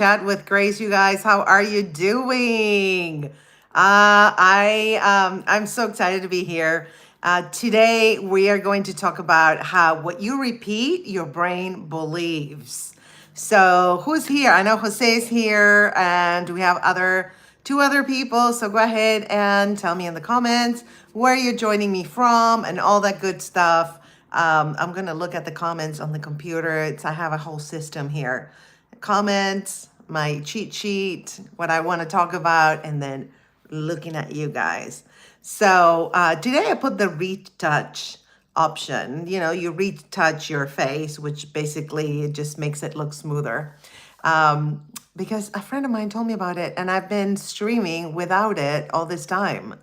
Chat with Grace, you guys. How are you doing? I'm so excited to be here. Today we are going to talk about how what you repeat, your brain believes. So who's here? I know Jose is here, and we have two other people. So go ahead and tell me in the comments where you're joining me from and all that good stuff. I'm gonna look at the comments on the computer. I have a whole system here. Comments, my cheat sheet, what I want to talk about, and then looking at you guys. So today I put the retouch option. You know, you retouch your face, which basically it just makes it look smoother. Because a friend of mine told me about it, and I've been streaming without it all this time.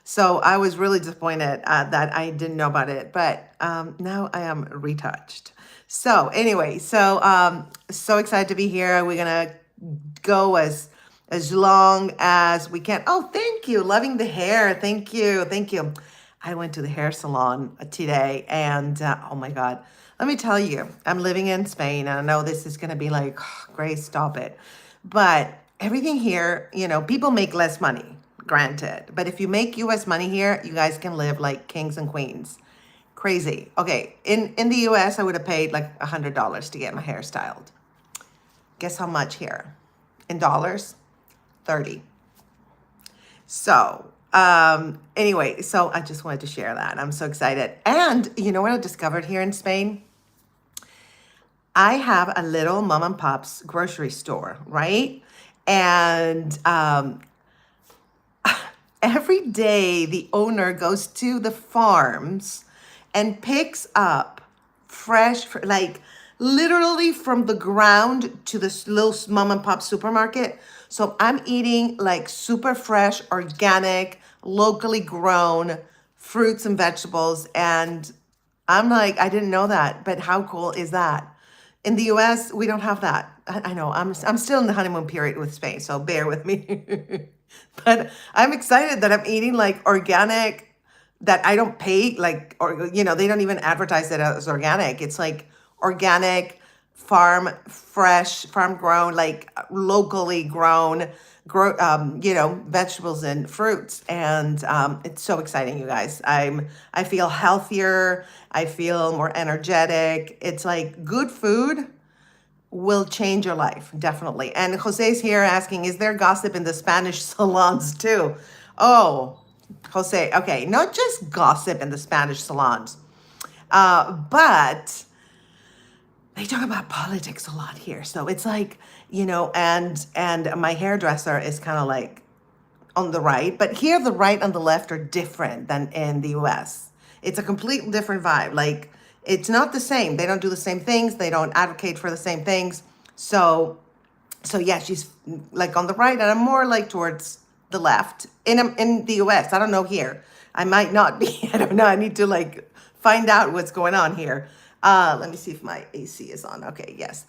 So I was really disappointed that I didn't know about it, but now I am retouched. So anyway, so excited to be here. We're gonna go as long as we can. Oh, thank you, loving the hair. Thank you, thank you. I went to the hair salon today, and oh my God, let me tell you, I'm living in Spain, and I know this is gonna be like, Grace, stop it, but everything here, you know, people make less money, granted. But if you make US money here, you guys can live like kings and queens. Crazy. Okay, in the US, I would have paid like $100 to get my hair styled. Guess how much here? In dollars? 30. So, anyway, so I just wanted to share that. I'm so excited. And you know what I discovered here in Spain? I have a little mom and pop's grocery store, right? And every day the owner goes to the farms and picks up like literally from the ground to this little mom and pop supermarket. So I'm eating like super fresh, organic, locally grown fruits and vegetables. And I'm like, I didn't know that, but how cool is that? In the US, we don't have that. I know I'm still in the honeymoon period with Spain, so bear with me. But I'm excited that I'm eating like organic, that I don't pay like, or you know, they don't even advertise it as organic. It's like organic, farm fresh, farm grown, like locally grown, you know, vegetables and fruits, and it's so exciting, you guys. I feel healthier. I feel more energetic. It's like good food will change your life, definitely. And Jose's here asking, is there gossip in the Spanish salons too? Oh, Jose, okay, not just gossip in the Spanish salons, but they talk about politics a lot here. So it's like, you know, and my hairdresser is kind of like on the right, but here the right and the left are different than in the US. It's a completely different vibe. Like it's not the same. They don't do the same things. They don't advocate for the same things. So yeah, she's like on the right, and I'm more like towards the left in the US. I don't know here. I might not be. I don't know. I need to like find out what's going on here. Let me see if my AC is on. Okay, yes.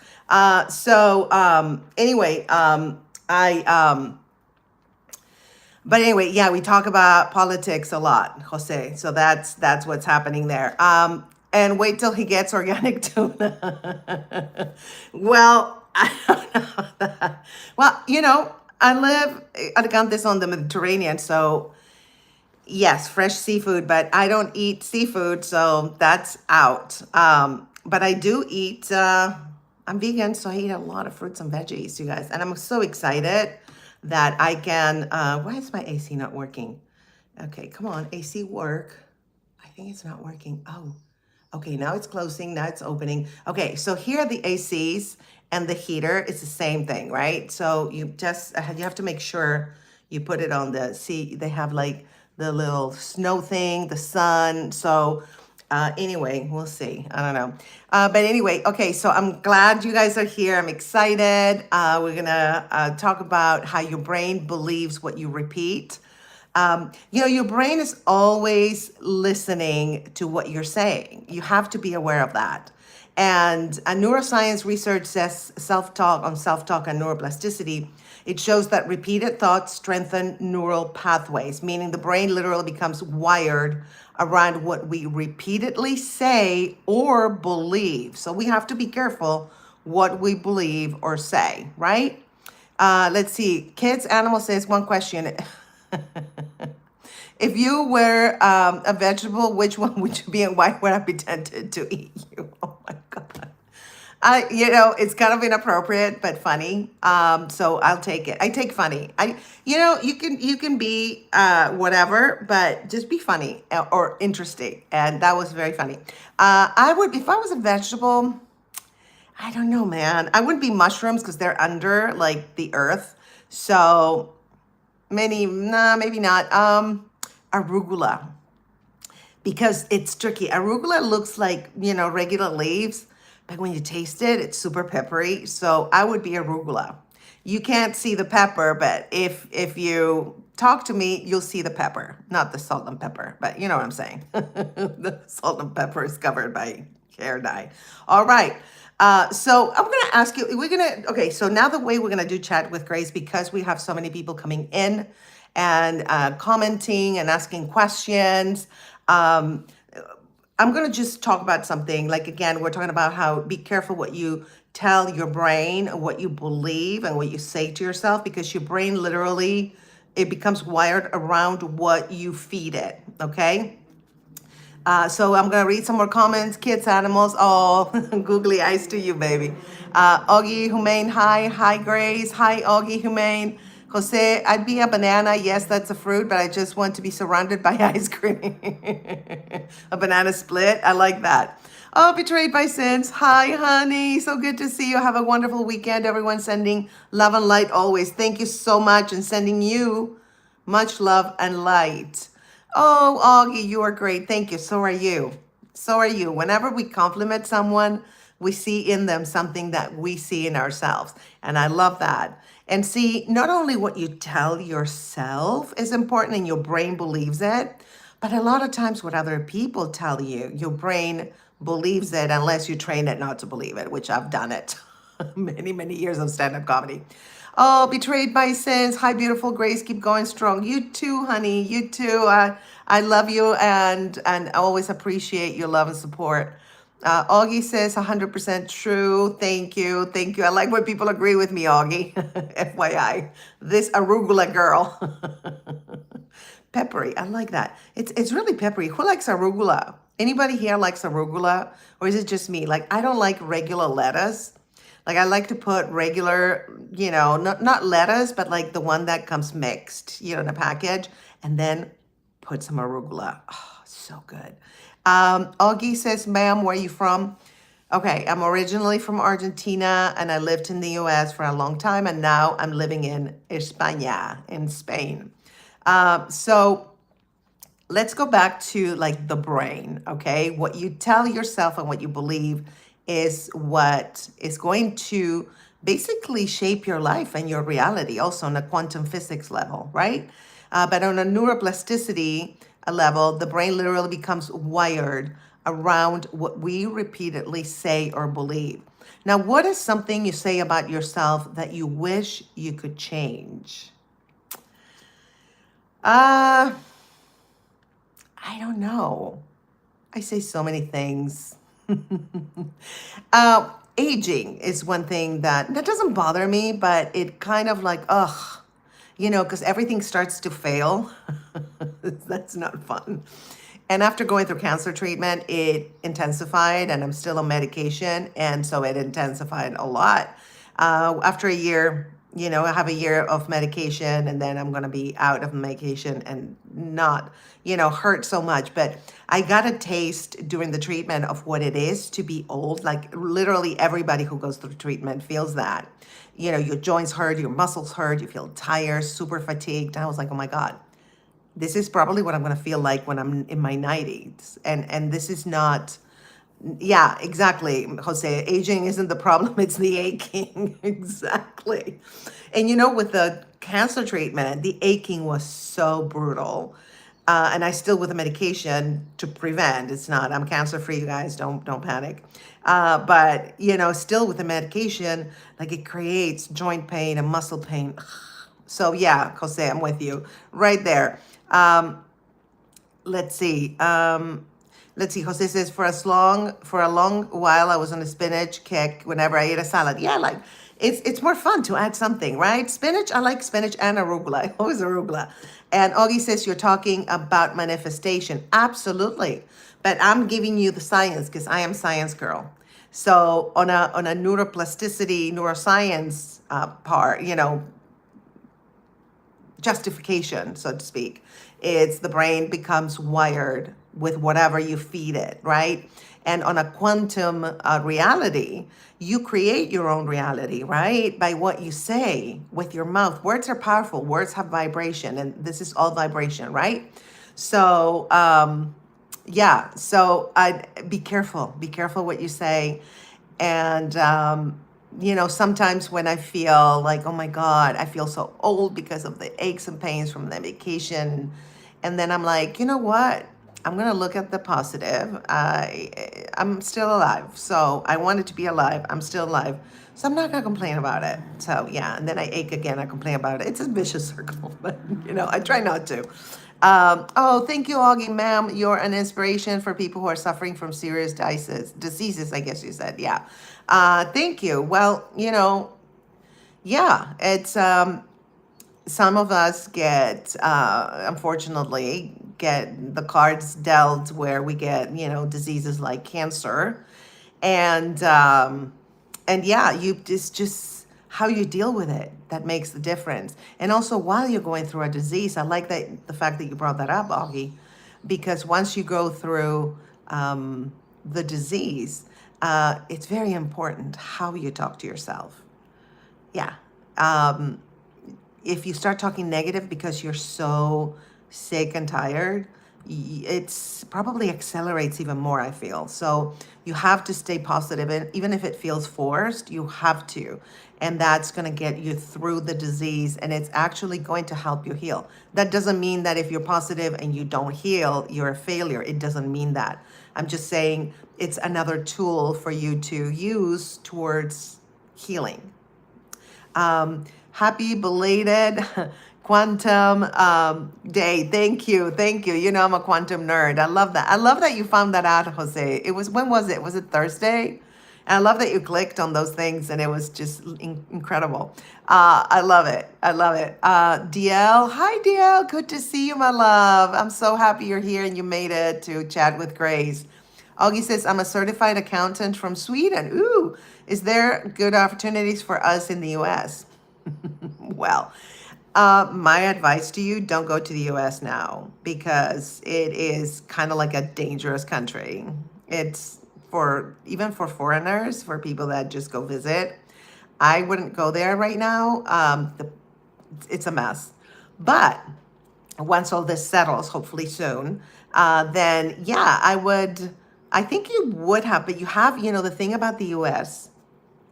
Anyway, but anyway, yeah, we talk about politics a lot, Jose. So that's what's happening there. And wait till he gets organic tuna. Well, I don't know that. Well, you know, I live Alicante's on the Mediterranean, so yes, fresh seafood, but I don't eat seafood, so that's out. But I do eat, I'm vegan, so I eat a lot of fruits and veggies, you guys. And I'm so excited that I can, why is my AC not working? Okay, come on, AC work. I think it's not working. Oh, okay, now it's closing, now it's opening. Okay, so here are the ACs and the heater. It's the same thing, right? So you just, you have to make sure you put it on see, they have like the little snow thing, the sun. So anyway, we'll see. I don't know. But anyway, okay, so I'm glad you guys are here. I'm excited. We're gonna talk about how your brain believes what you repeat. You know, your brain is always listening to what you're saying. You have to be aware of that. And neuroscience research says self-talk and neuroplasticity. It shows that repeated thoughts strengthen neural pathways, meaning the brain literally becomes wired around what we repeatedly say or believe. So we have to be careful what we believe or say, right? Let's see. Kids Animal says one question. If you were a vegetable, which one would you be and why would I be tempted to eat you? Oh my God. It's kind of inappropriate, but funny. So I'll take it. I take funny. You can be whatever, but just be funny or interesting. And that was very funny. I would, if I was a vegetable, I don't know, man. I wouldn't be mushrooms because they're under like the earth. So maybe not. Arugula, because it's tricky. Arugula looks like, regular leaves, but when you taste it, it's super peppery. So I would be arugula. You can't see the pepper, but if you talk to me, you'll see the pepper, not the salt and pepper, but you know what I'm saying. The salt and pepper is covered by hair dye. All right. So I'm going to ask you, okay, so now the way we're going to do Chat with Grace, because we have so many people coming in and commenting and asking questions, I'm going to just talk about something. Like, again, we're talking about how be careful what you tell your brain, what you believe, and what you say to yourself, because your brain literally, it becomes wired around what you feed it. Okay. So I'm going to read some more comments. Kids, animals, oh, googly eyes to you, baby. Augie Humain, hi. Hi, Grace. Hi, Augie Humain. Jose, I'd be a banana. Yes, that's a fruit, but I just want to be surrounded by ice cream. A banana split. I like that. Oh, betrayed by sins. Hi, honey. So good to see you. Have a wonderful weekend. Everyone sending love and light always. Thank you so much, and sending you much love and light. Oh, Augie, you are great. Thank you. So are you. So are you. Whenever we compliment someone, we see in them something that we see in ourselves. And I love that. And see, not only what you tell yourself is important and your brain believes it, but a lot of times what other people tell you, your brain believes it unless you train it not to believe it, which I've done it. Many, many years of stand-up comedy. Oh, betrayed by sins. Hi, beautiful Grace. Keep going strong. You too, honey. You too. I love you and I always appreciate your love and support. Augie says 100% true. Thank you. Thank you. I like when people agree with me, Augie. FYI. This arugula girl. Peppery. I like that. It's really peppery. Who likes arugula? Anybody here likes arugula? Or is it just me? Like, I don't like regular lettuce. Like, I like to put regular, not lettuce, but like the one that comes mixed, in a package, and then put some arugula. Oh, so good. Augie says, ma'am, where are you from? Okay, I'm originally from Argentina, and I lived in the US for a long time, and now I'm living in España, in Spain. So let's go back to like the brain, okay? What you tell yourself and what you believe is what is going to basically shape your life and your reality, also on a quantum physics level, right? But on a neuroplasticity level, the brain literally becomes wired around what we repeatedly say or believe. Now, what is something you say about yourself that you wish you could change? I don't know. I say so many things. Aging is one thing that doesn't bother me, but it kind of like, because everything starts to fail. That's not fun. And after going through cancer treatment, it intensified, and I'm still on medication. And so it intensified a lot. After a year, I have a year of medication, and then I'm going to be out of medication and not, hurt so much. But I got a taste during the treatment of what it is to be old. Like, literally everybody who goes through treatment feels that. Your joints hurt, your muscles hurt, you feel tired, super fatigued. And I was like, oh my God, this is probably what I'm going to feel like when I'm in my 90s. And this is not, yeah, exactly, Jose. Aging isn't the problem, it's the aching. Exactly. And with the cancer treatment, the aching was so brutal. And I still with the medication to prevent. It's not, I'm cancer free, you guys, don't panic. But still with the medication, like, it creates joint pain and muscle pain. So yeah, Jose, I'm with you right there. Let's see. Let's see. Jose says for a long while I was on a spinach kick whenever I ate a salad. Yeah, like it's more fun to add something, right? Spinach. I like spinach and arugula. Always arugula. And Augie says you're talking about manifestation. Absolutely. But I'm giving you the science because I am science girl. So on a neuroplasticity, neuroscience part, justification, so to speak. It's the brain becomes wired with whatever you feed it, right? And on a quantum reality, you create your own reality, right? By what you say with your mouth. Words are powerful. Words have vibration, and this is all vibration, right? So, yeah. So I be careful. Be careful what you say, and sometimes when I feel like, oh my God, I feel so old because of the aches and pains from the medication. And then I'm like, you know what? I'm going to look at the positive. I'm still alive. So I wanted to be alive. I'm still alive. So I'm not going to complain about it. So yeah. And then I ache again. I complain about it. It's a vicious circle, but I try not to. Oh, thank you, Augie, ma'am. You're an inspiration for people who are suffering from serious diseases, I guess you said. Yeah. Thank you. Well, yeah, it's some of us unfortunately, get the cards dealt where we get, diseases like cancer. And yeah, just how you deal with it that makes the difference. And also while you're going through a disease, I like that the fact that you brought that up, Augie, because once you go through the disease, it's very important how you talk to yourself. Yeah. If you start talking negative because you're so sick and tired, it's probably accelerates even more, I feel. So you have to stay positive, and even if it feels forced, you have to. And that's going to get you through the disease, and it's actually going to help you heal. That doesn't mean that if you're positive and you don't heal, you're a failure. It doesn't mean that. I'm just saying it's another tool for you to use towards healing. Happy belated quantum day. Thank you. Thank you. I'm a quantum nerd. I love that. I love that you found that out, Jose. When was it? Was it Thursday? And I love that you clicked on those things and it was just incredible. I love it. I love it. DL. Hi, DL. Good to see you, my love. I'm so happy you're here and you made it to Chat with Grace. Augie says, I'm a certified accountant from Sweden. Ooh, is there good opportunities for us in the US? Well, my advice to you, don't go to the US now because it is kind of like a dangerous country. It's even for foreigners, for people that just go visit. I wouldn't go there right now. It's a mess. But once all this settles, hopefully soon, then yeah, I think you would have, but you have, the thing about the US,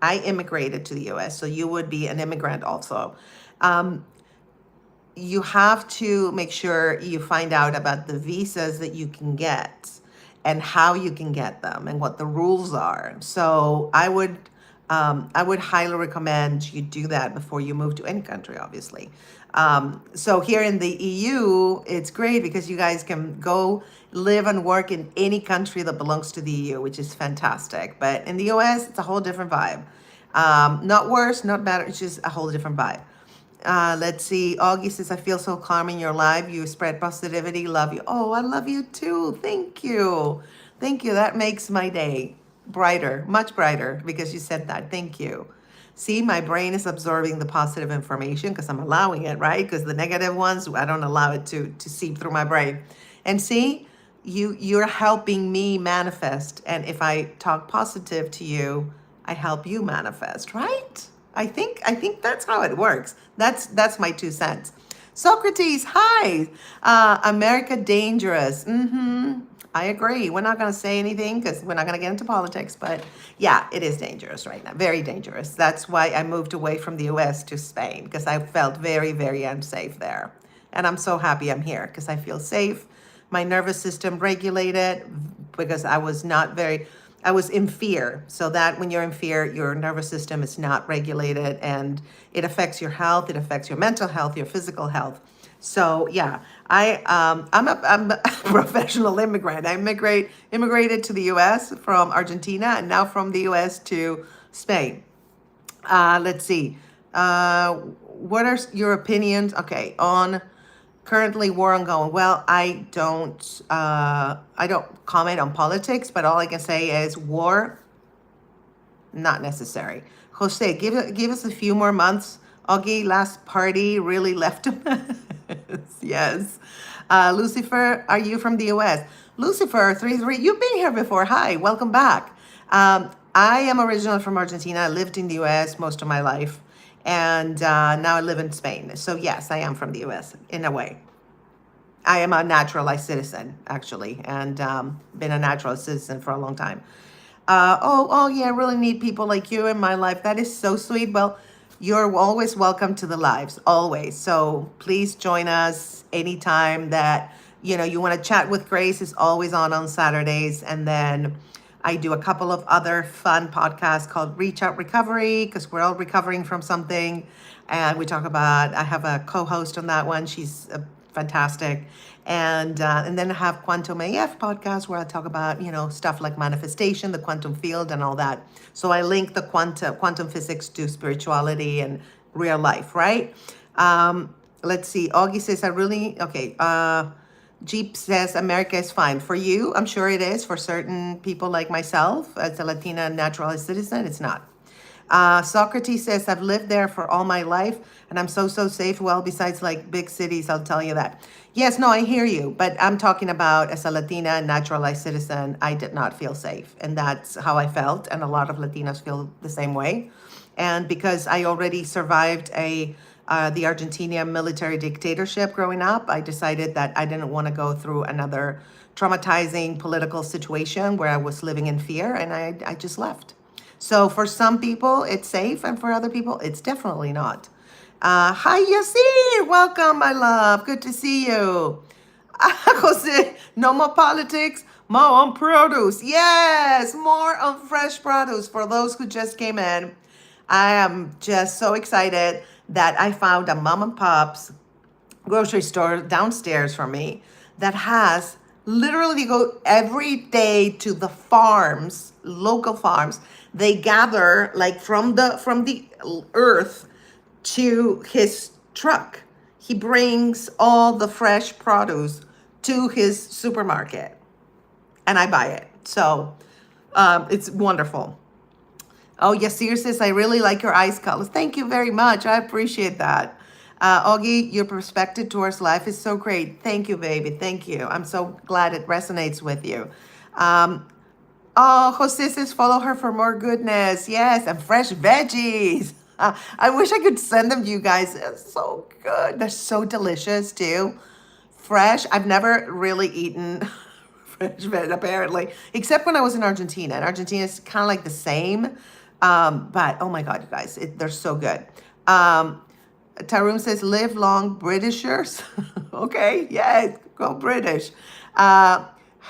I immigrated to the US, so you would be an immigrant also. You have to make sure you find out about the visas that you can get and how you can get them and what the rules are. So I would highly recommend you do that before you move to any country, obviously. So here in the EU, it's great because you guys can go live and work in any country that belongs to the EU, which is fantastic. But in the US, it's a whole different vibe. Not worse, not better, it's just a whole different vibe. Let's see. Augie says, I feel so calm in your live. You spread positivity. Love you. Oh, I love you too. Thank you. Thank you. That makes my day brighter, much brighter because you said that. Thank you. See, my brain is absorbing the positive information because I'm allowing it, right? Because the negative ones, I don't allow it to seep through my brain. And see, you're helping me manifest. And if I talk positive to you, I help you manifest, right? I think that's how it works. That's my 2 cents. Socrates, hi. America dangerous. I agree. We're not going to say anything because we're not going to get into politics, but yeah, it is dangerous right now. Very dangerous. That's why I moved away from the US to Spain because I felt very, very unsafe there. And I'm so happy I'm here because I feel safe. My nervous system regulated because I was in fear. So that when you're in fear, your nervous system is not regulated and it affects your health. It affects your mental health, your physical health. So yeah, I'm a professional immigrant. Immigrated to the U.S. from Argentina, and now from the U.S. to Spain. Let's see. What are your opinions? Okay, on currently war ongoing. Well, I don't comment on politics, but all I can say is war not necessary. Jose, give us a few more months. Augie, last party really left a mess. Yes. Lucifer, are you from the US? Lucifer 33, you've been here before. Hi, welcome back. I am originally from Argentina. I lived in the US most of my life, and now I live in Spain. So yes, I am from the US in a way. I am a naturalized citizen, actually, and been a naturalized citizen for a long time. Oh, yeah, I really need people like you in my life. That is so sweet. Well, you're always welcome to the lives, always. So please join us anytime that, you want to chat with Grace is always on Saturdays. And then I do a couple of other fun podcasts called Reach Out Recovery, because we're all recovering from something. And I have a co-host on that one. She's fantastic. And then I have Quantum AF podcast where I talk about, stuff like manifestation, the quantum field and all that. So I link the quantum physics to spirituality and real life, right? Let's see. Augie says, okay. Jeep says America is fine. For you, I'm sure it is. For certain people like myself, as a Latina naturalized citizen, it's not. Socrates says, I've lived there for all my life and I'm so safe. Well, besides like big cities, I'll tell you that. Yes, no, I hear you. But I'm talking about as a Latina naturalized citizen, I did not feel safe. And that's how I felt. And a lot of Latinos feel the same way. And because I already survived the Argentinian military dictatorship growing up, I decided that I didn't want to go through another traumatizing political situation where I was living in fear, and I just left. So for some people, it's safe, and for other people, it's definitely not. Hi, Yasir. Welcome, my love. Good to see you. Jose, no more politics, more on produce. Yes, more on fresh produce. For those who just came in, I am just so excited that I found a mom and pop's grocery store downstairs from me that has literally go every day to the farms, local farms. They gather like from the earth to his truck. He brings all the fresh produce to his supermarket, and I buy it. So it's wonderful. Oh, Yasir says, I really like your eyes colors. Thank you very much. I appreciate that. Augie, your perspective towards life is so great. Thank you, baby. Thank you. I'm so glad it resonates with you. Oh, Jose says, follow her for more goodness. Yes, and fresh veggies. I wish I could send them to you guys. They're so good. They're so delicious, too. Fresh. I've never really eaten fresh veg, apparently, except when I was in Argentina. And Argentina is kind of like the same. But oh my God, you guys, they're so good. Tarun says, live long Britishers. Okay, yes, go British.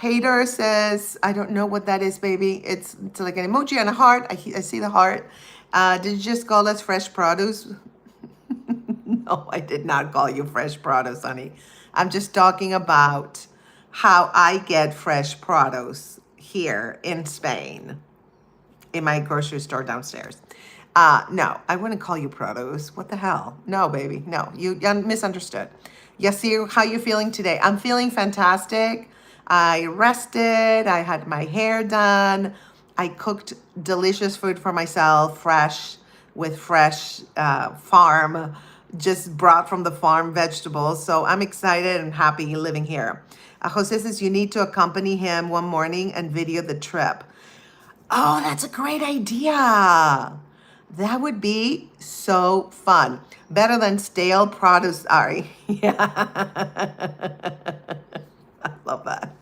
Hater says, I don't know what that is, baby. It's like an emoji and a heart. I see the heart. Did you just call us fresh produce? No, I did not call you fresh produce, honey. I'm just talking about how I get fresh produce here in Spain, in my grocery store downstairs. No, I wouldn't call you produce. What the hell? No, baby. No, you misunderstood. Yasir, how you feeling today? I'm feeling fantastic. I rested. I had my hair done. I cooked delicious food for myself, with fresh farm, just brought from the farm vegetables. So I'm excited and happy living here. Jose says you need to accompany him one morning and video the trip. Oh, that's a great idea. That would be so fun. Better than stale produce. Ari. Yeah. I love that.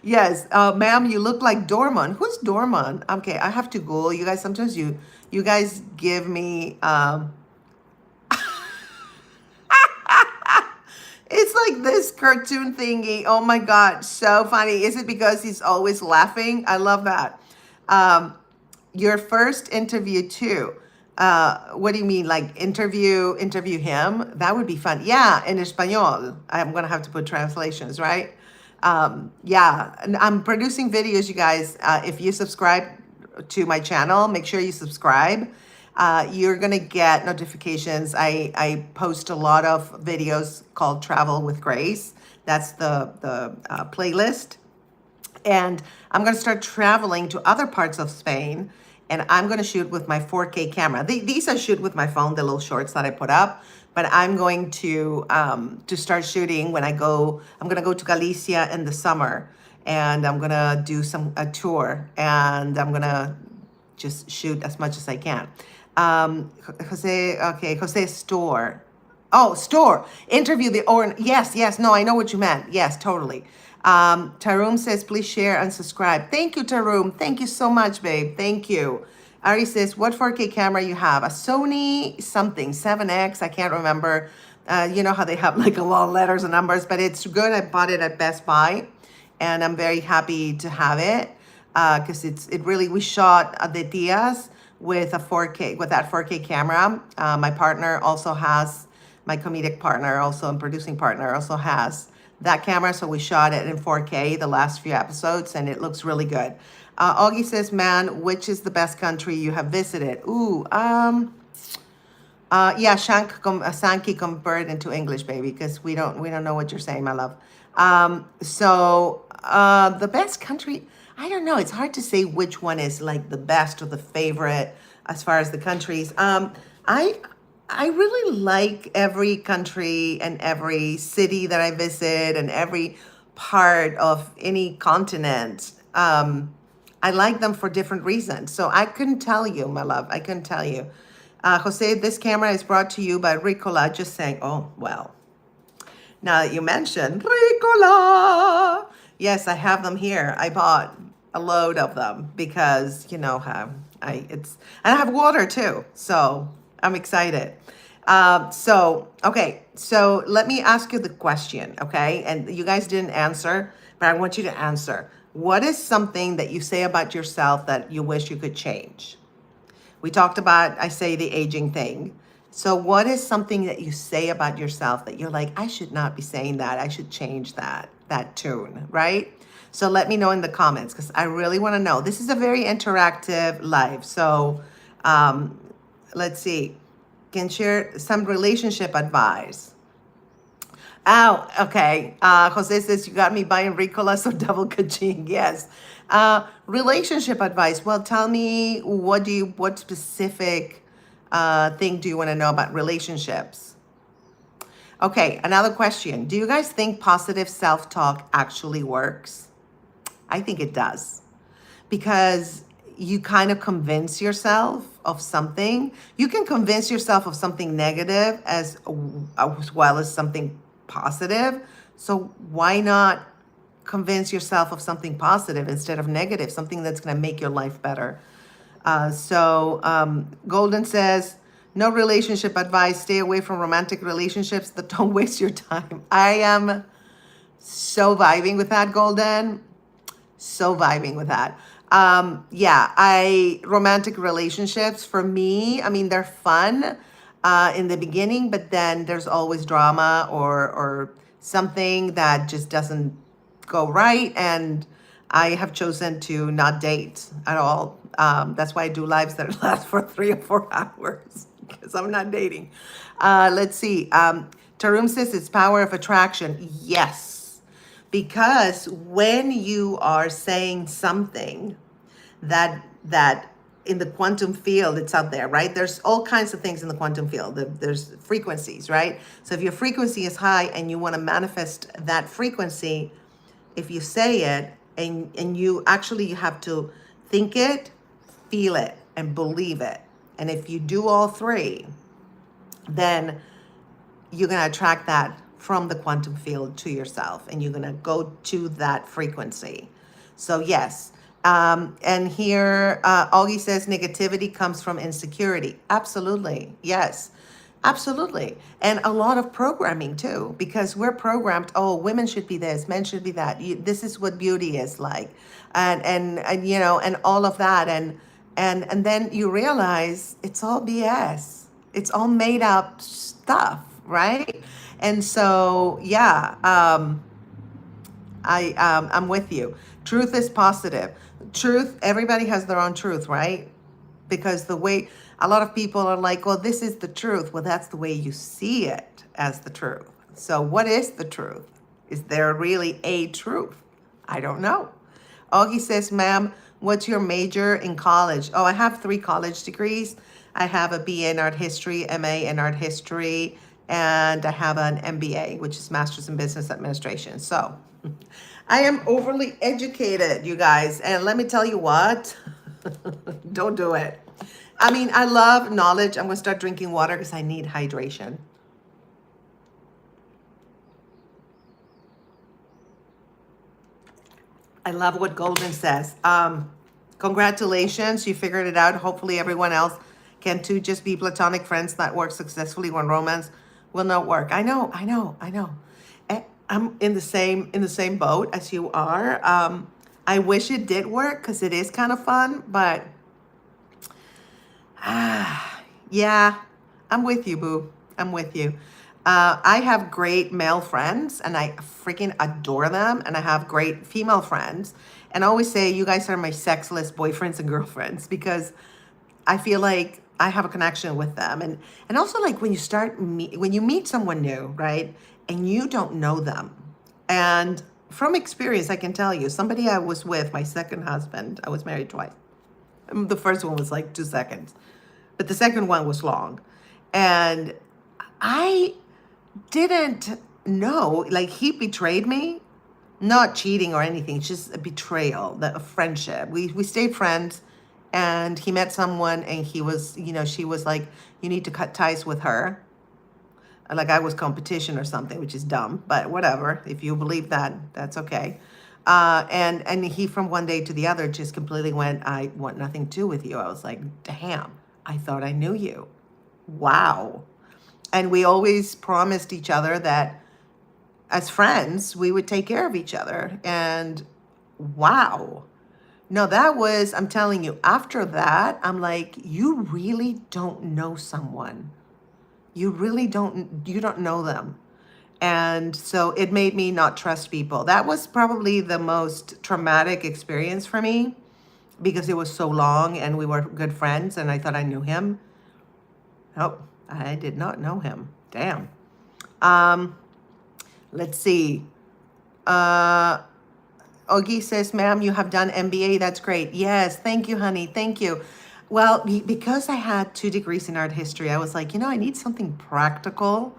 Yes, ma'am, you look like Dorman. Who's Dorman? Okay, I have to Google. You guys, sometimes you guys give me, it's like this cartoon thingy. Oh my God, so funny. Is it because he's always laughing? I love that. Your first interview too. What do you mean, like interview him? That would be fun. Yeah, in Espanol. I'm gonna have to put translations, right? Yeah, and I'm producing videos, you guys. If you subscribe to my channel, make sure you subscribe. You're gonna get notifications. I post a lot of videos called Travel with Grace. That's the playlist, and I'm going to start traveling to other parts of Spain, and I'm going to shoot with my 4K camera. These I shoot with my phone, the little shorts that I put up, but I'm going to start shooting when I go. I'm going to go to Galicia in the summer, and I'm going to do a tour, and I'm going to just shoot as much as I can. Jose Store. Oh, store. Interview the or yes, yes. No, I know what you meant. Yes, totally. Tarum says, please share and subscribe. Thank you, Tarum. Thank you so much, babe. Thank you. Ari says, what 4K camera you have? A Sony something, 7X. I can't remember. You know how they have like a lot of letters and numbers, but it's good. I bought it at Best Buy, and I'm very happy to have it because we shot the Tias with a 4K, with that 4K camera. My partner also has, my comedic partner also and producing partner also has that camera, so we shot it in 4K the last few episodes, and it looks really good. Augie says, man, which is the best country you have visited? Ooh, yeah, Sankey, convert into English, baby, because we don't know what you're saying, my love. The best country, I don't know. It's hard to say which one is like the best or the favorite as far as the countries. I really like every country and every city that I visit and every part of any continent. I like them for different reasons. So I couldn't tell you, my love. I couldn't tell you. Jose, this camera is brought to you by Ricola. Just saying, oh, well. Now that you mentioned Ricola. Yes, I have them here. I bought a load of them because, you know, and I have water too. So I'm excited. Okay, so let me ask you the question, okay? And you guys didn't answer, but I want you to answer. What is something that you say about yourself that you wish you could change? We talked about, I say, the aging thing. So what is something that you say about yourself that you're like, I should not be saying that. I should change that tune, right? So let me know in the comments because I really want to know. This is a very interactive live. So let's see. Can share some relationship advice. Oh, okay. Jose says, you got me buying Ricola, so double ka-ching. Yes. Relationship advice. Well, tell me, what specific thing do you want to know about relationships? Okay, another question. Do you guys think positive self-talk actually works? I think it does. Because you kind of convince yourself of something. You can convince yourself of something negative as well as something positive. So why not convince yourself of something positive instead of negative, something that's going to make your life better? Golden says, no relationship advice. Stay away from romantic relationships that don't waste your time. I am so vibing with that, Golden. So vibing with that. Romantic relationships for me, I mean, they're fun in the beginning, but then there's always drama or something that just doesn't go right. And I have chosen to not date at all. That's why I do lives that last for 3 or 4 hours because I'm not dating. Let's see. Tarum says it's power of attraction. Yes, because when you are saying something that in the quantum field, it's out there, right? There's all kinds of things in the quantum field. There's frequencies, right? So if your frequency is high and you want to manifest that frequency, if you say it and you have to think it, feel it, and believe it. And if you do all three, then you're going to attract that from the quantum field to yourself, and you're going to go to that frequency. So yes. And here, Augie says negativity comes from insecurity. Absolutely. Yes, absolutely. And a lot of programming too, because we're programmed, oh, women should be this, men should be that. This is what beauty is like. And all of that. And then you realize it's all BS. It's all made up stuff, right? And so, yeah, I'm with you. Truth is positive. Truth, everybody has their own truth, right? Because the way a lot of people are like, well, this is the truth. Well, that's the way you see it as the truth. So, what is the truth? Is there really a truth? I don't know. Augie says, ma'am, what's your major in college? Oh, I have 3 college degrees. I have a BA in art history, MA in art history, and I have an MBA, which is Master's in Business Administration. So I am overly educated, you guys. And let me tell you what, don't do it. I mean, I love knowledge. I'm going to start drinking water because I need hydration. I love what Golden says. Congratulations, you figured it out. Hopefully everyone else can too. Just be platonic friends that work successfully when romance will not work. I know, I know, I know. I'm in the same boat as you are. I wish it did work because it is kind of fun, but yeah, I'm with you, boo. I'm with you. I have great male friends and I freaking adore them. And I have great female friends. And I always say, you guys are my sexless boyfriends and girlfriends because I feel like I have a connection with them. And also like when when you meet someone new, right? And you don't know them. And from experience, I can tell you, somebody I was with, my second husband, I was married twice. The first one was like 2 seconds, but the second one was long. And I didn't know, like he betrayed me, not cheating or anything, just a betrayal, a friendship. We stayed friends and he met someone and he was, she was like, you need to cut ties with her. Like I was competition or something, which is dumb, but whatever. If you believe that, that's okay. And he from one day to the other just completely went, I want nothing to do with you. I was like, damn, I thought I knew you. Wow. And we always promised each other that as friends, we would take care of each other. And wow. No, that was, I'm telling you, after that, I'm like, you really don't know someone. You don't know them. And so it made me not trust people. That was probably the most traumatic experience for me because it was so long and we were good friends and I thought I knew him. Oh, I did not know him. Damn. Let's see. Ogie says, ma'am, you have done MBA. That's great. Yes, thank you, honey. Thank you. Well, because I had 2 degrees in art history, I was like, I need something practical.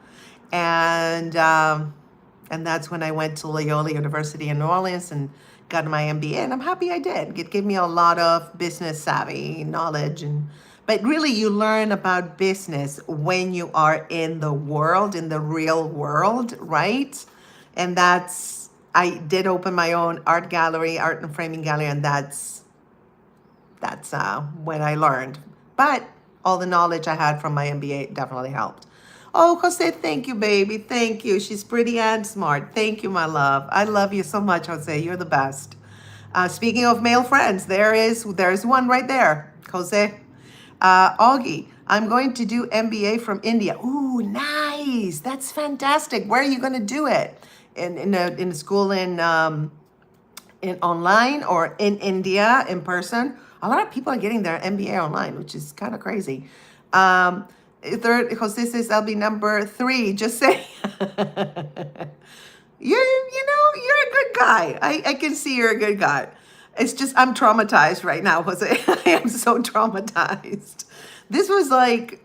And that's when I went to Loyola University in New Orleans and got my MBA. And I'm happy I did. It gave me a lot of business savvy knowledge. But really, you learn about business when you are in the world, in the real world, right? And I did open my own art gallery, art and framing gallery, and that's when I learned. But all the knowledge I had from my MBA definitely helped. Oh, Jose, thank you, baby. Thank you. She's pretty and smart. Thank you, my love. I love you so much, Jose. You're the best. Speaking of male friends, there's one right there, Jose. Augie, I'm going to do MBA from India. Ooh, nice. That's fantastic. Where are you going to do it? In a school in online or in India in person? A lot of people are getting their MBA online, which is kind of crazy. Third, Jose says I'll be number 3. Just say you're a good guy. I can see you're a good guy. It's just I'm traumatized right now, Jose. I am so traumatized. This was like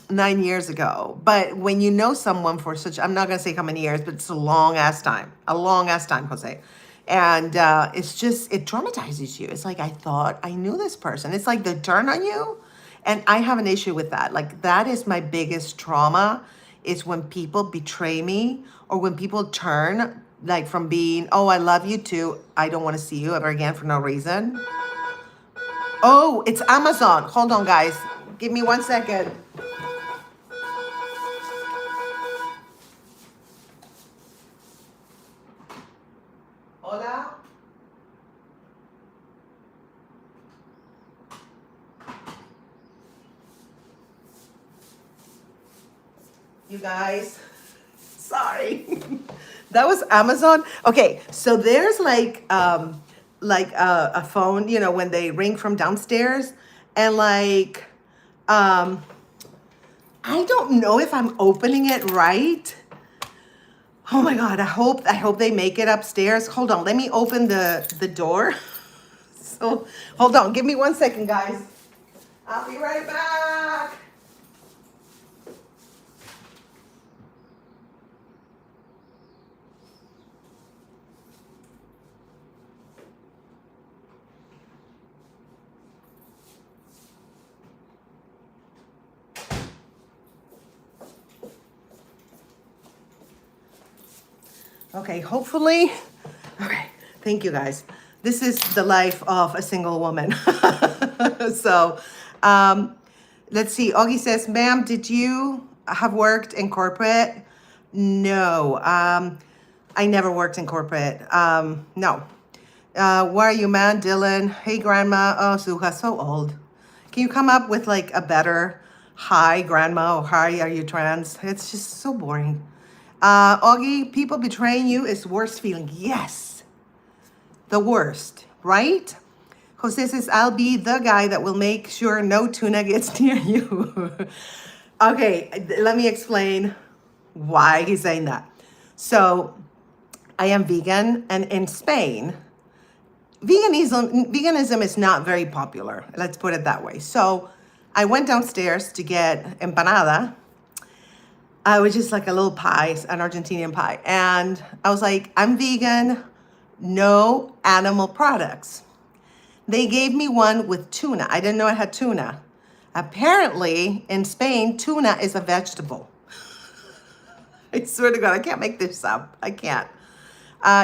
9 years ago. But when you know someone for such, I'm not going to say how many years, but it's a long ass time, Jose. And it traumatizes you. It's like, I thought I knew this person. It's like they turn on you. And I have an issue with that. Like, that is my biggest trauma is when people betray me or when people turn like from being, oh, I love you to, I don't want to see you ever again for no reason. Oh, it's Amazon. Hold on, guys. Give me 1 second. Hola. You guys, sorry. That was Amazon. Okay, so there's like a phone, you know, when they ring from downstairs, and like I don't know if I'm opening it right. Oh my God, I hope they make it upstairs. Hold on, let me open the door. So hold on, give me 1 second, guys. I'll be right back. Okay, hopefully. Okay, thank you guys. This is the life of a single woman. So, let's see. Augie says, ma'am, did you have worked in corporate? No, I never worked in corporate. No. Where are you, man? Dylan. Hey, grandma. Oh, Suha, so old. Can you come up with like a better hi, grandma, or hi, are you trans? It's just so boring. Augie, people betraying you is worst feeling. Yes, the worst, right? Jose says, I'll be the guy that will make sure no tuna gets near you. Okay, let me explain why he's saying that. So I am vegan, and in Spain, veganism is not very popular. Let's put it that way. So I went downstairs to get empanada. I was just like a little pie, an Argentinian pie. And I was like, I'm vegan, no animal products. They gave me one with tuna. I didn't know it had tuna. Apparently, in Spain, tuna is a vegetable. I swear to God, I can't make this up. I can't.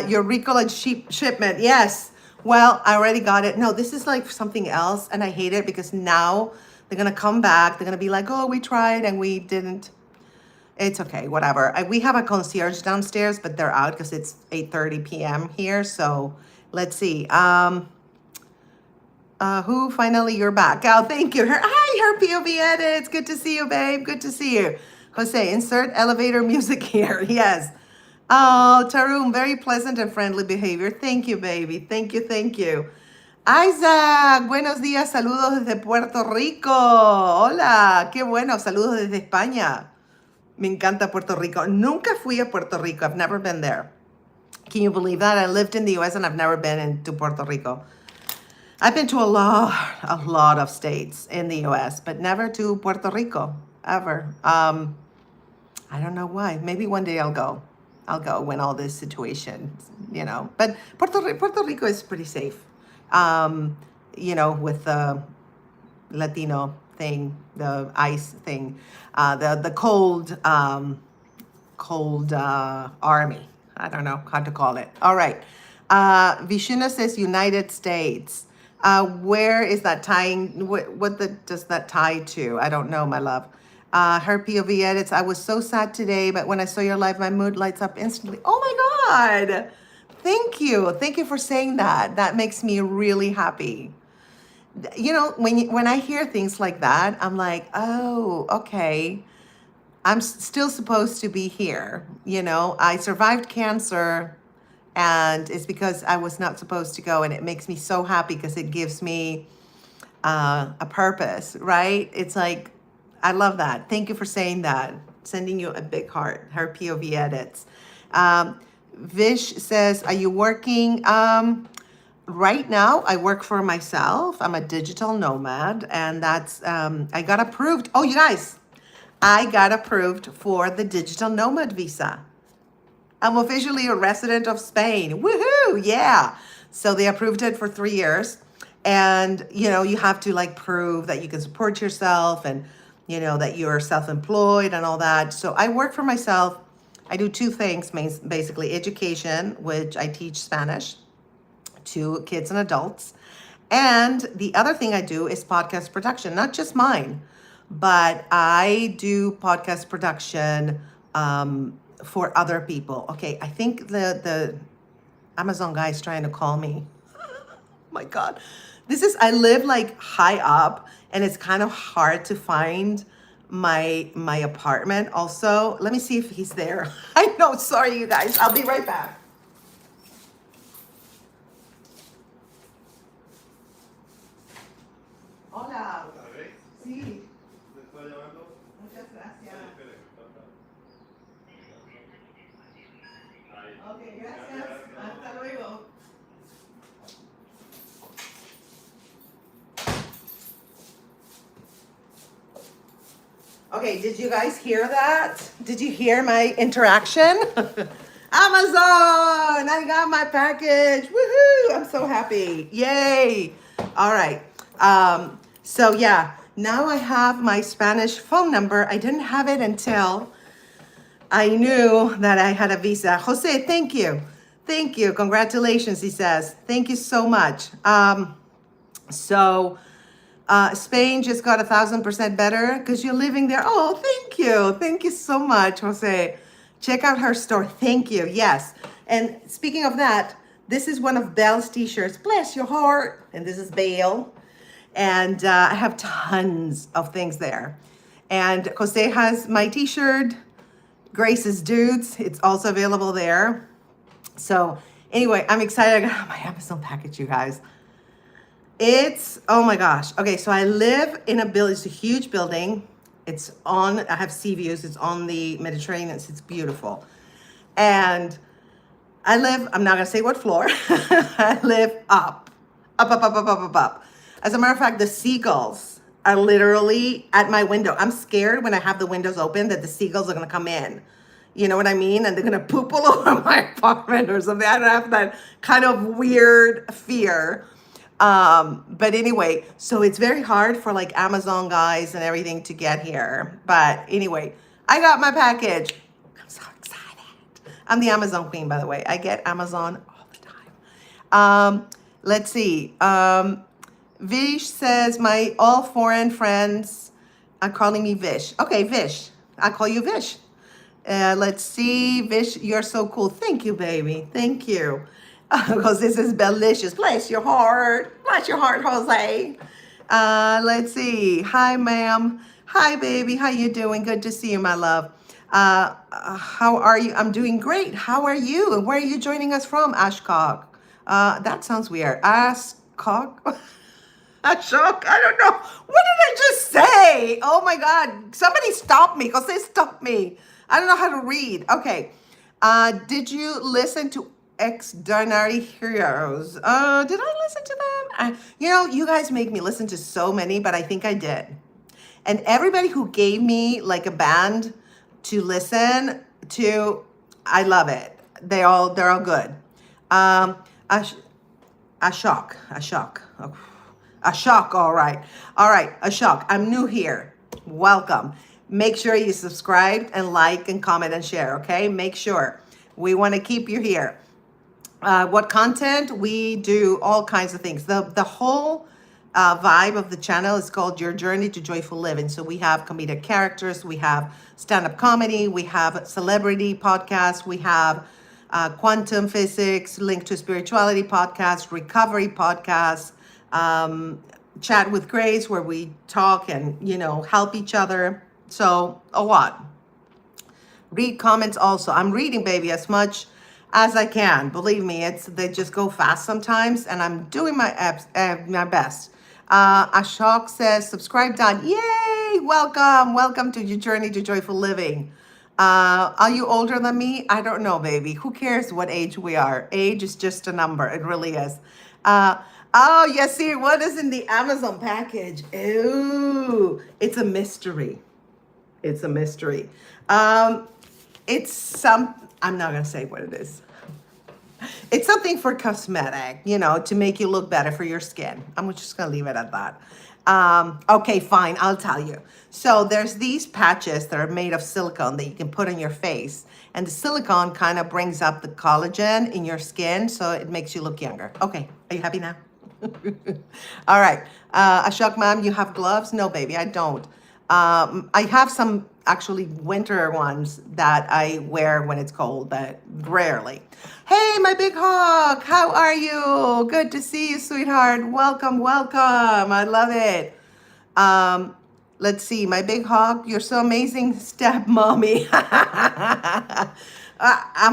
Your Ricola shipment, yes. Well, I already got it. No, this is like something else, and I hate it because now they're gonna come back. They're gonna be like, oh, we tried and we didn't. It's okay, whatever. We have a concierge downstairs, but they're out because it's 8:30 p.m. here. So let's see. Who finally you're back? Oh, thank you. Her POV edits. Good to see you, babe. Good to see you. Jose, insert elevator music here. Yes. Oh, Tarum, very pleasant and friendly behavior. Thank you, baby. Thank you, thank you. Isaac, buenos días, saludos desde Puerto Rico. Hola, qué bueno, saludos desde España. Me encanta Puerto Rico. Nunca fui a Puerto Rico. I've never been there. Can you believe that? I lived in the US and I've never been into Puerto Rico. I've been to a lot of states in the US, but never to Puerto Rico, ever. I don't know why. Maybe one day I'll go. I'll go when all this situation, you know. But Puerto Rico is pretty safe, you know, with the Latino thing, the ICE thing, the cold army. I don't know how to call it. All right. Vishuna says United States. Where is that tying? Does that tie to? I don't know, my love. Her POV edits. I was so sad today, but when I saw your live, my mood lights up instantly. Oh my God. Thank you. Thank you for saying that. That makes me really happy. You know, when I hear things like that, I'm like, oh, okay. I'm still supposed to be here. You know, I survived cancer, and it's because I was not supposed to go, and it makes me so happy because it gives me a purpose, right? It's like, I love that. Thank you for saying that. Sending you a big heart. Her POV edits. Vish says, are you working? Right now, I work for myself. I'm a digital nomad, and that's, I got approved. Oh, you guys, I got approved for the digital nomad visa. I'm officially a resident of Spain. Woohoo! Yeah. So they approved it for 3 years. And, you know, you have to like prove that you can support yourself and, you know, that you're self-employed and all that. So I work for myself. I do two things, basically education, which I teach Spanish to kids and adults. And the other thing I do is podcast production, not just mine, but I do podcast production for other people. Okay, I think the Amazon guy is trying to call me. My God. I live like high up, and it's kind of hard to find my apartment also. Let me see if he's there. I know, sorry you guys. I'll be right back. Hola. Sí. Muchas gracias. Okay, gracias. Hasta luego. Okay, did you guys hear that? Did you hear my interaction? Amazon! I got my package. Woohoo! I'm so happy. Yay! All right. So yeah, now I have my Spanish phone number. I didn't have it until I knew that I had a visa. Jose, thank you. Thank you. Congratulations, he says. Thank you so much. So Spain just got 1,000% better because you're living there. Oh, thank you. Thank you so much, Jose. Check out her store. Thank you. Yes. And speaking of that, this is one of Belle's t-shirts. Bless your heart. And this is Belle. And I have tons of things there. And Jose has my t-shirt. Grace's Dudes. It's also available there. So anyway, I'm excited. I got my Amazon package, you guys. It's, oh my gosh. Okay, so I live in a building. It's a huge building. It's on, I have sea views. It's on the Mediterranean. It's beautiful. And I live, I'm not going to say what floor. I live up. As a matter of fact, the seagulls are literally at my window. I'm scared when I have the windows open that the seagulls are going to come in. You know what I mean? And they're going to poop all over my apartment or something. I don't have that kind of weird fear. But anyway, so it's very hard for like Amazon guys and everything to get here. But anyway, I got my package. I'm so excited. I'm the Amazon queen, by the way. I get Amazon all the time. Let's see. Vish says, my all foreign friends are calling me Vish. Okay, Vish. I'll call you Vish. Let's see. Vish, you're so cool. Thank you, baby. Thank you. Because this is delicious. Bless your heart. Bless your heart, Jose. Let's see. Hi, ma'am. Hi, baby. How you doing? Good to see you, my love. How are you? I'm doing great. How are you? And where are you joining us from, Ashcock? That sounds weird. Ashcock? Ashok? I don't know. What did I just say? Oh my God. Somebody stop me. Jose, stop me. I don't know how to read. Okay. Did you listen to Extraordinary Heroes? Did I listen to them? You guys make me listen to so many, but I think I did. And everybody who gave me like a band to listen to, I love it. They're all good. Ashok. Oh, Ashok, all right. All right, Ashok, I'm new here. Welcome. Make sure you subscribe and like and comment and share, okay? Make sure. We want to keep you here. What content? We do all kinds of things. The whole vibe of the channel is called Your Journey to Joyful Living. So we have comedic characters, we have stand-up comedy, we have celebrity podcasts, we have quantum physics, link to spirituality podcast, recovery podcast, chat with Grace, where we talk and, help each other. So a lot. Read comments also. I'm reading, baby, as much as I can. Believe me, they just go fast sometimes, and I'm doing my best. Ashok says, subscribe done. Yay! Welcome to Your Journey to Joyful Living. Are you older than me? I don't know, baby. Who cares what age we are? Age is just a number. It really is. Oh, yes, see, what is in the Amazon package? Ooh, it's a mystery. It's a mystery. I'm not going to say what it is. It's something for cosmetic, to make you look better for your skin. I'm just going to leave it at that. Okay, fine. I'll tell you. So there's these patches that are made of silicone that you can put on your face. And the silicone kind of brings up the collagen in your skin, so it makes you look younger. Okay, are you happy now? All right. Ashok, ma'am, you have gloves? No, baby, I don't. I have some actually winter ones that I wear when it's cold, but rarely. Hey, my big hawk, how are you? Good to see you, sweetheart. Welcome. I love it. Let's see, my big hug. You're so amazing, step mommy. Am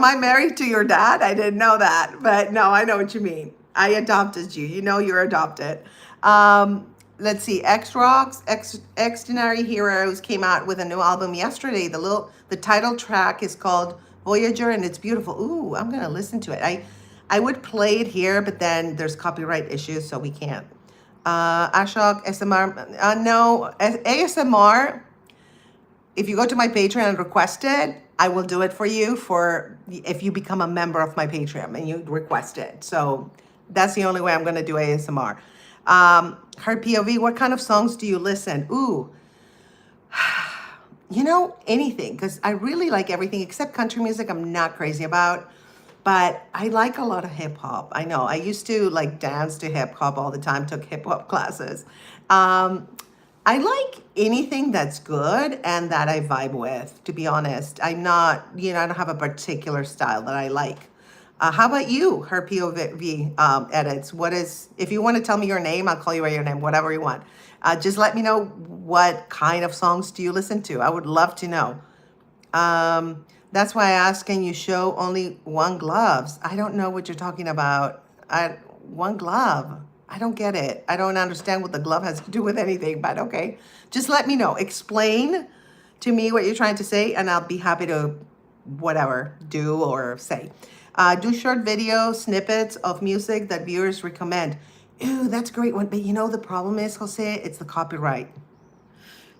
I married to your dad? I didn't know that, but no, I know what you mean. I adopted you. You know you're adopted. Let's see, X Rocks, Extraordinary Heroes came out with a new album yesterday. The title track is called Voyager, and it's beautiful. Ooh, I'm gonna listen to it. I would play it here, but then there's copyright issues, so we can't. Ashok, SMR, no, ASMR. If you go to my Patreon and request it, I will do it for you if you become a member of my Patreon and you request it. So that's the only way I'm going to do ASMR. Her POV, what kind of songs do you listen? Ooh, anything, because I really like everything except country music. I'm not crazy about, but I like a lot of hip hop. I know I used to like dance to hip hop all the time, took hip hop classes. I like anything that's good and that I vibe with, to be honest. I'm not, I don't have a particular style that I like. How about you, her POV edits? If you want to tell me your name, I'll call you by your name, whatever you want. Just let me know what kind of songs do you listen to. I would love to know. That's why I asked, can you show only one gloves? I don't know what you're talking about. One glove. I don't get it. I don't understand what the glove has to do with anything, but okay. Just let me know. Explain to me what you're trying to say, and I'll be happy to do or say. Do short video snippets of music that viewers recommend. Ooh, that's a great one. But the problem is, Jose, it's the copyright.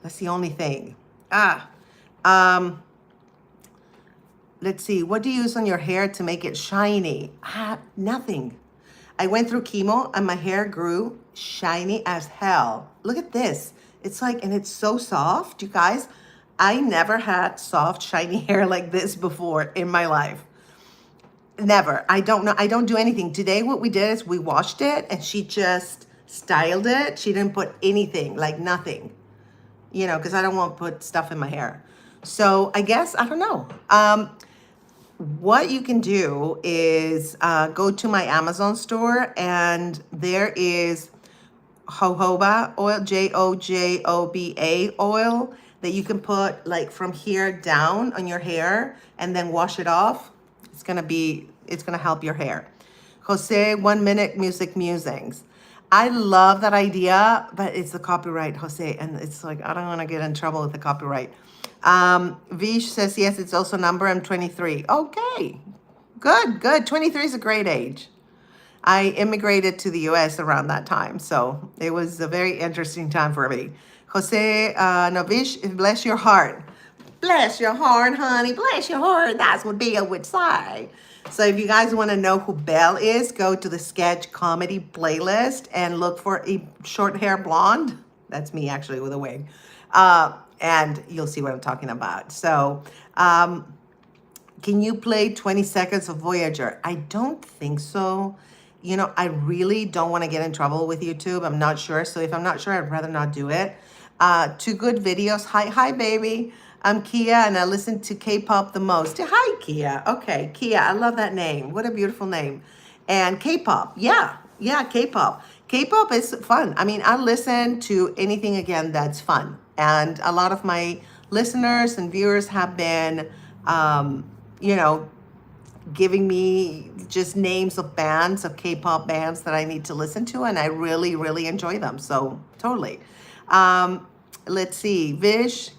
That's the only thing. Let's see. What do you use on your hair to make it shiny? Nothing. I went through chemo and my hair grew shiny as hell. Look at this. And it's so soft, you guys. I never had soft, shiny hair like this before in my life. Never. I don't know. I don't do anything. Today, what we did is we washed it and she just styled it. She didn't put anything, like nothing, because I don't want to put stuff in my hair. So I guess, I don't know. What you can do is go to my Amazon store, and there is jojoba oil, Jojoba oil that you can put like from here down on your hair and then wash it off. It's gonna help your hair. Jose, 1 minute music musings. I love that idea, but it's the copyright, Jose, and it's like I don't want to get in trouble with the copyright. Vish says, yes, it's also number. I'm 23. Okay, good. 23 is a great age. I immigrated to the US around that time, so it was a very interesting time for me. Jose, no, Vish, bless your heart. Bless your heart, honey. Bless your heart. That's what Bill would say. So if you guys want to know who Belle is, go to the sketch comedy playlist and look for a short hair blonde. That's me actually with a wig. And you'll see what I'm talking about. So can you play 20 seconds of Voyager? I don't think so. I really don't want to get in trouble with YouTube. I'm not sure. So if I'm not sure, I'd rather not do it. Two good videos. Hi, baby. I'm Kia, and I listen to K-pop the most. Hi, Kia. Okay, Kia, I love that name. What a beautiful name. And K-pop, yeah, K-pop. K-pop is fun. I mean, I listen to anything, again, that's fun. And a lot of my listeners and viewers have been, giving me just names of bands, of K-pop bands that I need to listen to, and I really, really enjoy them. So, totally. Let's see, Vish.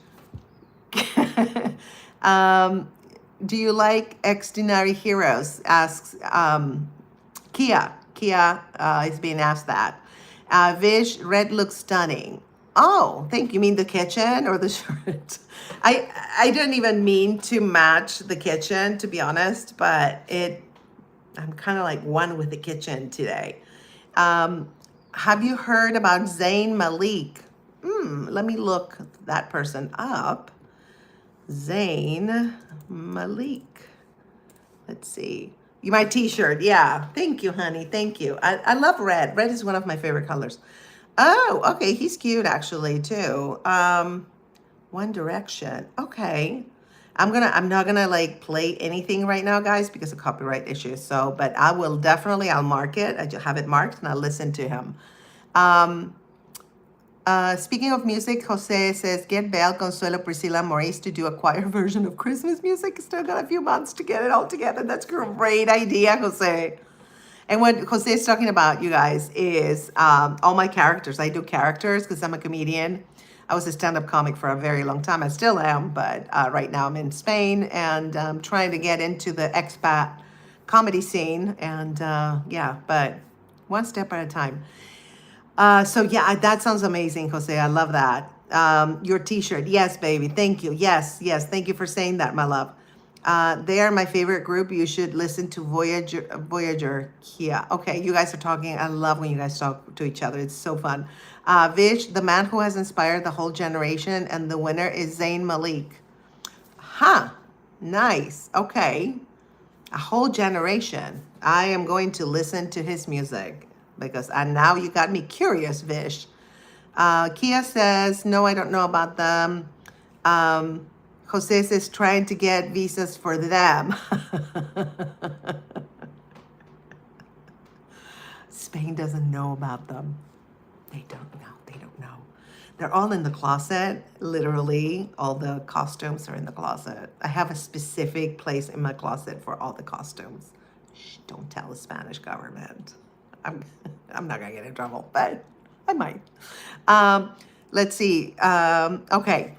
Do you like Extraordinary Heroes? Asks Kia. Kia is being asked that. Vish, red looks stunning. Oh, thank you. Mean the kitchen or the shirt? I didn't even mean to match the kitchen, to be honest, but I'm kind of like one with the kitchen today. Have you heard about Zayn Malik? Let me look that person up. Zayn Malik. Let's see. My t-shirt. Yeah. Thank you, honey. Thank you. I love red. Red is one of my favorite colors. Oh, okay. He's cute actually too. One Direction. Okay. I'm not gonna like play anything right now, guys, because of copyright issues. So, but I'll mark it. I just have it marked and I'll listen to him. Speaking of music, Jose says, get Belle, Consuelo, Priscilla, Maurice to do a choir version of Christmas music. Still got a few months to get it all together. That's a great idea, Jose. And what Jose is talking about, you guys, is all my characters. I do characters because I'm a comedian. I was a stand-up comic for a very long time. I still am, but right now I'm in Spain and I'm trying to get into the expat comedy scene. And yeah, but one step at a time. So yeah, that sounds amazing, Jose. I love that. Your T-shirt, yes, baby. Thank you. Yes, yes. Thank you for saying that, my love. They are my favorite group. You should listen to Voyager. Voyager. Yeah. Okay, you guys are talking. I love when you guys talk to each other. It's so fun. Vish, the man who has inspired the whole generation, and the winner is Zayn Malik. Huh. Nice. Okay. A whole generation. I am going to listen to his music because now you got me curious, Vish. Kia says, no, I don't know about them. Jose says, trying to get visas for them. Spain doesn't know about them. They don't know. They don't know. They're all in the closet. Literally, all the costumes are in the closet. I have a specific place in my closet for all the costumes. Shh, don't tell the Spanish government. I'm, I'm not gonna get in trouble, but I might. Let's see. Okay,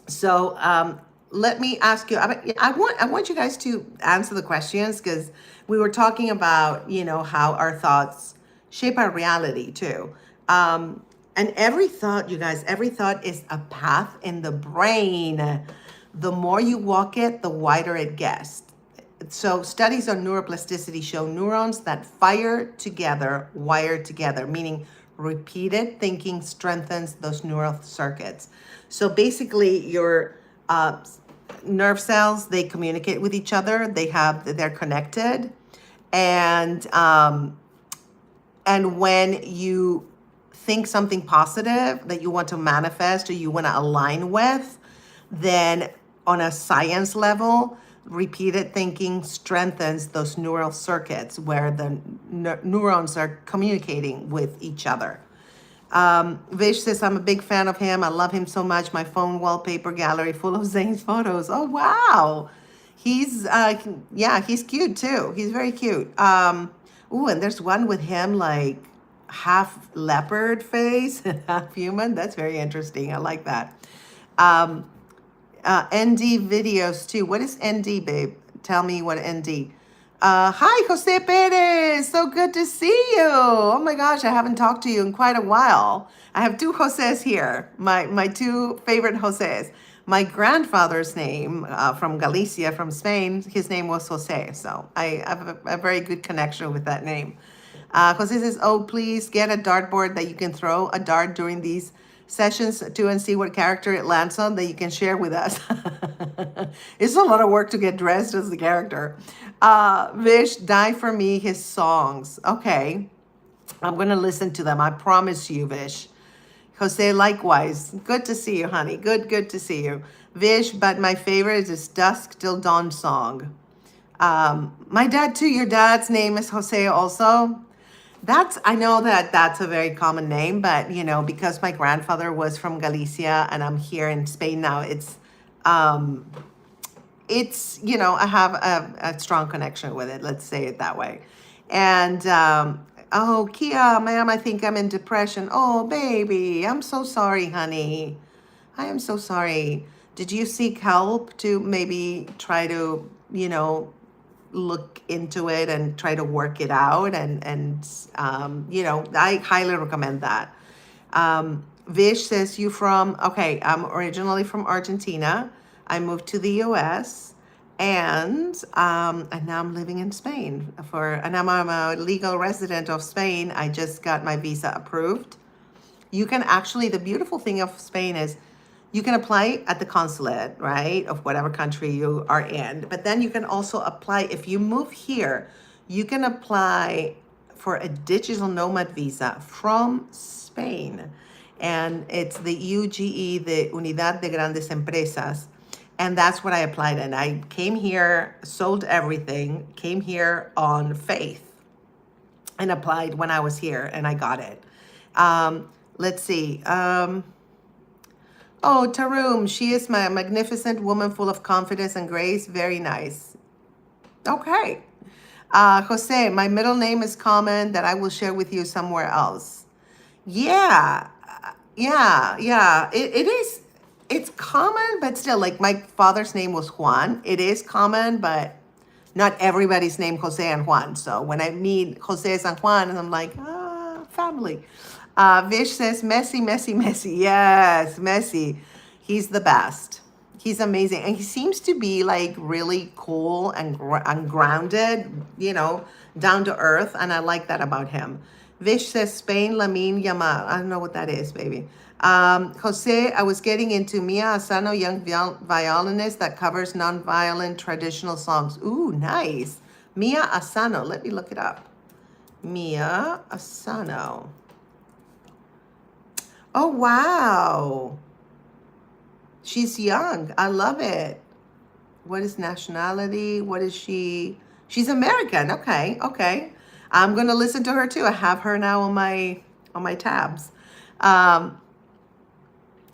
so let me ask you. I want you guys to answer the questions because we were talking about how our thoughts shape our reality too. And every thought, you guys, every thought is a path in the brain. The more you walk it, the wider it gets. So studies on neuroplasticity show neurons that fire together, wire together, meaning repeated thinking strengthens those neural circuits. So basically your nerve cells, they communicate with each other. They're connected. And when you think something positive that you want to manifest or you want to align with, then on a science level, repeated thinking strengthens those neural circuits where the neurons are communicating with each other. Vish says, I'm a big fan of him. I love him so much. My phone wallpaper gallery full of Zayn's photos. Oh, wow. He's, yeah, he's cute too. He's very cute. Ooh, and there's one with him like half leopard face and half human. That's very interesting. I like that. ND videos too. What is ND, babe? Tell me what ND. Hi, Jose Perez. So good to see you. Oh my gosh, I haven't talked to you in quite a while. I have two Joses here, my two favorite Joses. My grandfather's name from Galicia, from Spain, his name was Jose. So I have a very good connection with that name. Jose says, oh, please get a dartboard that you can throw a dart during these sessions too and see what character it lands on that you can share with us. It's a lot of work to get dressed as the character. Vish, die for me, his songs. Okay, I'm going to listen to them. I promise you, Vish. Jose, likewise. Good to see you, honey. Good to see you. Vish, but my favorite is Dusk Till Dawn song. My dad too, your dad's name is Jose also. I know that that's a very common name, but because my grandfather was from Galicia and I'm here in Spain now, I have a strong connection with it. Let's say it that way. And, oh, Kia, ma'am, I think I'm in depression. Oh, baby, I'm so sorry, honey. I am so sorry. Did you seek help to maybe try to, look into it and try to work it out? And I highly recommend that. Vish says, okay, I'm originally from Argentina. I moved to the US and now I'm living in Spain and I'm a legal resident of Spain. I just got my visa approved. You can actually, the beautiful thing of Spain is you can apply at the consulate, right, of whatever country you are in. But then you can also apply, if you move here, you can apply for a digital nomad visa from Spain. And it's the UGE, the Unidad de Grandes Empresas. And that's what I applied. And I came here, sold everything, came here on faith and applied when I was here and I got it. Let's see. Oh, Tarum, she is my magnificent woman full of confidence and grace. Very nice. Okay. Jose, my middle name is common that I will share with you somewhere else. Yeah, yeah. It is, it's common, but still, like my father's name was Juan. It is common, but not everybody's named Jose and Juan. So when I meet Jose and Juan, and I'm like, family. Vish says, Messi, Messi, Messi. Yes, Messi. He's the best. He's amazing. And he seems to be like really cool and grounded, down to earth. And I like that about him. Vish says, Spain, Lamin, Yamal. I don't know what that is, baby. Jose, I was getting into Mia Asano, young violinist that covers non-violent traditional songs. Ooh, nice. Mia Asano. Let me look it up. Mia Asano. Oh, wow. She's young. I love it. What is nationality? What is she? She's American. Okay, okay. I'm gonna listen to her too. I have her now on my tabs. Um,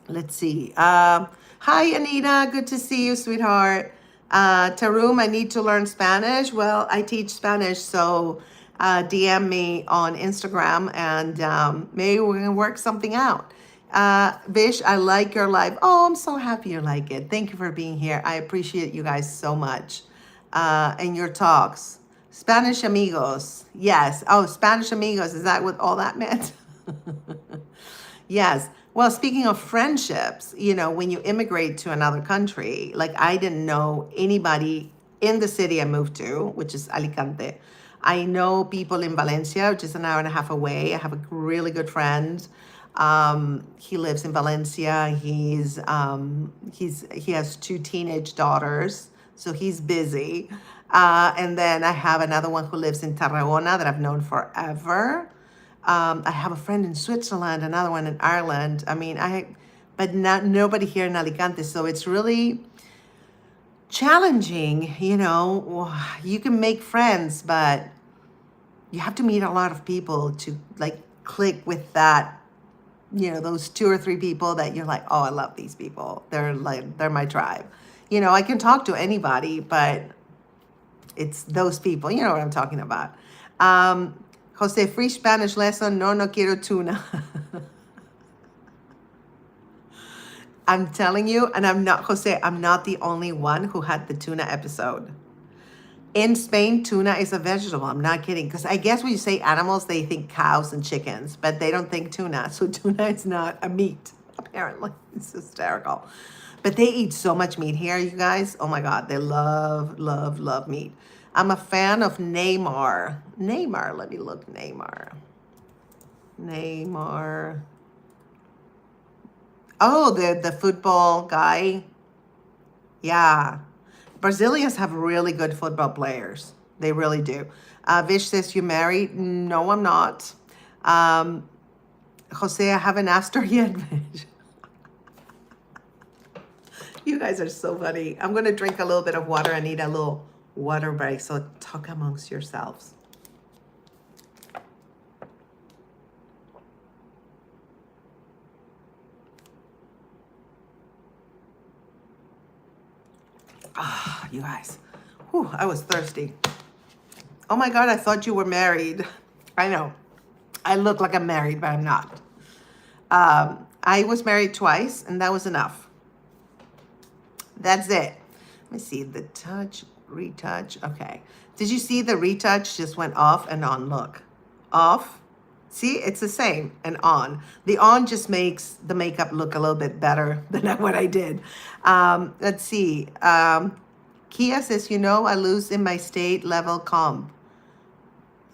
let's see. Hi, Anita. Good to see you, sweetheart. Tarum, I need to learn Spanish. Well, I teach Spanish, so DM me on Instagram and maybe we can work something out. Vish, I like your live. Oh, I'm so happy you like it. Thank you for being here. I appreciate you guys so much. And your talks. Spanish amigos. Yes. Oh, Spanish amigos. Is that what all that meant? Yes. Well, speaking of friendships, when you immigrate to another country, like I didn't know anybody in the city I moved to, which is Alicante. I know people in Valencia, which is an hour and a half away. I have a really good friend. He lives in Valencia. He has two teenage daughters, so he's busy. And then I have another one who lives in Tarragona that I've known forever. I have a friend in Switzerland, another one in Ireland. But not nobody here in Alicante. So it's really challenging. You can make friends, but you have to meet a lot of people to like click with that. Those two or three people that you're like, oh, I love these people. They're my tribe. I can talk to anybody, but it's those people. You know what I'm talking about. Jose, free Spanish lesson. No quiero tuna. I'm telling you, and I'm not the only one who had the tuna episode. In Spain, tuna is a vegetable. I'm not kidding. Because I guess when you say animals, they think cows and chickens, but they don't think tuna. So tuna is not a meat, apparently. It's hysterical. But they eat so much meat here, you guys. Oh my God. They love, love, love meat. I'm a fan of Neymar. Neymar, let me look. Neymar. Oh, the football guy. Yeah. Brazilians have really good football players. They really do. Vish says, you married? No, I'm not. Jose, I haven't asked her yet, Vish. You guys are so funny. I'm going to drink a little bit of water. I need a little water break. So talk amongst yourselves. You guys. Whew, I was thirsty. Oh my God, I thought you were married. I know. I look like I'm married, but I'm not. I was married twice, and that was enough. That's it. Let me see. The touch, retouch. Okay. Did you see the retouch just went off and on? Look. Off. See, it's the same. And on. The on just makes the makeup look a little bit better than what I did. Let's see. Kia says, I lose in my state level comp.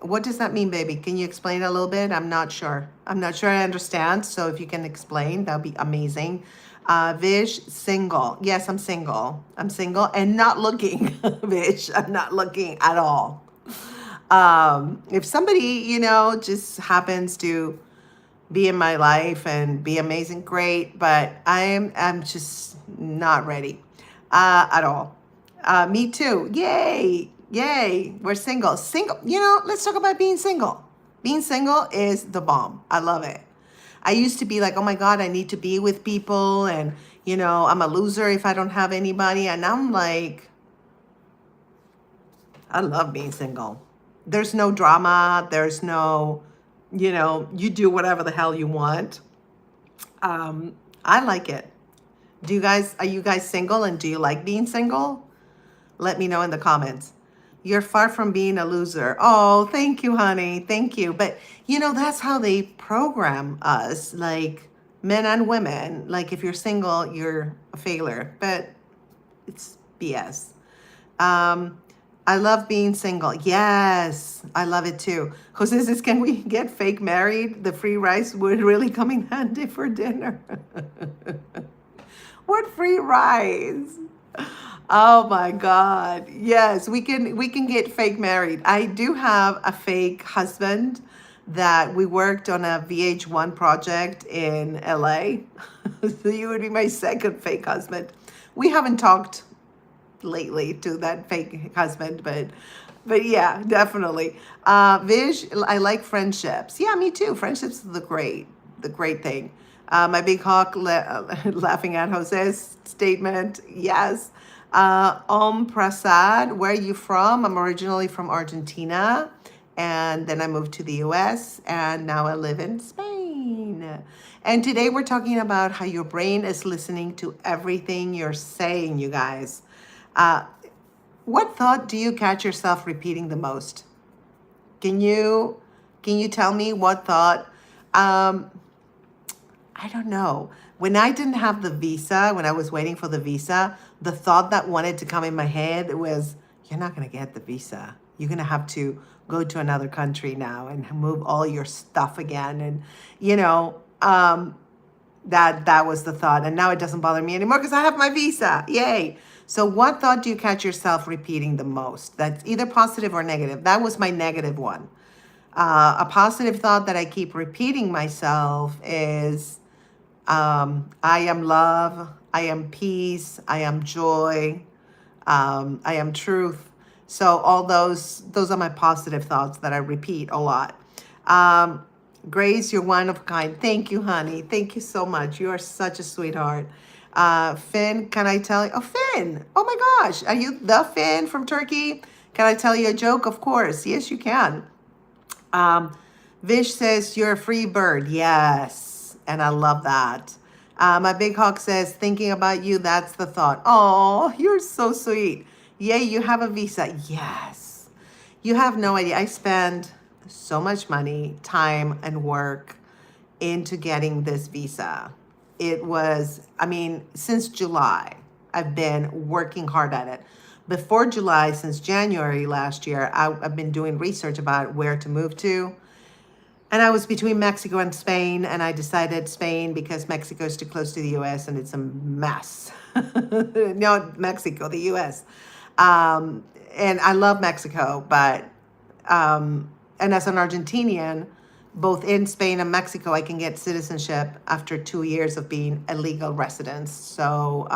What does that mean, baby? Can you explain a little bit? I'm not sure. I'm not sure I understand. So if you can explain, that'd be amazing. Vish, single. Yes, I'm single. I'm single and not looking, Vish. I'm not looking at all. If somebody, just happens to be in my life and be amazing, great. But I'm just not ready at all. Me too. Yay. Yay. We're single. Single. Let's talk about being single. Being single is the bomb. I love it. I used to be like, oh my God, I need to be with people, and I'm a loser if I don't have anybody. And I'm like, I love being single. There's no drama. There's no, you do whatever the hell you want. I like it. Are you guys single, and do you like being single? Let me know in the comments. You're far from being a loser. Oh, thank you, honey. Thank you. But that's how they program us, like men and women. Like if you're single, you're a failure. But it's BS. I love being single. Yes, I love it too. Jose says, can we get fake married? The free rice would really come in handy for dinner. What free rice? Oh my God. Yes, we can get fake married. I do have a fake husband that we worked on a VH1 project in LA. So you would be my second fake husband. We haven't talked lately to that fake husband, but yeah, definitely. Vish, I like friendships. Yeah, me too. Friendships are the great thing. My big hawk laughing at Jose's statement. Yes. Prasad, where are you from? I'm originally from Argentina, and then I moved to the US, and now I live in Spain. And today we're talking about how your brain is listening to everything you're saying, you guys. What thought do you catch yourself repeating the most? Can you tell me what thought? I don't know. When I didn't have the visa, when I was waiting for the visa, the thought that wanted to come in my head was, you're not going to get the visa. You're going to have to go to another country now and move all your stuff again. And, that was the thought. And now it doesn't bother me anymore because I have my visa. Yay. So what thought do you catch yourself repeating the most? That's either positive or negative. That was my negative one. A positive thought that I keep repeating myself is, I am love, I am peace, I am joy, I am truth. So all those are my positive thoughts that I repeat a lot. Grace, you're one of a kind. Thank you, honey. Thank you so much. You are such a sweetheart. Finn, can I tell you? Oh, Finn. Oh my gosh. Are you the Finn from Turkey? Can I tell you a joke? Of course. Yes, you can. Vish says, you're a free bird. Yes. And I love that. My big hawk says, thinking about you, that's the thought. Oh, you're so sweet. Yay, you have a visa. Yes. You have no idea. I spend so much money, time, and work into getting this visa. It was, since July, I've been working hard at it. Before July, since January last year, I've been doing research about where to move to. And I was between Mexico and Spain, and I decided Spain because Mexico is too close to the US and it's a mess. No, Mexico, the US. And I love Mexico, but, and as an Argentinian, both in Spain and Mexico, I can get citizenship after 2 years of being a legal resident. So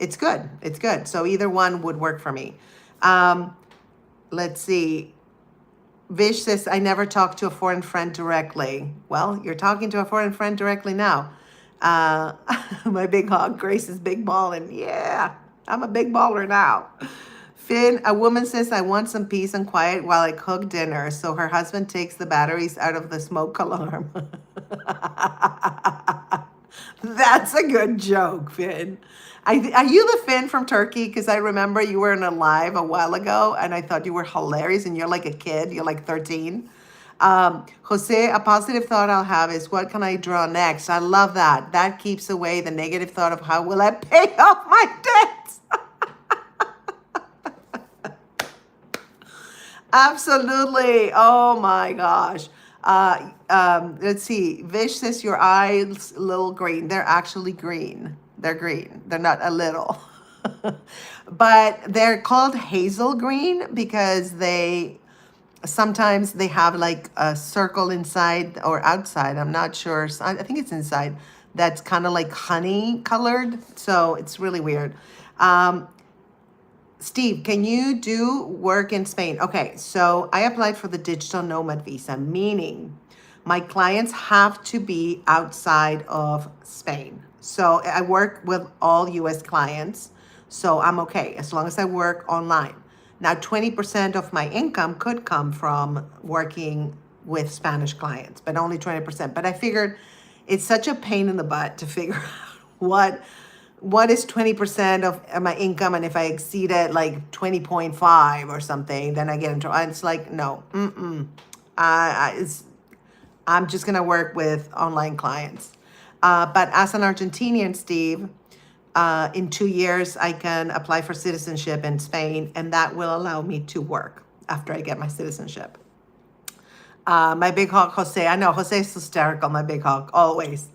it's good. It's good. So either one would work for me. Let's see. Vish says, I never talk to a foreign friend directly. Well, you're talking to a foreign friend directly now. My big hog, Grace is big balling. Yeah, I'm a big baller now. Finn, a woman says, I want some peace and quiet while I cook dinner. So her husband takes the batteries out of the smoke alarm. That's a good joke, Finn. Are you the Finn from Turkey? Because I remember you were in a live a while ago and I thought you were hilarious and you're like a kid. You're like 13. Jose, a positive thought I'll have is, what can I draw next? I love that. That keeps away the negative thought of how will I pay off my debts? Absolutely. Oh my gosh. Let's see. Vish says your eyes a little green. They're actually green. They're green. They're not a little. But they're called hazel green because sometimes they have like a circle inside or outside. I'm not sure. I think it's inside. That's kind of like honey colored. So it's really weird. Steve, can you do work in Spain? Okay, so I applied for the digital nomad visa, meaning My clients have to be outside of Spain. So I work with all US clients. So I'm okay as long as I work online. Now, 20% of my income could come from working with Spanish clients, but only 20%. But I figured it's such a pain in the butt to figure out what is 20% of my income, and if I exceed it like 20.5 or something, then I get into it's like no, I'm just gonna work with online clients. But as an Argentinian, Steve, in 2 years I can apply for citizenship in Spain, and that will allow me to work after I get my citizenship. My big hawk, Jose. I know Jose is hysterical. My big hawk, always.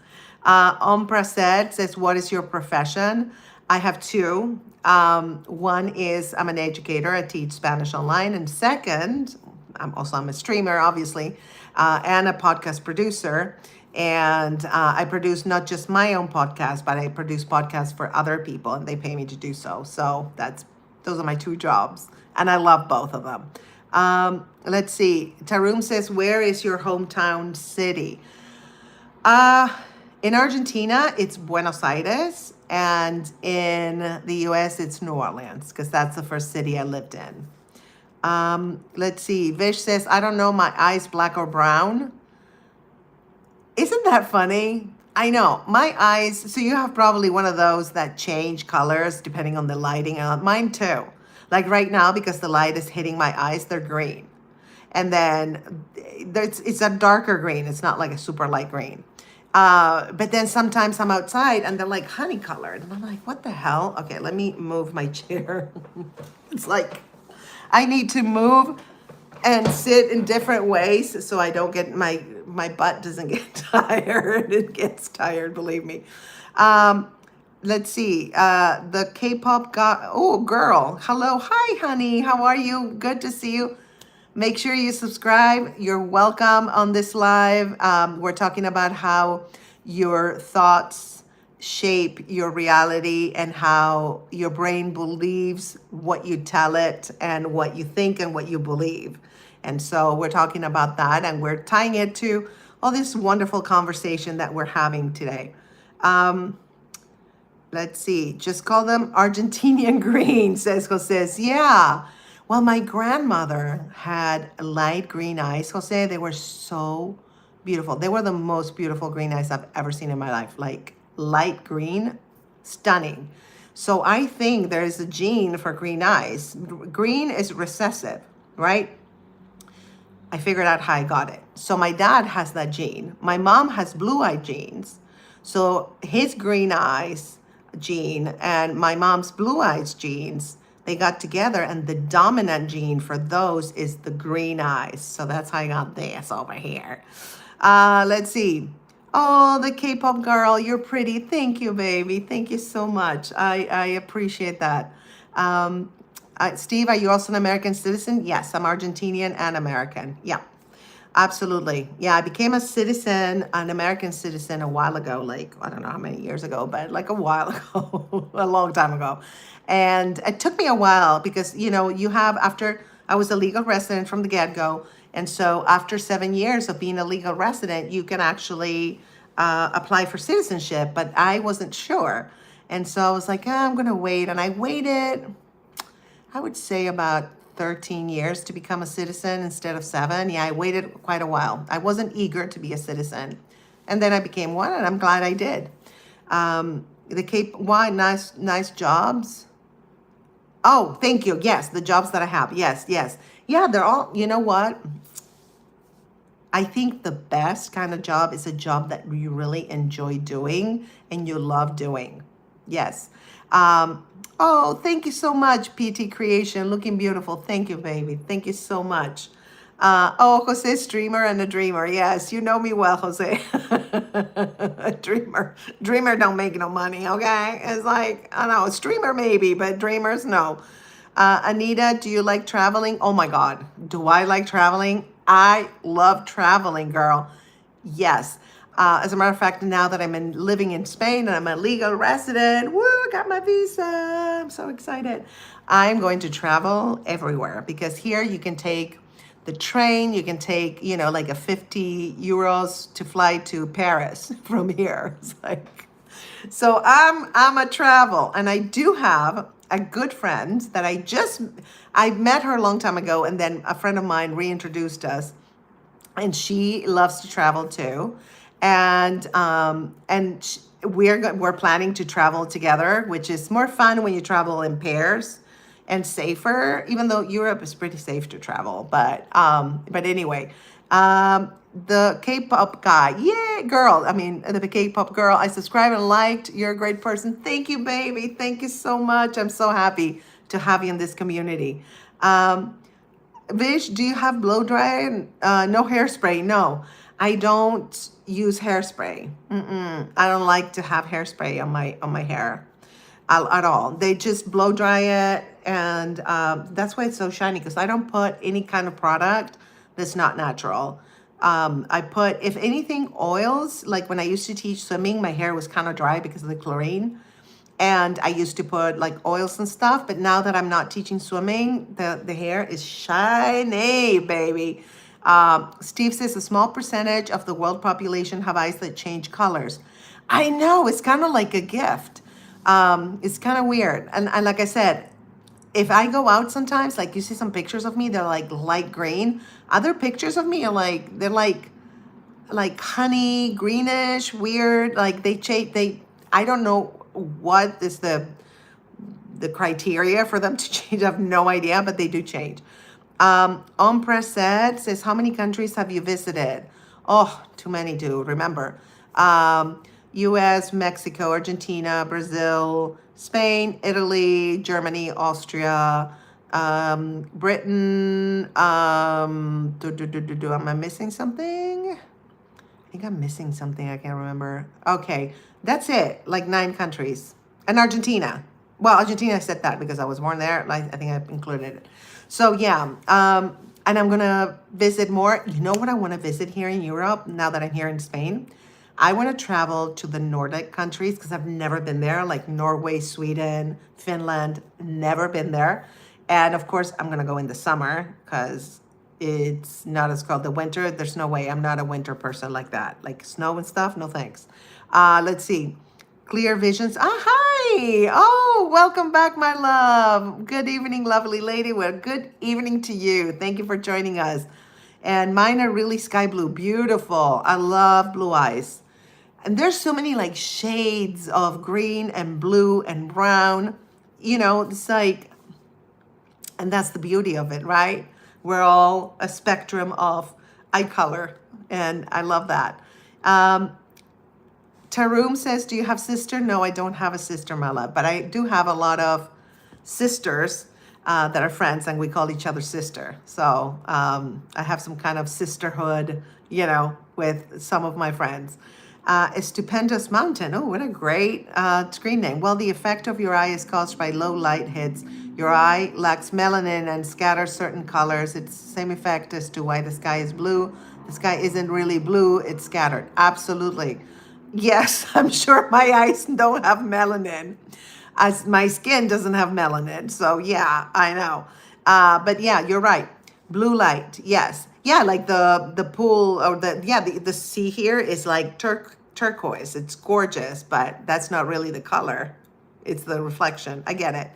Ompra says, "What is your profession?" I have two. One is I'm an educator. I teach Spanish online, and second, I'm a streamer, obviously, and a podcast producer. And I produce not just my own podcast, but I produce podcasts for other people, and they pay me to do so. So those are my two jobs, and I love both of them. Let's see. Tarum says, "Where is your hometown city?" In Argentina, it's Buenos Aires, and in the US, it's New Orleans, because that's the first city I lived in. Let's see. Vish says, "I don't know, my eyes black or brown." Isn't that funny? I know. My eyes, so you have probably one of those that change colors depending on the lighting. Mine too. Like right now, because the light is hitting my eyes, they're green. And then it's a darker green. It's not like a super light green. But then sometimes I'm outside and they're like honey colored. And I'm like, what the hell? Okay, let me move my chair. It's like I need to move and sit in different ways so I don't get my butt doesn't get tired. It gets tired, believe me. Let's see. The K-pop guy. Oh, girl. Hello. Hi, honey. How are you? Good to see you. Make sure you subscribe. You're welcome on this live. We're talking about how your thoughts shape your reality and how your brain believes what you tell it and what you think and what you believe. And so we're talking about that, and we're tying it to all this wonderful conversation that we're having today. Let's see. Just call them Argentinian green, says Jose. Yeah. Well, my grandmother had light green eyes, Jose. They were so beautiful. They were the most beautiful green eyes I've ever seen in my life. Like light green, stunning. So I think there is a gene for green eyes. Green is recessive, right? I figured out how I got it. So my dad has that gene. My mom has blue-eyed genes. So his green eyes gene and my mom's blue eyes genes, they got together, and the dominant gene for those is the green eyes. So that's how I got this over here. Let's see. Oh, the K-pop girl, you're pretty. Thank you, baby. Thank you so much. I appreciate that. Steve, are you also an American citizen? Yes, I'm Argentinian and American. Yeah, absolutely. Yeah, I became a citizen, an American citizen a while ago, like, I don't know how many years ago, but like a while ago, a long time ago. And it took me a while because, you have, after I was a legal resident from the get-go, and so after 7 years of being a legal resident, you can actually apply for citizenship, but I wasn't sure. And so I was like, I'm going to wait. And I waited, I would say about 13 years to become a citizen instead of 7. Yeah, I waited quite a while. I wasn't eager to be a citizen. And then I became one, and I'm glad I did. The Cape, why? Nice jobs. Oh, thank you. Yes, the jobs that I have. Yes. Yeah, they're all, you know what? I think the best kind of job is a job that you really enjoy doing and you love doing. Yes. Oh, thank you so much, PT Creation. Looking beautiful. Thank you, baby. Thank you so much. Jose, streamer and a dreamer. Yes, you know me well, Jose. A dreamer don't make no money, okay? It's like, I don't know, a streamer maybe, but dreamers, no. Anita, do you like traveling? Oh my God, do I like traveling? I love traveling, girl. Yes. As a matter of fact, now that I'm living in Spain and I'm a legal resident, woo, got my visa. I'm so excited. I'm going to travel everywhere because here you can take the train. You can take, like a 50 euros to fly to Paris from here. It's like, so I'm a travel, and I do have a good friend that I met her a long time ago, and then a friend of mine reintroduced us, and she loves to travel too, and we're planning to travel together, which is more fun when you travel in pairs and safer, even though Europe is pretty safe to travel. But anyway, the K-pop guy, yeah, girl. I mean, the K-pop girl. I subscribed and liked. You're a great person. Thank you, baby. Thank you so much. I'm so happy to have you in this community. Vish, do you have blow dryer? No hairspray. No, I don't use hairspray. I don't like to have hairspray on my hair at all. They just blow dry it, and that's why it's so shiny, because I don't put any kind of product that's not natural. I put, if anything, oils. Like when I used to teach swimming, my hair was kind of dry because of the chlorine. And I used to put like oils and stuff, but now that I'm not teaching swimming, the hair is shiny, baby. Steve says a small percentage of the world population have eyes that change colors. I know, it's kind of like a gift. It's kind of weird. And like I said, if I go out sometimes, like you see some pictures of me, they're like light green. Other pictures of me are like, they're like honey, greenish, weird. Like I don't know what is the criteria for them to change. I have no idea, but they do change. Ompress says, how many countries have you visited? Oh, too many to remember. US, Mexico, Argentina, Brazil, Spain, Italy, Germany, Austria, Britain. Am I missing something? I think I'm missing something. I can't remember. Okay, that's it. Like 9 countries. And Argentina. Well, Argentina, I said that because I was born there. Like, I think I included it. So yeah, and I'm gonna visit more. You know what I want to visit here in Europe now that I'm here in Spain? I want to travel to the Nordic countries because I've never been there, like Norway, Sweden, Finland, never been there. And of course, I'm gonna go in the summer because it's not as cold. The winter, there's no way. I'm not a winter person like that. Like snow and stuff, no thanks. Let's see. Clear Visions. Ah, hi. Oh, welcome back, my love. Good evening, lovely lady. Well, good evening to you. Thank you for joining us. And mine are really sky blue. Beautiful. I love blue eyes. And there's so many like shades of green and blue and brown. It's like, and that's the beauty of it, right? We're all a spectrum of eye color, and I love that. Tarum says, do you have sister? No, I don't have a sister, my love, but I do have a lot of sisters that are friends, and we call each other sister. So I have some kind of sisterhood, with some of my friends. A stupendous mountain. Oh, what a great screen name. Well, the effect of your eye is caused by low light hits. Your eye lacks melanin and scatters certain colors. It's the same effect as to why the sky is blue. The sky isn't really blue, it's scattered. Absolutely. Yes, I'm sure my eyes don't have melanin, as my skin doesn't have melanin. So yeah, I know. But yeah, you're right. Blue light, yes. Yeah, like the pool, or the sea here is like turquoise. It's gorgeous, but that's not really the color. It's the reflection. I get it.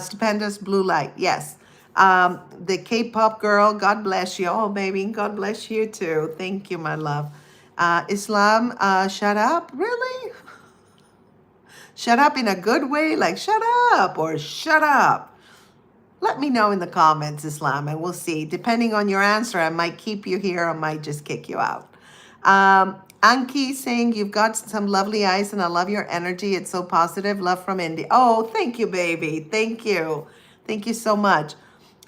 Stupendous blue light, yes. The K-pop girl, God bless you. Oh, baby, God bless you too. Thank you, my love. Islam, shut up? Really? Shut up in a good way? Like, shut up or shut up? Let me know in the comments, Islam, and we'll see. Depending on your answer, I might keep you here, I might just kick you out. Anki saying, you've got some lovely eyes and I love your energy. It's so positive. Love from India. Oh, thank you, baby. Thank you. Thank you so much.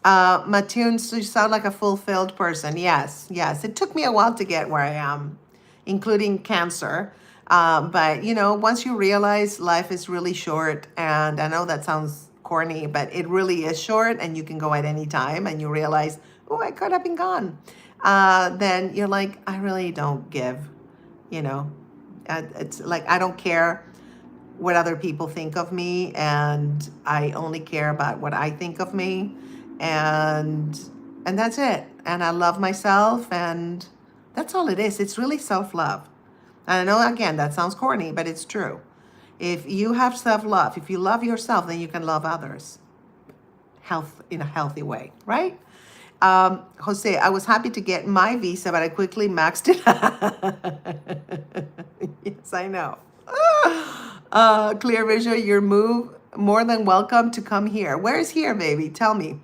Matunes, you sound like a fulfilled person. Yes, yes. It took me a while to get where I am, including cancer. But, once you realize life is really short, and I know that sounds corny, but it really is short, and you can go at any time, and you realize, oh, I could have been gone. Then you're like, I really don't give, It's like, I don't care what other people think of me, and I only care about what I think of me. And And that's it. And I love myself, and that's all it is. It's really self-love. And I know, again, that sounds corny, but it's true. If you have self-love, if you love yourself, then you can love others health in a healthy way, right? Jose, I was happy to get my visa, but I quickly maxed it. Yes, I know. Clear Vision, your move, more than welcome to come here. Where is here, baby? Tell me.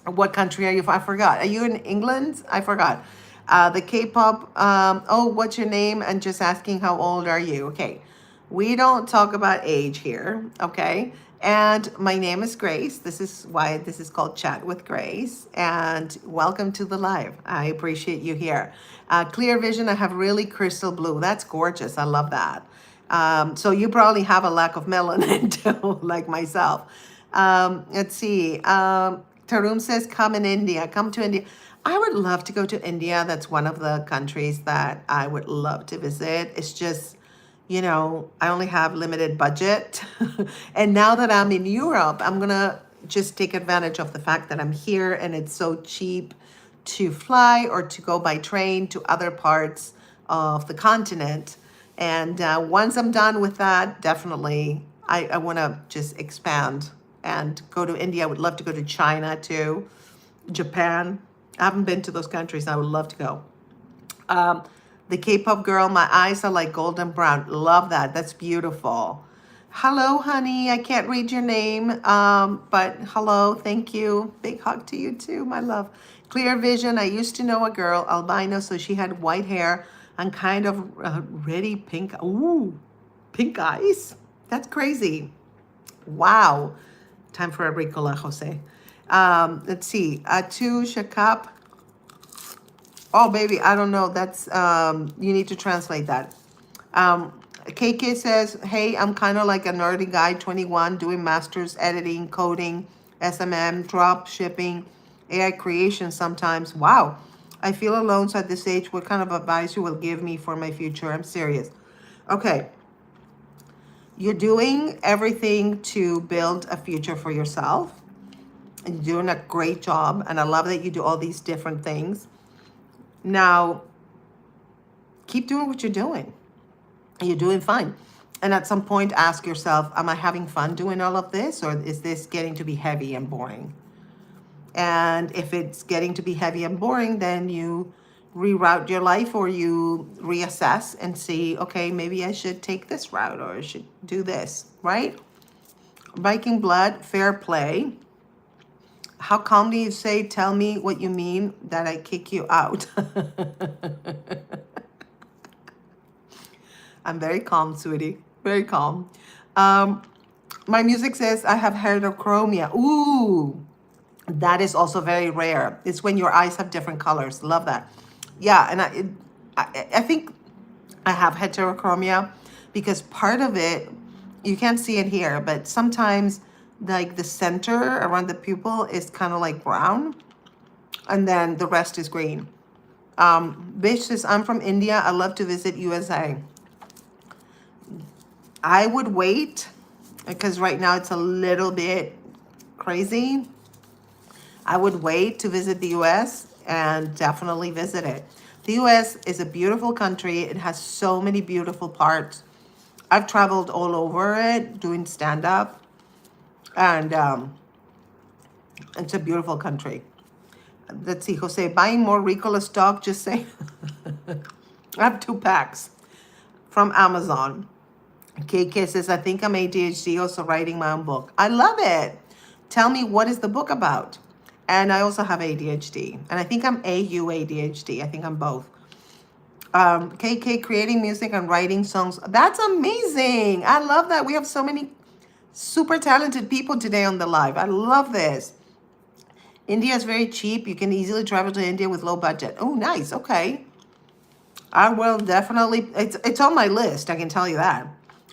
What country are you from? I forgot. Are you in England? I forgot. The K-pop. Oh, what's your name? And just asking how old are you? Okay. We don't talk about age here. Okay. And my name is Grace. This is why this is called Chat with Grace. And welcome to the live. I appreciate you here. Clear Vision. I have really crystal blue. That's gorgeous. I love that. So you probably have a lack of melanin too, like myself. Let's see. Tarum says, come in India, come to India. I would love to go to India. That's one of the countries that I would love to visit. It's just, I only have limited budget. And now that I'm in Europe, I'm going to just take advantage of the fact that I'm here and it's so cheap to fly or to go by train to other parts of the continent. And once I'm done with that, definitely, I want to just expand and go to India. I would love to go to China too, Japan. I haven't been to those countries. I would love to go. The K-pop girl, my eyes are like golden brown. Love that. That's beautiful. Hello, honey. I can't read your name, but hello. Thank you. Big hug to you too, my love. Clear Vision. I used to know a girl, albino, so she had white hair and kind of reddy pink. Ooh, pink eyes. That's crazy. Wow. Time for a Ricola, Jose. Let's see. Atu Shakap. Oh, baby, I don't know. That's, you need to translate that. KK says, hey, I'm kind of like a nerdy guy, 21, doing masters, editing, coding, SMM, drop shipping, AI creation sometimes. Wow. I feel alone. So at this age, what kind of advice you will give me for my future? I'm serious. Okay. You're doing everything to build a future for yourself. And you're doing a great job. And I love that you do all these different things. Now, keep doing what you're doing. You're doing fine. And at some point, ask yourself, am I having fun doing all of this? Or is this getting to be heavy and boring? And if it's getting to be heavy and boring, then you reroute your life or you reassess and see, okay, maybe I should take this route or I should do this, right? Viking Blood, fair play. How calmly you say, tell me what you mean that I kick you out. I'm very calm, sweetie. Very calm. My music says I have heterochromia. Ooh, that is also very rare. It's when your eyes have different colors. Love that. Yeah, and I think I have heterochromia because part of it, you can't see it here, but sometimes like the center around the pupil is kind of like brown and then the rest is green. Bish says, I'm from India. I love to visit USA. I would wait because right now it's a little bit crazy. I would wait to visit the US and definitely visit it. The US is a beautiful country. It has so many beautiful parts. I've traveled all over it doing stand-up. And it's a beautiful country. Let's see, Jose, buying more Ricola stock, just say. I have 2 packs from Amazon. KK says, I think I'm ADHD, also writing my own book. I love it. Tell me, what is the book about? And I also have ADHD. And I think I'm AU ADHD. I think I'm both. KK, creating music and writing songs. That's amazing. I love that. We have so many super talented people today on the live. I love this. India is very cheap. You can easily travel to India with low budget. Oh, nice. Okay. I will definitely. It's on my list. I can tell you that.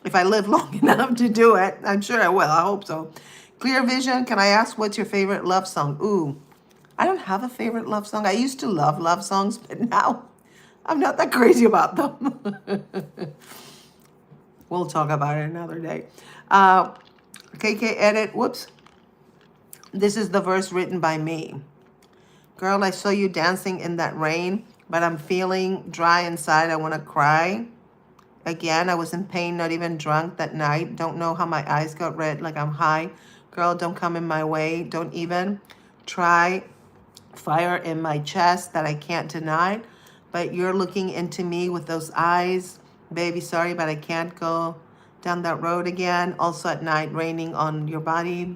If I live long enough to do it, I'm sure I will. I hope so. Clear Vision, can I ask what's your favorite love song? Ooh, I don't have a favorite love song. I used to love songs, but now I'm not that crazy about them. We'll talk about it another day. KK edit, whoops. This is the verse written by me. Girl, I saw you dancing in that rain, but I'm feeling dry inside. I want to cry. Again, I was in pain, not even drunk that night. Don't know how my eyes got red like I'm high. Girl, don't come in my way. Don't even try. Fire in my chest that I can't deny. But you're looking into me with those eyes. Baby, sorry, but I can't go down that road again. Also at night, raining on your body.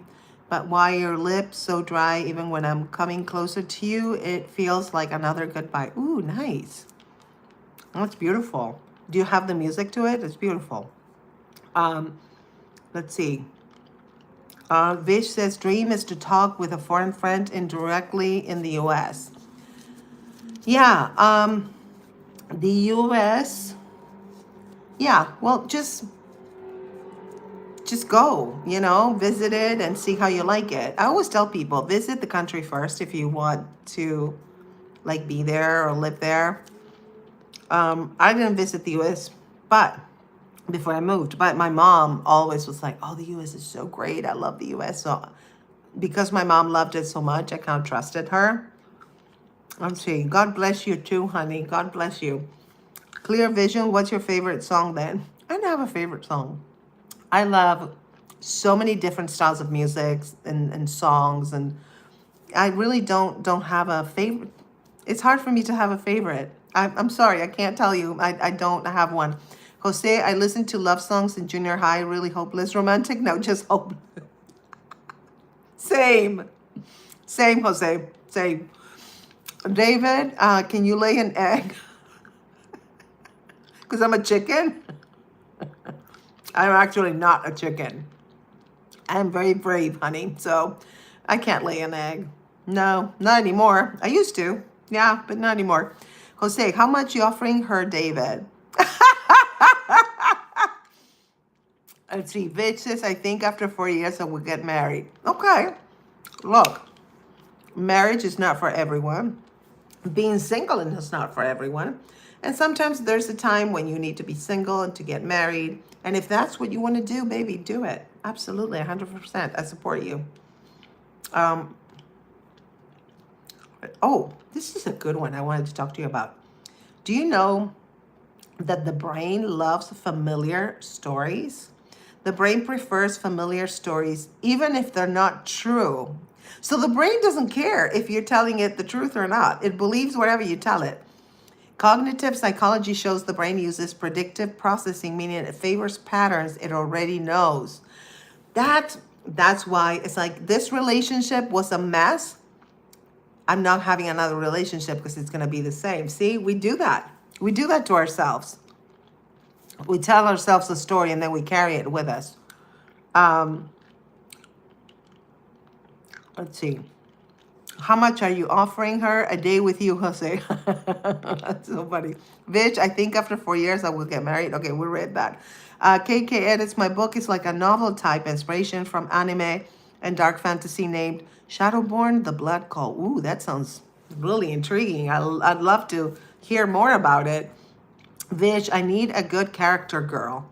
But why your lips so dry? Even when I'm coming closer to you, it feels like another goodbye. Ooh, nice. That's beautiful. Do you have the music to it? It's beautiful. Let's see. Vish says, dream is to talk with a foreign friend indirectly in the U.S. Yeah, the U.S. Yeah, well, just go, you know, visit it and see how you like it. I always tell people, visit the country first if you want to, like, be there or live there. I didn't visit the U.S., but before I moved, but my mom always was like, oh, the U.S. is so great. I love the U.S. So because my mom loved it so much, I kind of trusted her. Let's see. God bless you too, honey. God bless you. Clear Vision, what's your favorite song then? I don't have a favorite song. I love so many different styles of music and songs, and I really don't have a favorite. It's hard for me to have a favorite. I'm sorry, I can't tell you. I don't have one. Jose, I listened to love songs in junior high, really hopeless romantic. No, just hope. Same. Same, Jose. Same. David, can you lay an egg? Because I'm a chicken. I'm actually not a chicken. I'm very brave, honey. So I can't lay an egg. No, not anymore. I used to. Yeah, but not anymore. Jose, how much you offering her, David? Let's see. Vitch says, I think after 4 years I will get married. Okay. Look, marriage is not for everyone. Being single is not for everyone. And sometimes there's a time when you need to be single and to get married. And if that's what you want to do, baby, do it. Absolutely, 100%. I support you. Oh, this is a good one I wanted to talk to you about. Do you know that the brain loves familiar stories? The brain prefers familiar stories, even if they're not true. So the brain doesn't care if you're telling it the truth or not. It believes whatever you tell it. Cognitive psychology shows the brain uses predictive processing, meaning it favors patterns it already knows. That's why it's like this relationship was a mess. I'm not having another relationship because it's going to be the same. See, we do that. We do that to ourselves. We tell ourselves a story and then we carry it with us. Let's see. How much are you offering her? A day with you, Jose. That's so funny. Bitch, I think after 4 years I will get married. Okay, we read that. KK edits, my book is like a novel type inspiration from anime and dark fantasy named Shadowborn, The Blood Call. Ooh, that sounds really intriguing. I'd love to hear more about it. Vish, I need a good character girl.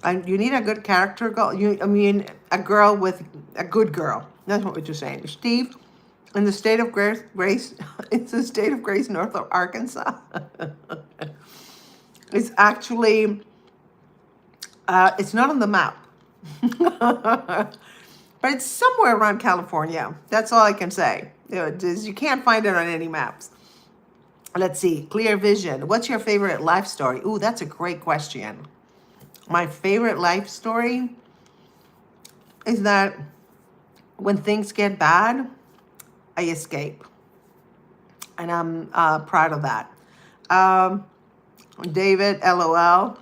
You need a good character girl. I mean, a girl with a good girl. That's what you're saying. Steve, in the state of Grace, it's the state of Grace, north of Arkansas. It's actually, it's not on the map. But it's somewhere around California. That's all I can say. You can't find it on any maps. Let's see. Clear Vision. What's your favorite life story? Ooh, that's a great question. My favorite life story is that when things get bad, I escape. And I'm proud of that. David, LOL,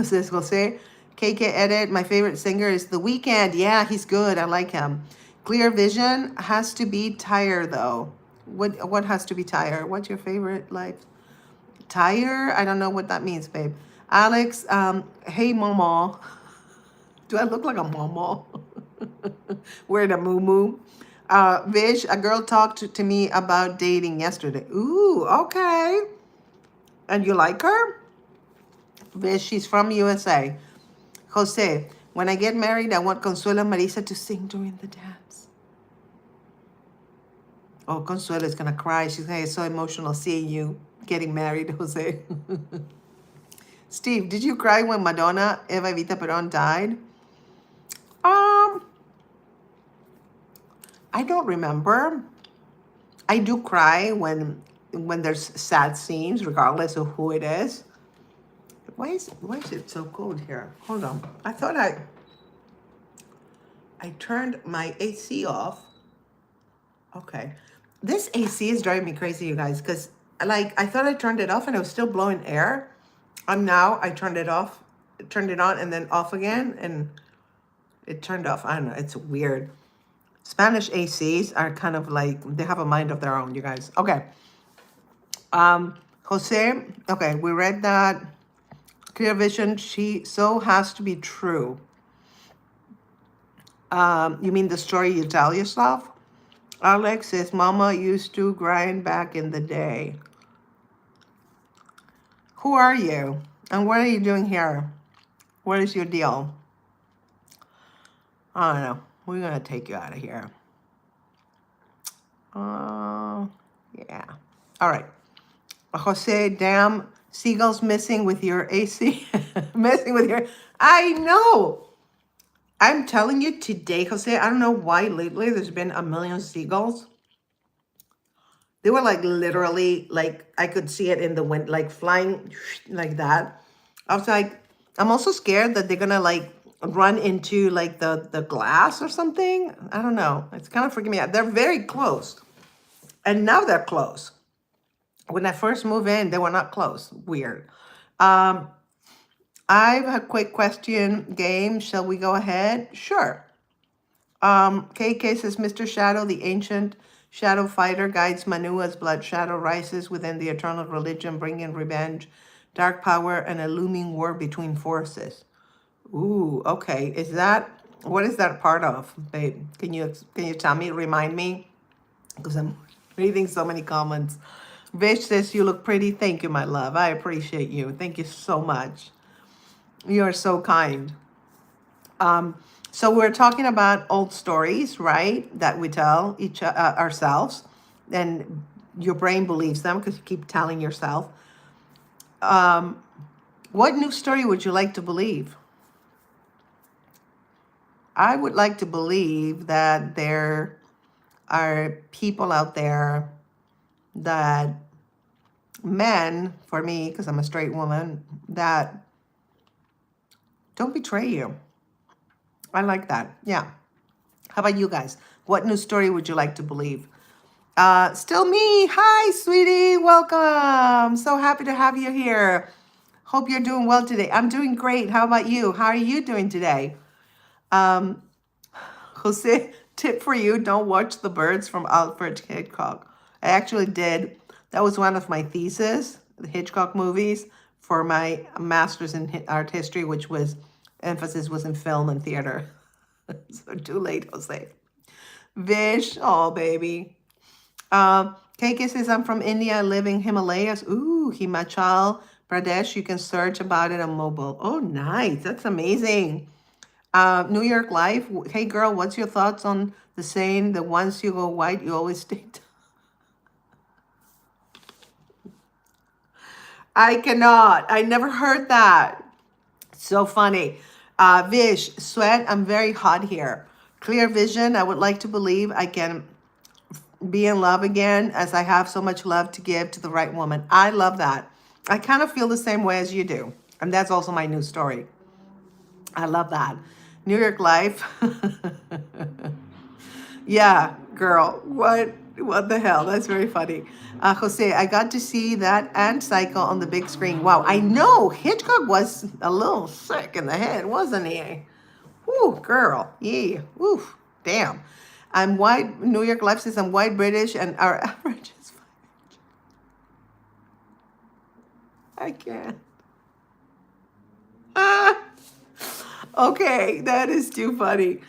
says Jose. KK edit, my favorite singer is The Weeknd. Yeah, he's good. I like him. Clear Vision has to be tire, though. What has to be tire? What's your favorite life? Tire? I don't know what that means, babe. Alex, hey, mama. Do I look like a mama? Wearing a moo-moo. Vish, a girl talked to me about dating yesterday. Ooh, okay. And you like her? Vish, she's from USA. Jose, when I get married, I want Consuelo Marisa to sing during the dance. Oh, Consuelo's gonna cry. She's gonna get so emotional seeing you getting married, Jose. Steve, did you cry when Madonna Eva Evita Peron died? Um, I don't remember. I do cry when there's sad scenes, regardless of who it is. Why is it so cold here? Hold on. I thought I turned my AC off. Okay. This AC is driving me crazy, you guys, because like I thought I turned it off and it was still blowing air. And now I turned it off, turned it on and then off again, and it turned off. I don't know. It's weird. Spanish ACs are kind of like, they have a mind of their own, you guys. Okay. Jose, okay, we read that. Clear vision, she so has to be true. You mean the story you tell yourself? Alex says, Mama used to grind back in the day. Who are you? And what are you doing here? What is your deal? I don't know. We're going to take you out of here. Yeah. All right. Jose, damn, seagulls missing with your AC. Messing with your... I know. I'm telling you today, Jose, I don't know why lately there's been a million seagulls. They were like literally, like I could see it in the wind, like flying like that. I was like, I'm also scared that they're gonna like run into like the glass or something. I don't know. It's kind of freaking me out. They're very close. And now they're close. When I first moved in, they were not close. Weird. I have a quick question game. Shall we go ahead? Sure. KK says, Mr. Shadow, the ancient shadow fighter, guides Manu as blood shadow rises within the eternal religion, bringing revenge, dark power, and a looming war between forces. Ooh, okay. What is that part of, babe? Can you tell me, remind me? Because I'm reading so many comments. Vish says, you look pretty. Thank you, my love. I appreciate you. Thank you so much. You are so kind. So we're talking about old stories, right? That we tell ourselves, and your brain believes them because you keep telling yourself. What new story would you like to believe? I would like to believe that there are people out there that men, for me, because I'm a straight woman, that don't betray you. I like that. Yeah. How about you guys? What new story would you like to believe? Still me. Hi, sweetie. Welcome. So happy to have you here. Hope you're doing well today. I'm doing great. How about you? How are you doing today? Jose, tip for you, don't watch The Birds from Alfred Hitchcock. I actually did. That was one of my thesis, the Hitchcock movies, for my master's in art history, which was emphasis was in film and theater. So too late, Jose. Vish, oh baby. KK says, I'm from India, living Himalayas. Ooh, Himachal Pradesh. You can search about it on mobile. Oh, nice. That's amazing. New York Life. Hey, girl, what's your thoughts on the saying that once you go white, you always stay? I cannot. I never heard that. So funny. Vish, sweat. I'm very hot here. Clear vision. I would like to believe I can be in love again as I have so much love to give to the right woman. I love that. I kind of feel the same way as you do. And that's also my new story. I love that. New York Life. Yeah, girl. What the hell? That's very funny. Jose, I got to see that and Cycle on the big screen. Wow, I know Hitchcock was a little sick in the head, wasn't he? Woo, girl. Yeah. Woo. Damn. I'm white. New York Life says I'm white British and our average is 5. I can't. Ah. Okay, that is too funny.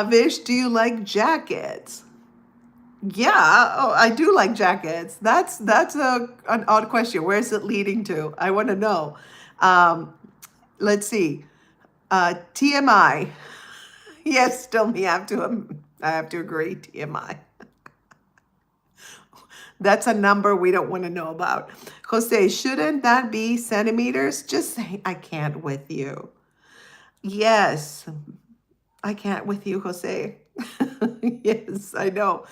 Vish, do you like jackets? Yeah, oh, I do like jackets. That's an odd question. Where is it leading to? I want to know. Um, let's see. TMI. Yes, still me. I have to agree. TMI. That's a number we don't want to know about. Jose, shouldn't that be centimeters? Just say, I can't with you. Yes, I can't with you, Jose. Yes, I know.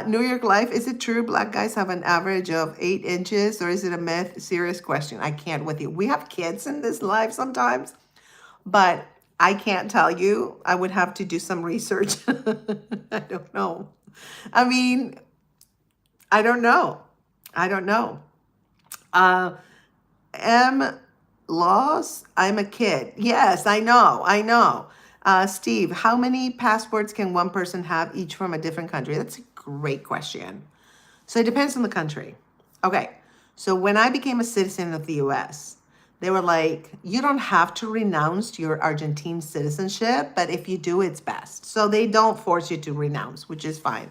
New York Life, is it true black guys have an average of 8 inches, or is it a myth? Serious question. I can't with you. We have kids in this life sometimes, but I can't tell you. I would have to do some research. I don't know. I mean, I don't know. I don't know. Uh, M. Laws, I'm a kid. Yes, I know. I know. Steve, how many passports can one person have, each from a different country? That's a great question. So it depends on the country. Okay. So when I became a citizen of the US, they were like, you don't have to renounce your Argentine citizenship, but if you do, it's best. So they don't force you to renounce, which is fine.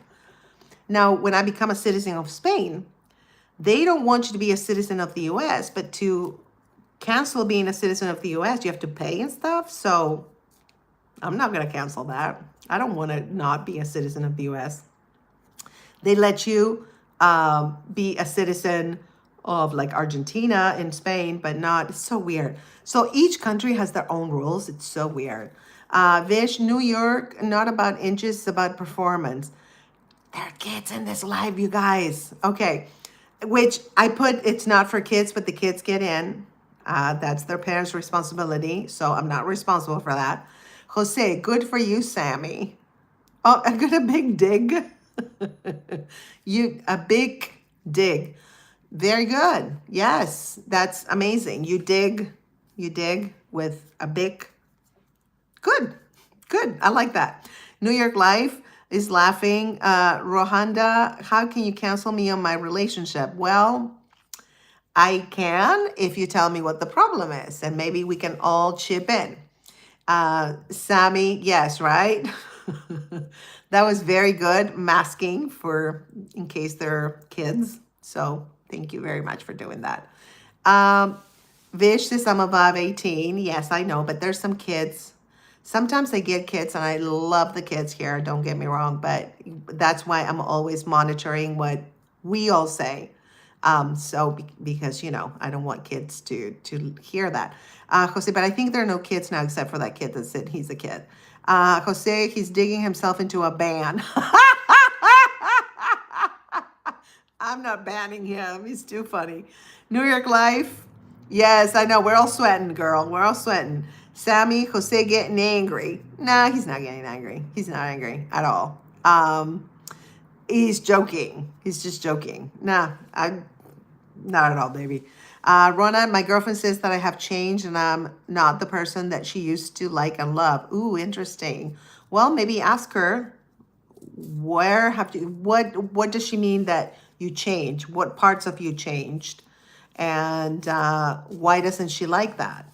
Now, when I become a citizen of Spain, they don't want you to be a citizen of the US, but to cancel being a citizen of the US, you have to pay and stuff. So I'm not going to cancel that. I don't want to not be a citizen of the US. They let you be a citizen of like Argentina and Spain, but not. It's so weird. So each country has their own rules. It's so weird. Vish, New York, not about inches, it's about performance. There are kids in this live, you guys. Okay. Which I put, it's not for kids, but the kids get in. That's their parents' responsibility. So I'm not responsible for that. Jose, good for you, Sammy. Oh, I got a big dig. A big dig. Very good. Yes, that's amazing. You dig with a big. Good. Good. I like that. New York Life is laughing. Rohanda, how can you cancel me on my relationship? Well, I can if you tell me what the problem is, and maybe we can all chip in. Sammy, yes, right? That was very good masking for in case they're kids. So thank you very much for doing that. Vish says I'm above 18. Yes, I know, but there's some kids. Sometimes I get kids and I love the kids here, don't get me wrong, but that's why I'm always monitoring what we all say. Because I don't want kids to hear that. Jose, but I think there are no kids now except for that kid that said he's a kid. Jose, he's digging himself into a ban. I'm not banning him. He's too funny. New York Life. Yes, I know. We're all sweating, girl. We're all sweating. Sammy, Jose getting angry. Nah, he's not getting angry. He's not angry at all. He's joking. He's just joking. Nah, I'm not at all, baby. Rona, my girlfriend says that I have changed and I'm not the person that she used to like and love. Ooh, interesting. Well, maybe ask her what does she mean that you changed? What parts of you changed? And why doesn't she like that?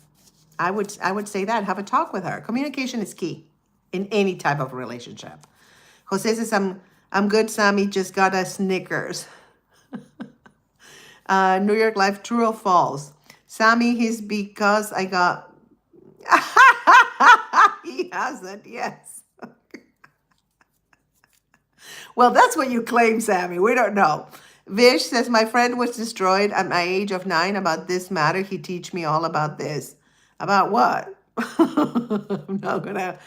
I would say that. Have a talk with her. Communication is key in any type of relationship. Jose says, I'm good, Sammy. Just got a Snickers. New York Life, true or false? Sammy, he's because I got... He hasn't, yes. Well, that's what you claim, Sammy. We don't know. Vish says, my friend was destroyed at my age of 9 about this matter. He teach me all about this. About what? I'm not gonna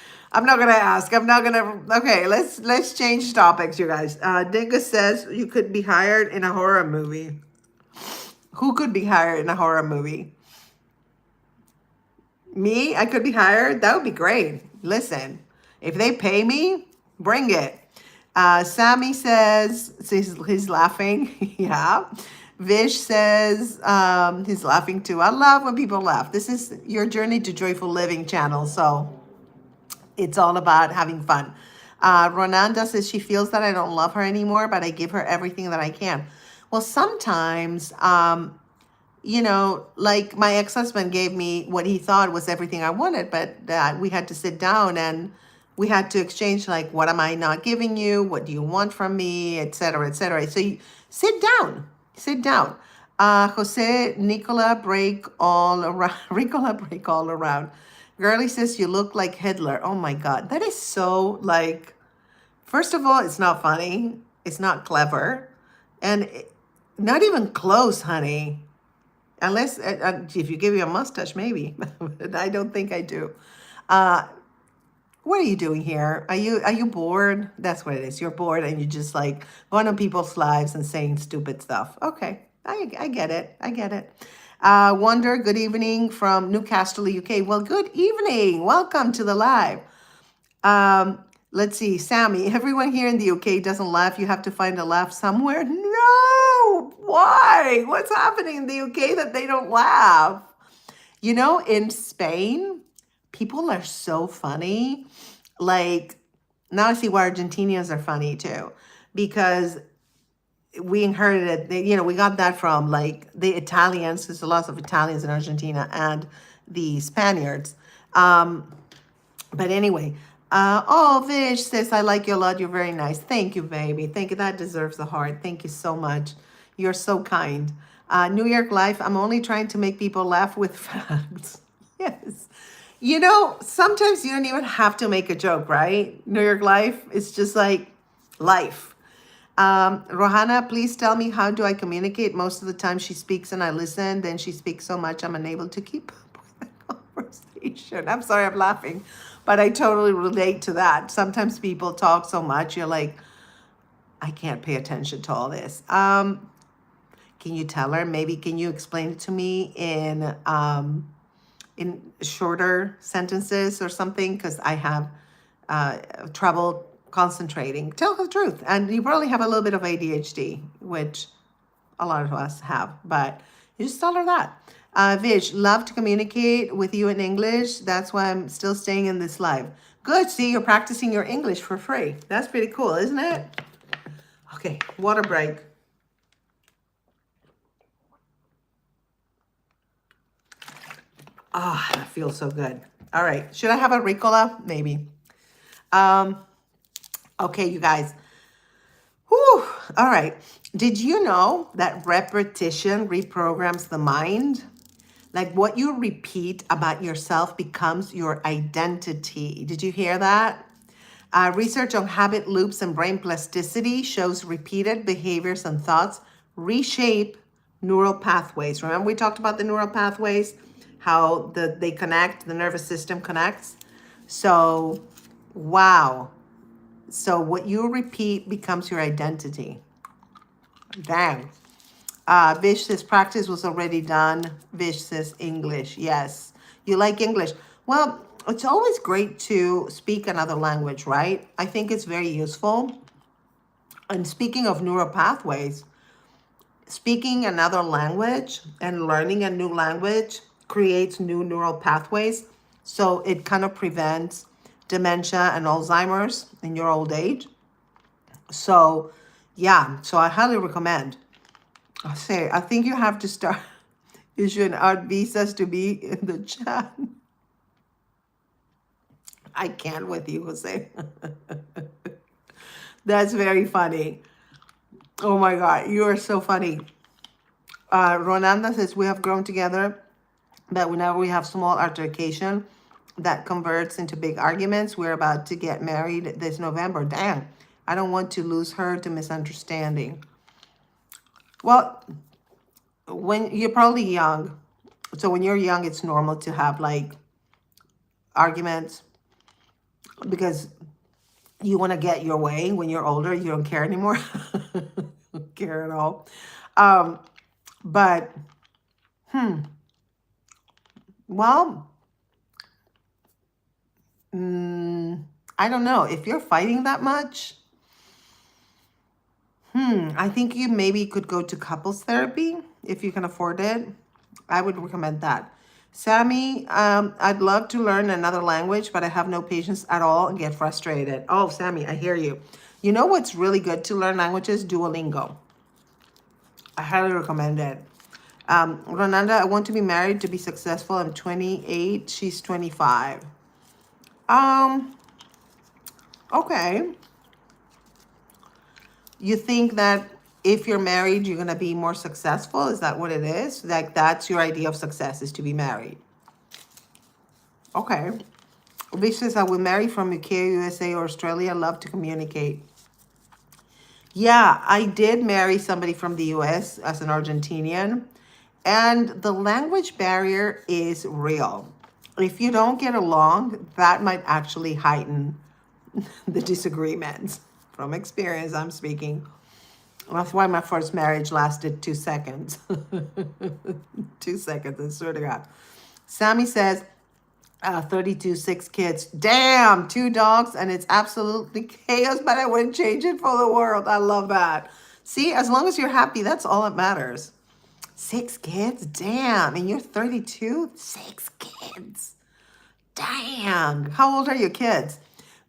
ask. Okay, let's change topics, you guys. Dingus says you could be hired in a horror movie. Who could be hired in a horror movie? Me? I could be hired? That would be great. Listen, if they pay me, bring it. Sammy says, he's laughing. Yeah. Vish says he's laughing too. I love when people laugh. This is your Journey to Joyful Living channel. So it's all about having fun. Ronanda says she feels that I don't love her anymore, but I give her everything that I can. Well, sometimes, like my ex-husband gave me what he thought was everything I wanted, but we had to sit down and we had to exchange, like, what am I not giving you? What do you want from me? Et cetera, et cetera. So you sit down. Jose, Nicola, break all around. Ricola, break all around. Girlie says, you look like Hitler. Oh my God. That is so, like, first of all, it's not funny. It's not clever. And not even close, honey. Unless, if you give me a mustache, maybe. But I don't think I do. Uh, what are you doing here? Are you bored? That's what it is. You're bored and you just like going on people's lives and saying stupid stuff. Okay, I get it. I get it. Wonder, good evening from Newcastle, UK. Well, good evening. Welcome to the live. Um, let's see, Sammy. Everyone here in the UK doesn't laugh. You have to find a laugh somewhere. No, why? What's happening in the UK that they don't laugh? You know, in Spain, people are so funny. Like, now I see why Argentinians are funny too, because we inherited, we got that from like the Italians. There's a lot of Italians in Argentina and the Spaniards. Um, but anyway, oh, Vish says, I like you a lot. You're very nice. Thank you, baby. Thank you. That deserves a heart. Thank you so much. You're so kind. New York Life, I'm only trying to make people laugh with facts. Yes. You know, sometimes you don't even have to make a joke, right? New York Life, it's just like life. Rohana, please tell me, how do I communicate? Most of the time she speaks and I listen. Then she speaks so much I'm unable to keep up with the conversation. I'm sorry, I'm laughing, but I totally relate to that. Sometimes people talk so much, you're like, I can't pay attention to all this. Can you tell her? Maybe can you explain it to me in shorter sentences or something? Because I have trouble concentrating. Tell her the truth. And you probably have a little bit of ADHD, which a lot of us have, but you just tell her that. Vish, love to communicate with you in English. That's why I'm still staying in this live. Good. See, you're practicing your English for free. That's pretty cool, isn't it? Okay, water break. Ah, that feels so good. All right. Should I have a Ricola? Maybe. Okay, you guys. Whew. All right. Did you know that repetition reprograms the mind? Like what you repeat about yourself becomes your identity. Did you hear that? Research on habit loops and brain plasticity shows repeated behaviors and thoughts reshape neural pathways. Remember we talked about the neural pathways, how they connect, the nervous system connects. So, wow. So what you repeat becomes your identity. Damn. Vish says practice was already done. Vish says English. Yes. You like English. Well, it's always great to speak another language, right? I think it's very useful. And speaking of neural pathways, speaking another language and learning a new language creates new neural pathways. So it kind of prevents dementia and Alzheimer's in your old age. So yeah, so I highly recommend. I think you have to start issuing art visas to be in the chat. I can't with you, Jose. That's very funny. Oh my God, you are so funny. Ronanda says, we have grown together, but whenever we have small altercation that converts into big arguments, we're about to get married this November. Damn, I don't want to lose her to misunderstanding. Well, when you're probably young, so when you're young, it's normal to have like arguments because you want to get your way. When you're older, you don't care anymore. Don't care at all. But, well, I don't know. If you're fighting that much, I think you maybe could go to couples therapy if you can afford it. I would recommend that. Sammy, I'd love to learn another language, but I have no patience at all and get frustrated. Oh, Sammy, I hear you. You know what's really good to learn languages? Duolingo. I highly recommend it. Ronanda, I want to be married to be successful. I'm 28. She's 25. Okay. You think that if you're married, you're going to be more successful? Is that what it is? Like, that's your idea of success, is to be married. Okay. Vish says, I will marry from UK, USA, or Australia. Love to communicate. Yeah, I did marry somebody from the US as an Argentinian, and the language barrier is real. If you don't get along, that might actually heighten the disagreements. From experience, I'm speaking. That's why my first marriage lasted 2 seconds. 2 seconds, I swear to God. Sammy says, 32, 6 kids. Damn, 2 dogs, and it's absolutely chaos, but I wouldn't change it for the world. I love that. See, as long as you're happy, that's all that matters. 6 kids? Damn. And you're 32? 6 kids. Damn. How old are your kids?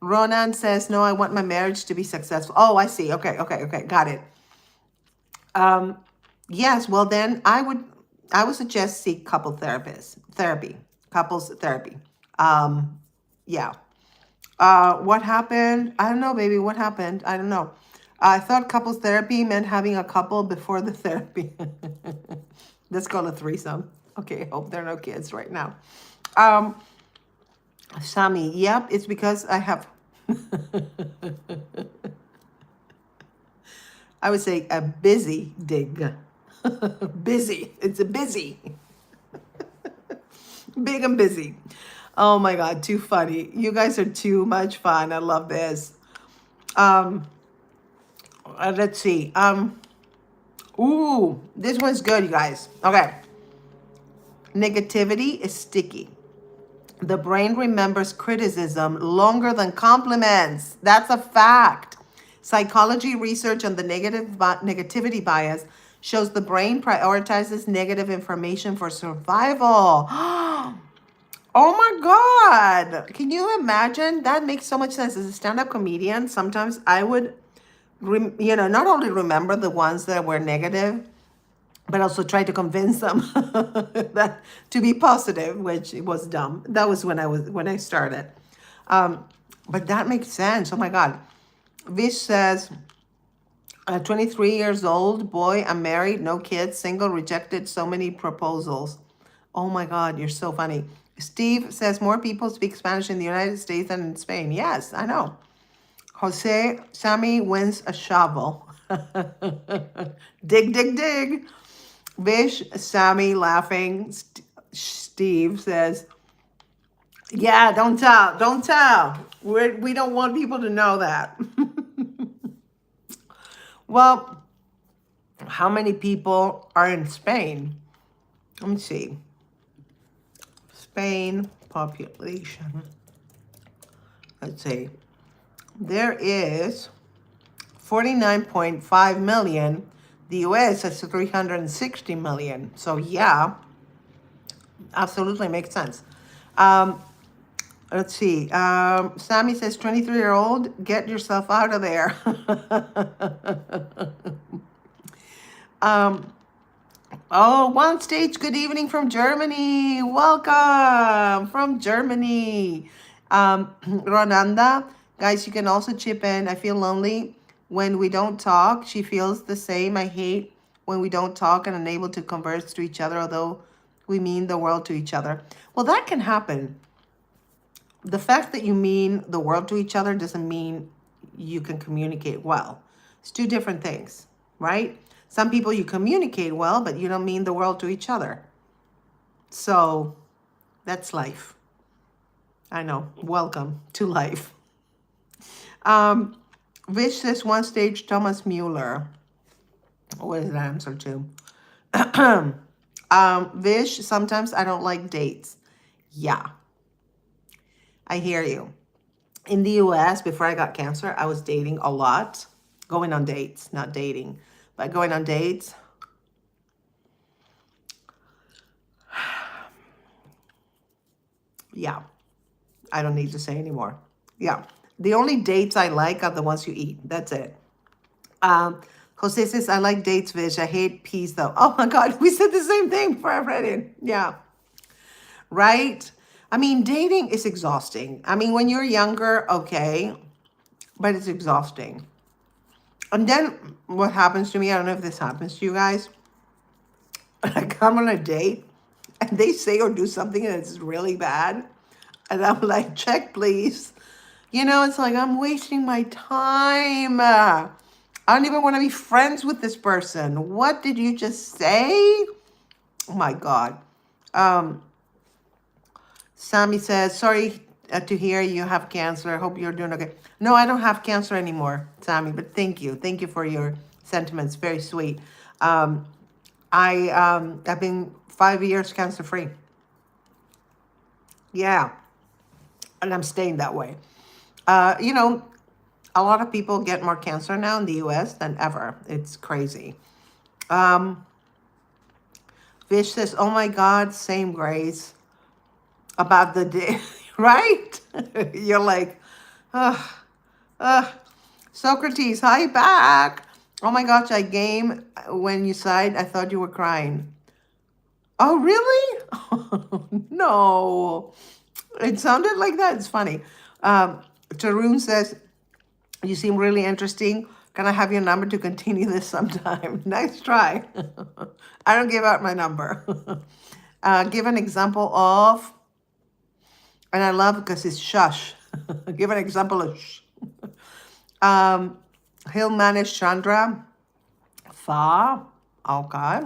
Ronan says, no, I want my marriage to be successful. Oh, I see. Okay. Got it. Yes, well then I would suggest seek couples therapy. Yeah. What happened? I don't know, baby. What happened? I don't know. I thought couples therapy meant having a couple before the therapy. Let's call it a threesome. Okay, hope there are no kids right now. Sami, yep, it's because I have, I would say a busy dig. Busy. It's a busy. Big and busy. Oh my God, too funny. You guys are too much fun. I love this. Let's see. Ooh, this one's good, you guys. Okay. Negativity is sticky. The brain remembers criticism longer than compliments. That's a fact. Psychology research on the negativity bias shows the brain prioritizes negative information for survival. Oh my God. Can you imagine? That makes so much sense. As a stand-up comedian, sometimes I would, not only remember the ones that were negative, but also try to convince them that to be positive, which was dumb. That was when I started. But that makes sense. Oh my God. Vish says, 23 years old, boy, I'm married, no kids, single, rejected so many proposals. Oh my God, you're so funny. Steve says more people speak Spanish in the United States than in Spain. Yes, I know. Jose, Sammy wins a shovel. Dig, dig, dig. Vish, Sammy laughing. Steve says, yeah, don't tell. We don't want people to know that. Well, how many people are in Spain? Let me see. Spain population. Let's see. There is 49.5 million. The US has 360 million. So yeah, absolutely makes sense. Let's see. Sammy says, 23-year-old, get yourself out of there. Oh, one stage, good evening from Germany. Welcome from Germany. Ronanda, guys, you can also chip in. I feel lonely when we don't talk. She feels the same. I hate when we don't talk and unable to converse to each other, although we mean the world to each other. Well, that can happen. The fact that you mean the world to each other doesn't mean you can communicate well. It's two different things, right? Some people you communicate well, but you don't mean the world to each other. So that's life. I know. Welcome to life. Vish says one stage, Thomas Mueller. What is the answer to? Vish, sometimes I don't like dates. Yeah. I hear you. In the US, before I got cancer, I was dating a lot. Going on dates, not dating, but going on dates. Yeah. I don't need to say anymore. Yeah. The only dates I like are the ones you eat. That's it. Jose says, I like dates, Vish. I hate peas, though. Oh, my God. We said the same thing for our wedding. Yeah. Right? I mean, dating is exhausting. I mean, when you're younger, okay, but it's exhausting. And then what happens to me, I don't know if this happens to you guys. I come on a date and they say or do something that's really bad. And I'm like, check, please. It's like I'm wasting my time. I don't even want to be friends with this person. What did you just say? Oh my God. Um, Sammy says, sorry to hear you have cancer. I hope you're doing okay. No, I don't have cancer anymore, Sammy, but thank you. Thank you for your sentiments. Very sweet. Um, I've been 5 years cancer free. Yeah, and I'm staying that way. You know, a lot of people get more cancer now in the US than ever. It's crazy. Um, Fish says, oh my God, same Grace. About the day, right? You're like, ugh, ugh. Socrates, hi back. Oh my gosh, I game when you sighed. I thought you were crying. Oh, really? No. It sounded like that. It's funny. Tarun says, you seem really interesting. Can I have your number to continue this sometime? Nice try. I don't give out my number. Give an example of, and I love because it's shush. Give an example of shh. Um, he'll manage Chandra. Fa. Okay. I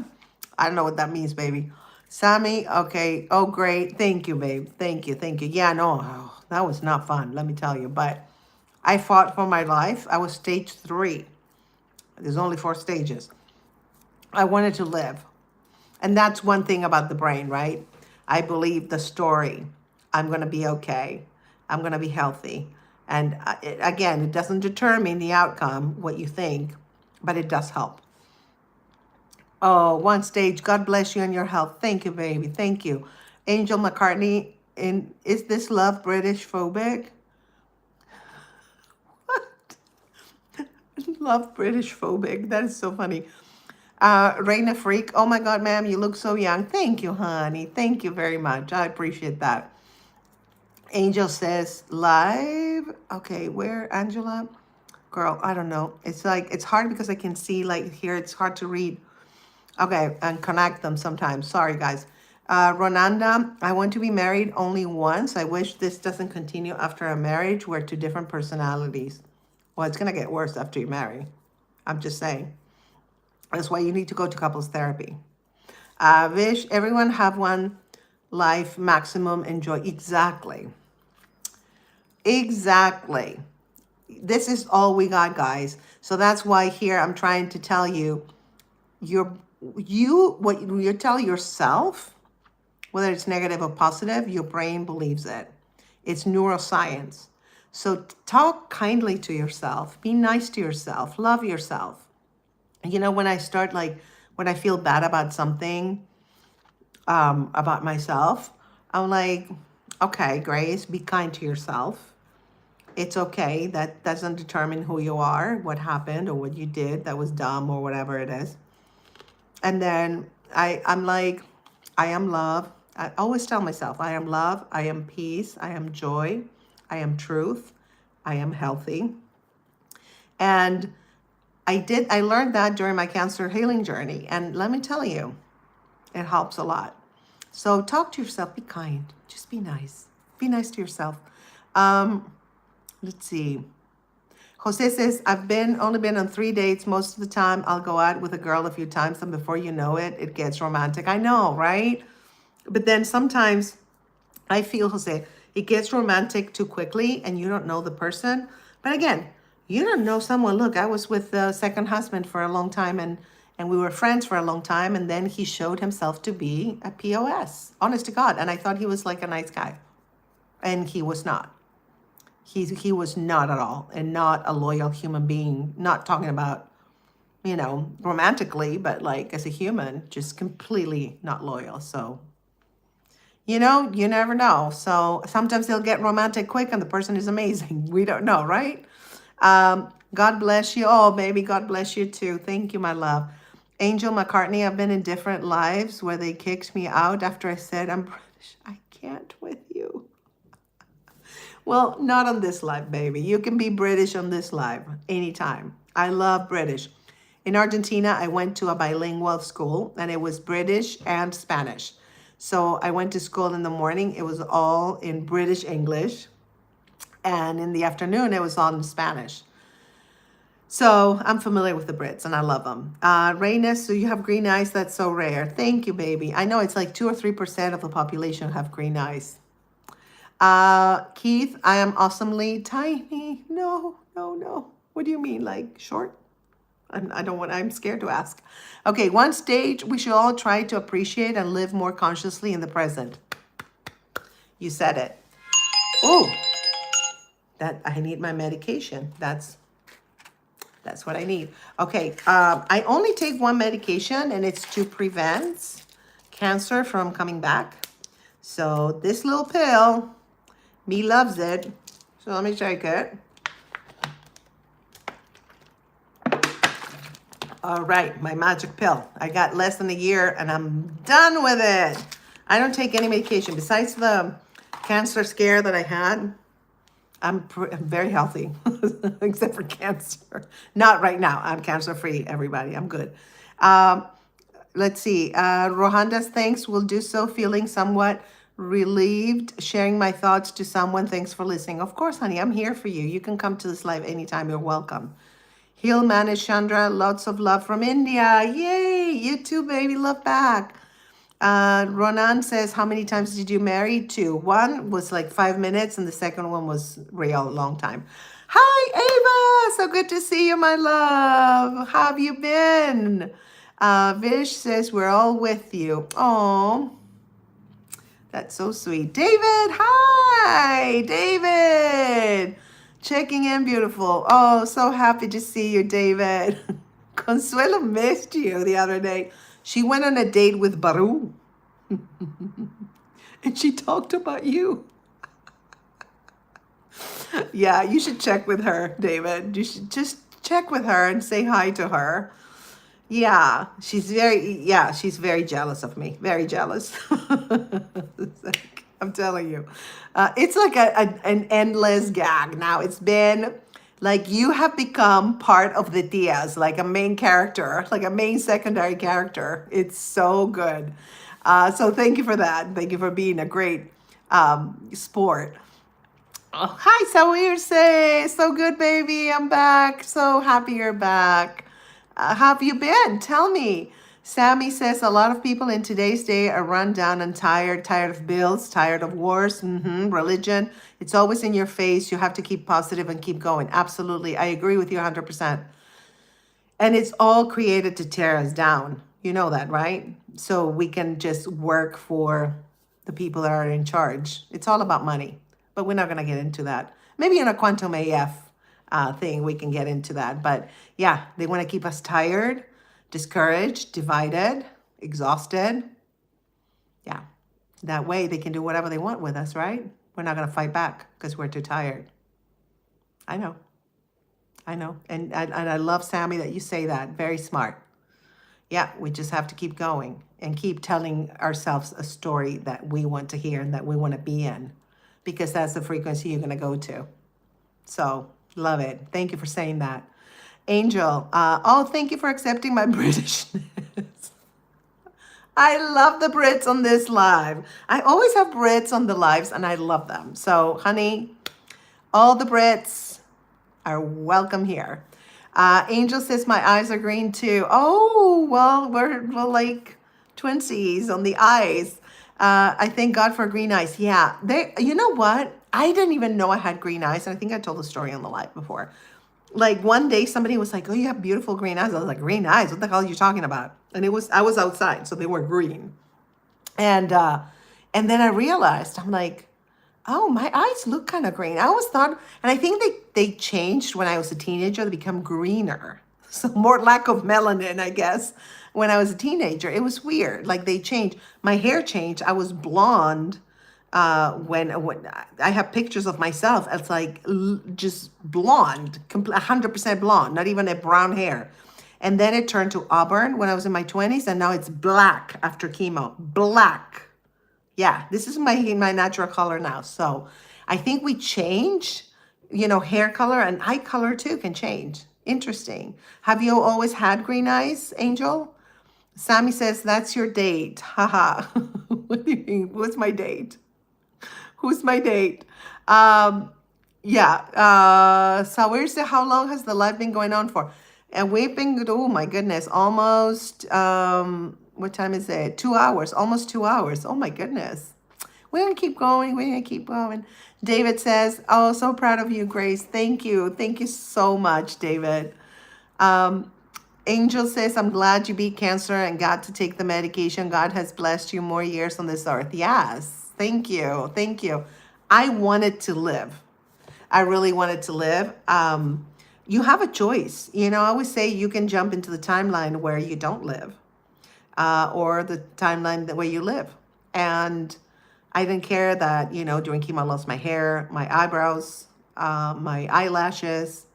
don't know what that means, baby. Sammy, okay. Oh, great. Thank you, babe. Thank you. Thank you. Yeah, no, that was not fun, let me tell you. But I fought for my life. I was stage 3. There's only 4 stages. I wanted to live. And that's one thing about the brain, right? I believe the story. I'm going to be okay. I'm going to be healthy. And again, it doesn't determine the outcome, what you think, but it does help. Oh, one stage. God bless you and your health. Thank you, baby. Thank you. Angel McCartney, is this love British phobic? Love British phobic. That is so funny. Reina Freak. Oh my God, ma'am, you look so young. Thank you, honey. Thank you very much. I appreciate that. Angel says live. Okay, where, Angela? Girl, I don't know. It's like, it's hard because I can see like here, it's hard to read. Okay, and connect them sometimes. Sorry, guys. Ronanda, I want to be married only once. I wish this doesn't continue after a marriage. We're 2 different personalities. Well, it's going to get worse after you marry. I'm just saying. That's why you need to go to couples therapy. Vish, everyone have one life, maximum enjoy. Exactly. Exactly. This is all we got, guys. So that's why here I'm trying to tell you, what you tell yourself, whether it's negative or positive, your brain believes it. It's neuroscience. So talk kindly to yourself, be nice to yourself, love yourself. You know, when I start like, when I feel bad about something, about myself, I'm like, okay, Grace, be kind to yourself. It's okay. That doesn't determine who you are, what happened or what you did that was dumb or whatever it is. And then I'm like, I am love. I always tell myself, I am love, I am peace, I am joy, I am truth, I am healthy. And I learned that during my cancer healing journey. And let me tell you, it helps a lot. So talk to yourself, be kind, just be nice. Be nice to yourself. Let's see. Jose says, I've only been on 3 dates. Most of the time I'll go out with a girl a few times and before you know it, it gets romantic. I know, right? But then sometimes I feel, Jose, it gets romantic too quickly and you don't know the person. But again, you don't know someone. Look, I was with the second husband for a long time and we were friends for a long time. And then he showed himself to be a POS, honest to God. And I thought he was like a nice guy. And he was not. He was not at all, and not a loyal human being. Not talking about, romantically, but like as a human, just completely not loyal. So, you never know. So sometimes they'll get romantic quick and the person is amazing. We don't know, right? God bless you. Oh, baby, God bless you too. Thank you, my love. Angel McCartney, I've been in different lives where they kicked me out after I said I'm British. I can't with you. Well, not on this live, baby. You can be British on this live anytime. I love British. In Argentina, I went to a bilingual school and it was British and Spanish. So I went to school in the morning. It was all in British English. And in the afternoon, it was all in Spanish. So I'm familiar with the Brits and I love them. Rayness, so you have green eyes. That's so rare. Thank you, baby. I know it's like 2 or 3% of the population have green eyes. Keith, I am awesomely tiny. No, no, no. What do you mean? Like short? I'm scared to ask. Okay, one stage we should all try to appreciate and live more consciously in the present. You said it. Oh, that I need my medication. That's what I need. Okay, I only take one medication and it's to prevent cancer from coming back. So this little pill, me loves it. So let me take it. All right, my magic pill. I got less than a year and I'm done with it. I don't take any medication. Besides the cancer scare that I had, I'm very healthy, except for cancer. Not right now. I'm cancer-free, everybody. I'm good. Let's see. Rohanda's thanks will do so, feeling somewhat relieved, sharing my thoughts to someone. Thanks for listening. Of course, honey, I'm here for you. You can come to this live anytime. You're welcome. Heal manage Chandra, lots of love from India. Yay! You too, baby. Love back. Ronan says, how many times did you marry? 2. One was like 5 minutes, and the second one was real long time. Hi, Ava. So good to see you, my love. How have you been? Vish says, we're all with you. Oh, that's so sweet. David, hi, David. Checking in, beautiful. Oh, so happy to see you, David. Consuelo missed you the other day. She went on a date with Baru. And she talked about you. Yeah, you should check with her, David. You should just check with her and say hi to her. Yeah, she's very jealous of me. Very jealous. I'm telling you. It's like an endless gag now. It's been like you have become part of the Tias, like a main character, like a main secondary character. It's so good. So thank you for that. Thank you for being a great sport. Oh, hi, Sawir. So good, baby. I'm back. So happy you're back. How have you been? Tell me. Sammy says a lot of people in today's day are run down and tired of bills, tired of wars, religion. It's always in your face. You have to keep positive and keep going. Absolutely. I agree with you 100%. And it's all created to tear us down. You know that, right? So we can just work for the people that are in charge. It's all about money, but we're not going to get into that. Maybe in a quantum AF thing, we can get into that. But yeah, they want to keep us tired, discouraged, divided, exhausted. Yeah, that way they can do whatever they want with us, right? We're not going to fight back because we're too tired. I know. And I love, Sammy, that you say that. Very smart. Yeah, we just have to keep going and keep telling ourselves a story that we want to hear and that we want to be in, because that's the frequency you're going to go to. So love it. Thank you for saying that. Angel, thank you for accepting my Britishness. I love the Brits on this live. I always have Brits on the lives and I love them. So honey, all the Brits are welcome here. Angel says my eyes are green too. Oh, well, we're like twinsies on the eyes. I thank God for green eyes. Yeah, you know what? I didn't even know I had green eyes. And I think I told the story on the live before. Like one day somebody was like, oh, you have beautiful green eyes. I was like, green eyes? What the hell are you talking about? And I was outside, so they were green. And then I realized, I'm like, oh, my eyes look kind of green. I always thought, and I think they changed when I was a teenager. They become greener. So more lack of melanin, I guess, when I was a teenager. It was weird. Like they changed. My hair changed. I was blonde when I have pictures of myself. It's like just blonde, 100% blonde, not even a brown hair. And then it turned to auburn when I was in my 20s. And now it's black after chemo. Black. Yeah, this is my natural color now. So I think we change, hair color and eye color too can change. Interesting. Have you always had green eyes, Angel? Sammy says, that's your date. Haha. What do you mean? What's my date? Who's my date? Yeah. Sawir said, how long has the live been going on for? And we've been, oh my goodness, almost, what time is it? 2 hours, almost 2 hours. Oh my goodness. We're gonna keep going. We're gonna keep going. David says, oh, so proud of you, Grace. Thank you. Thank you so much, David. Angel says, I'm glad you beat cancer and got to take the medication. God has blessed you more years on this earth. Yes. Thank you. Thank you. I wanted to live. I really wanted to live. You have a choice. You know, I always say you can jump into the timeline where you don't live, or the timeline where you live. And I didn't care that, you know, during chemo, I lost my hair, my eyebrows, my eyelashes,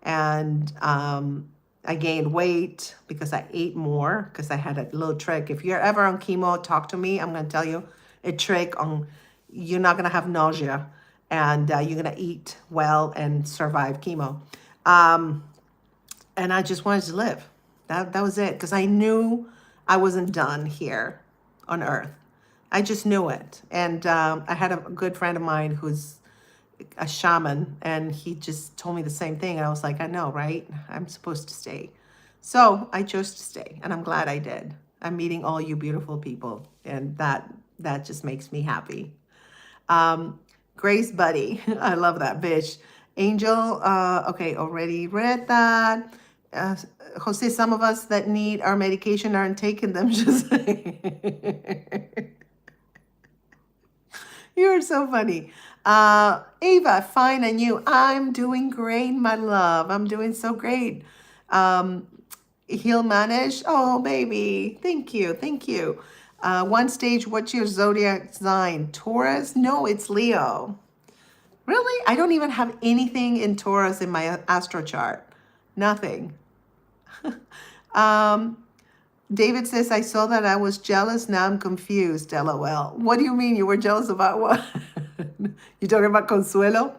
and I gained weight because I ate more, because I had a little trick. If you're ever on chemo, talk to me. I'm going to tell you a trick on you're not going to have nausea, and you're going to eat well and survive chemo. And I just wanted to live. That was it, because I knew I wasn't done here on earth. I just knew it. And I had a good friend of mine who's a shaman, and he just told me the same thing. And I was like, I know, right? I'm supposed to stay. So I chose to stay, and I'm glad I did. I'm meeting all you beautiful people, and that just makes me happy. Grace Buddy, I love that bitch. Angel, okay, already read that. Jose, some of us that need our medication aren't taking them. Just you're so funny. Ava, fine, and you? I'm doing great, my love. I'm doing so great. He'll manage. Oh, baby. Thank you. Thank you. One stage, what's your zodiac sign? Taurus? No, it's Leo. Really? I don't even have anything in Taurus in my astro chart. Nothing. David says, I saw that I was jealous. Now I'm confused. LOL. What do you mean you were jealous about what? You talking about Consuelo?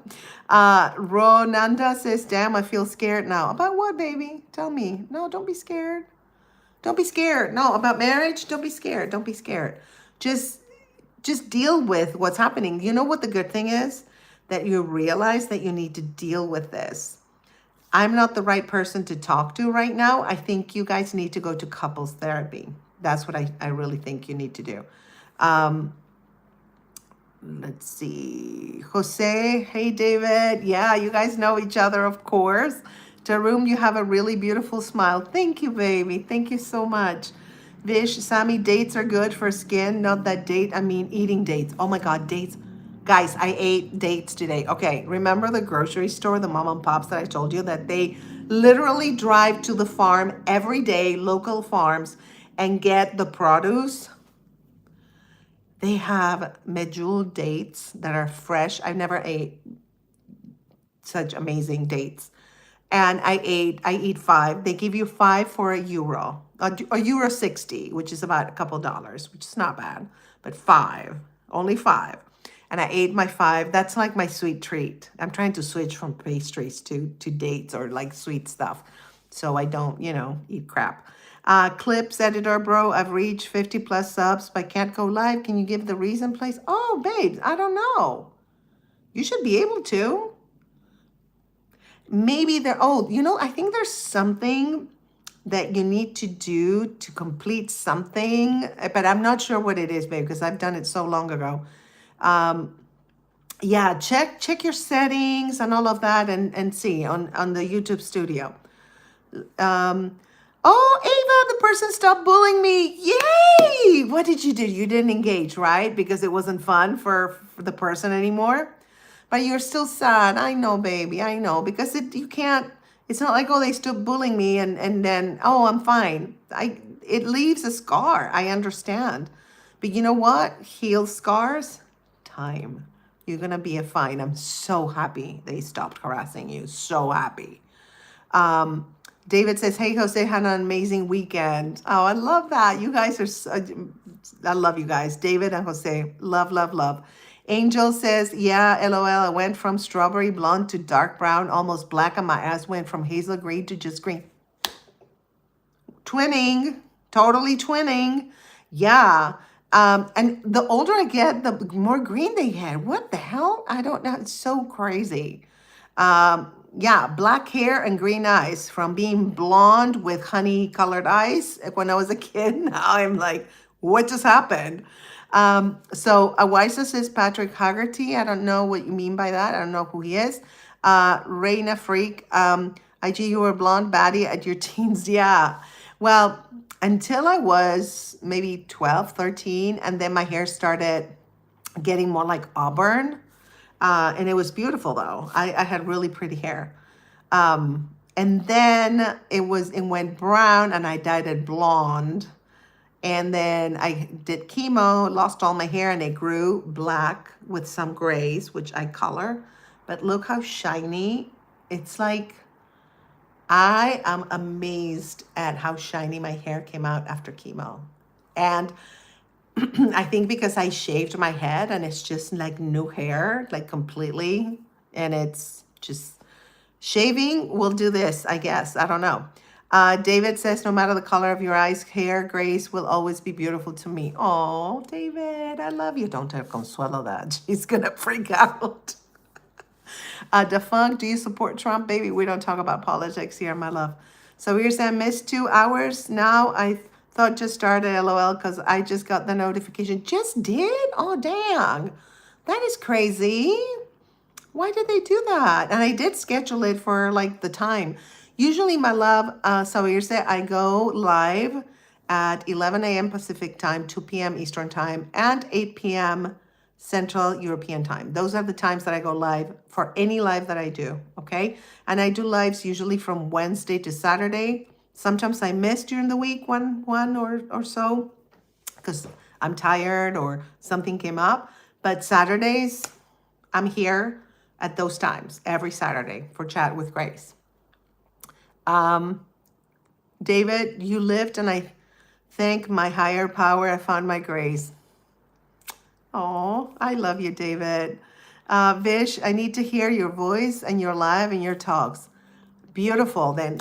Ronanda says, damn, I feel scared now. About what, baby? Tell me. No, don't be scared. Don't be scared. No, about marriage? Don't be scared. Don't be scared. Just deal with what's happening. You know what the good thing is? That you realize that you need to deal with this. I'm not the right person to talk to right now. I think you guys need to go to couples therapy. That's what I really think you need to do. Let's see. Jose, hey, David. Yeah, you guys know each other, of course. Tarum, you have a really beautiful smile. Thank you, baby. Thank you so much. Vish, Sammy, dates are good for skin. Not that date, I mean eating dates. Oh my God, dates. Guys, I ate dates today. Okay, remember the grocery store, the mom and pops that I told you that they literally drive to the farm every day, local farms, and get the produce? They have medjool dates that are fresh. I've never ate such amazing dates. And I eat 5. They give you 5 for €1, €1.60, which is about a couple dollars, which is not bad, but 5, only 5. And I ate my 5. That's like my sweet treat. I'm trying to switch from pastries to dates or like sweet stuff, so I don't, eat crap. Clips editor, bro, I've reached 50 plus subs, but can't go live. Can you give the reason, please? Oh, babe, I don't know. You should be able to. Maybe I think there's something that you need to do to complete something, but I'm not sure what it is, babe, because I've done it so long ago. Yeah, check your settings and all of that, and see on the YouTube studio. Oh, Ava, the person stopped bullying me. Yay! What did you do? You didn't engage, right? Because it wasn't fun for the person anymore. But you're still sad. I know, baby. I know. Because you can't, it's not like, oh, they stopped bullying me and then, oh, I'm fine. It leaves a scar. I understand. But you know what? Heal scars? Time. You're going to be fine. I'm so happy they stopped harassing you. So happy. David says, hey, Jose, had an amazing weekend. Oh, I love that. You guys are, I love you guys. David and Jose, love, love, love. Angel says, yeah, LOL, I went from strawberry blonde to dark brown, almost black, and my ass went from hazel green to just green. Twinning, totally twinning. Yeah. And the older I get, the more green they get. What the hell? I don't know. It's so crazy. Yeah, black hair and green eyes from being blonde with honey colored eyes when I was a kid. Now I'm like, what just happened? So Awisa says Patrick Haggerty. I don't know what you mean by that. I don't know who he is. Reina Freak. IG, you were a blonde baddie at your teens. Yeah. Well, until I was maybe 12, 13, and then my hair started getting more like auburn. And it was beautiful though. I had really pretty hair. And then it went brown and I dyed it blonde. And then I did chemo, lost all my hair, and it grew black with some grays, which I color. But look how shiny. It's like I am amazed at how shiny my hair came out after chemo. And I think because I shaved my head and it's just like new hair, like completely. And it's just shaving will do this, I guess. I don't know. David says, no matter the color of your eyes, hair, Grace will always be beautiful to me. Oh, David, I love you. Don't tell Consuelo that. She's going to freak out. Defunct, do you support Trump? Baby, we don't talk about politics here, my love. So here's I missed 2 hours. Now I thought just started, LOL, because I just got the notification. Just did? Oh, dang. That is crazy. Why did they do that? And I did schedule it for like the time. Usually, my love, so here's it. I go live at 11 a.m. Pacific time, 2 p.m. Eastern time, and 8 p.m. Central European time. Those are the times that I go live for any live that I do, okay? And I do lives usually from Wednesday to Saturday. Sometimes I miss during the week one or so because I'm tired or something came up. But Saturdays, I'm here at those times every Saturday for Chat with Grace. David, you lived and I thank my higher power. I found my grace. Oh, I love you, David. Vish, I need to hear your voice and your live and your talks. Beautiful. Then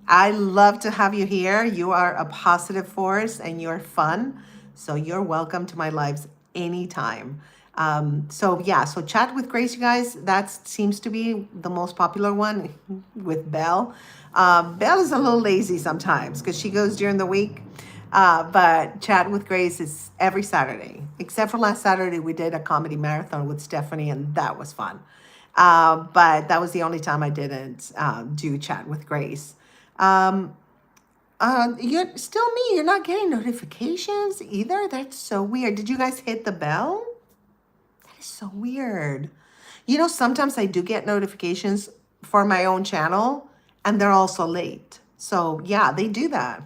I love to have you here. You are a positive force and you're fun. So you're welcome to my lives anytime. So yeah, so Chat with Grace, you guys, that seems to be the most popular one with Belle. Belle is a little lazy sometimes because she goes during the week. But Chat with Grace is every Saturday, except for last Saturday, we did a comedy marathon with Stephanie, and that was fun. But that was the only time I didn't do Chat with Grace. You're still me. You're not getting notifications either. That's so weird. Did you guys hit the bell? That is so weird. You know, sometimes I do get notifications for my own channel, and they're also late. So yeah, they do that.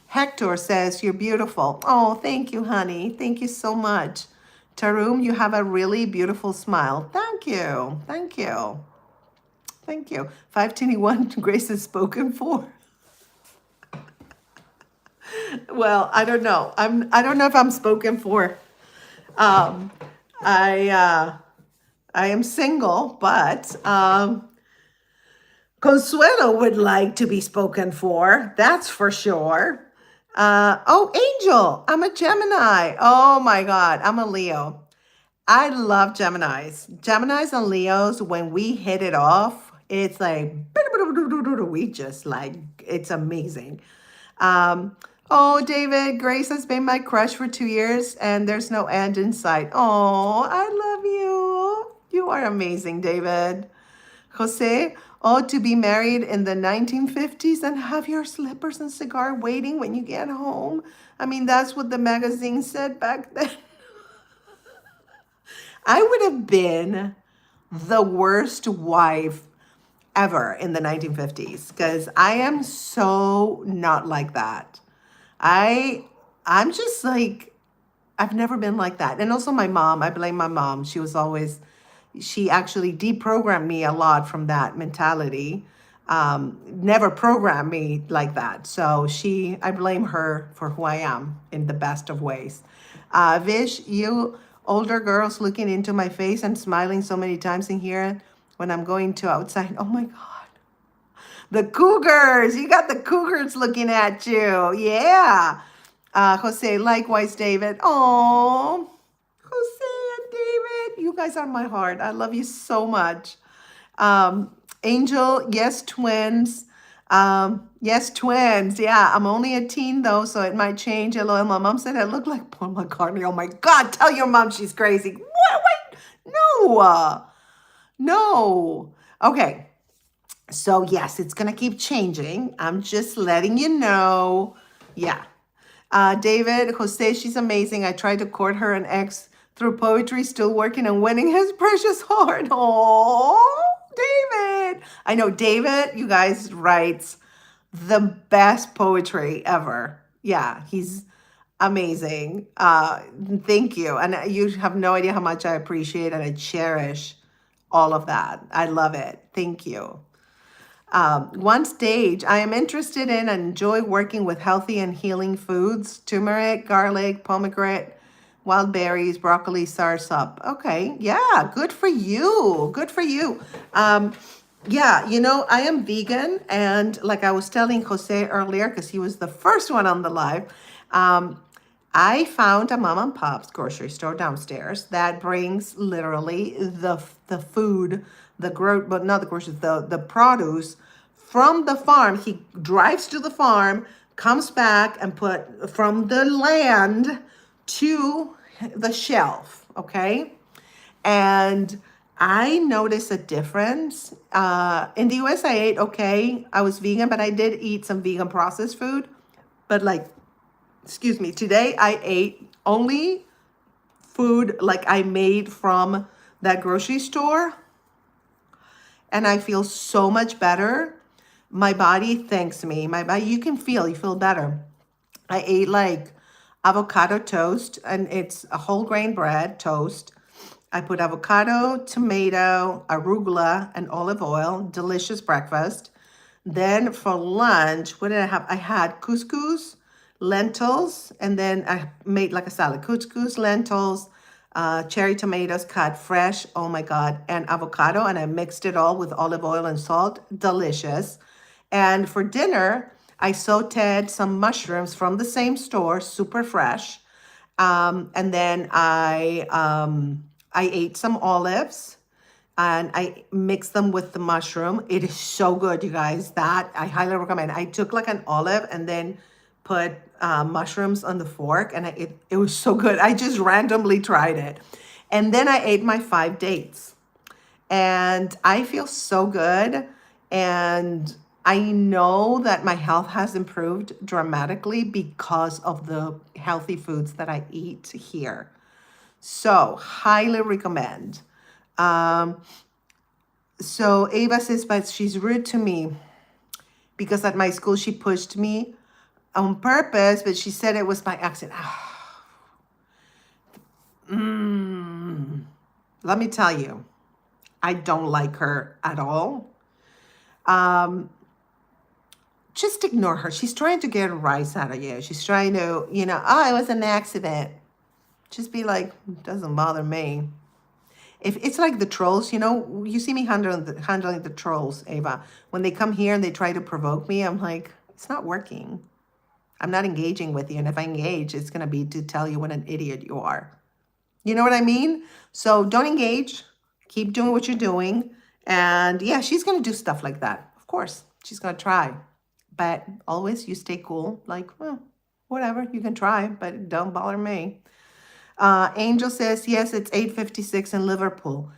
Hector says, you're beautiful. Oh, thank you, honey. Thank you so much. Tarum, you have a really beautiful smile. Thank you. Thank you. Thank you. 521, Grace is spoken for. Well, I don't know. I don't know if I'm spoken for. I am single, but Consuelo would like to be spoken for. That's for sure. Oh, Angel, I'm a Gemini. Oh my God, I'm a Leo. I love Geminis. Geminis and Leos, when we hit it off, it's like, we just like, it's amazing. Oh, David, Grace has been my crush for 2 years and there's no end in sight. Oh, I love you. You are amazing, David. Jose, oh, to be married in the 1950s and have your slippers and cigar waiting when you get home. I mean, that's what the magazine said back then. I would have been the worst wife ever in the 1950s because I am so not like that. I'm just like, I've never been like that. And also my mom, I blame my mom. She actually deprogrammed me a lot from that mentality. Never programmed me like that. So I blame her for who I am in the best of ways. Vish, you older girls looking into my face and smiling so many times in here when I'm going to outside. Oh my God. The cougars, you got the cougars looking at you. Yeah. Jose, likewise, David. Oh, Jose and David, you guys are my heart. I love you so much. Angel, yes, twins. Yes, twins. Yeah, I'm only a teen though, so it might change. LOL. My mom said I look like Paul McCartney. Oh my God, tell your mom she's crazy. What? Wait, no, no. Okay, so yes, it's gonna keep changing. I'm just letting you know. Yeah. David, Jose, she's amazing. I tried to court her an ex through poetry, still working on winning his precious heart. Oh, David. I know David, you guys, writes the best poetry ever. Yeah, he's amazing. Thank you. And you have no idea how much I appreciate and I cherish all of that. I love it. Thank you. One stage, I am interested in and enjoy working with healthy and healing foods, turmeric, garlic, pomegranate, wild berries, broccoli, soursop. Okay, yeah, good for you. Good for you. Yeah, I am vegan, and like I was telling Jose earlier, because he was the first one on the live, I found a mom and pop's grocery store downstairs that brings literally the food, but not the groceries, the produce from the farm. He drives to the farm, comes back and put from the land to the shelf, okay? And I noticed a difference. In the US, I ate okay. I was vegan, but I did eat some vegan processed food. But excuse me, today I ate only food like I made from that grocery store. And I feel so much better. My body thanks me. My body, you feel better. I ate like avocado toast, and it's a whole grain bread toast. I put avocado, tomato, arugula, and olive oil. Delicious breakfast. Then for lunch, what did I have? I had couscous, lentils, and then I made like a salad. Couscous, lentils, cherry tomatoes cut fresh. Oh my God. And avocado. And I mixed it all with olive oil and salt. Delicious. And for dinner, I sauteed some mushrooms from the same store, super fresh. And then I ate some olives and I mixed them with the mushroom. It is so good, you guys. That I highly recommend. I took like an olive and then put mushrooms on the fork, and it was so good. I just randomly tried it. And then I ate my 5 dates. And I feel so good. And I know that my health has improved dramatically because of the healthy foods that I eat here. So, highly recommend. So Ava says, but she's rude to me because at my school she pushed me on purpose, but she said it was by accident. Let me tell you, I don't like her at all. Just ignore her. She's trying to get a rise out of you. She's trying to, it was an accident. Just be like, doesn't bother me. If it's like the trolls, you see me handling the trolls, Ava. When they come here and they try to provoke me, I'm like, it's not working. I'm not engaging with you. And if I engage, it's going to be to tell you what an idiot you are. You know what I mean? So don't engage. Keep doing what you're doing. And yeah, she's going to do stuff like that. Of course, she's going to try. But always you stay cool. Like, well, whatever, you can try, but don't bother me. Angel says, yes, it's 8:56 in Liverpool.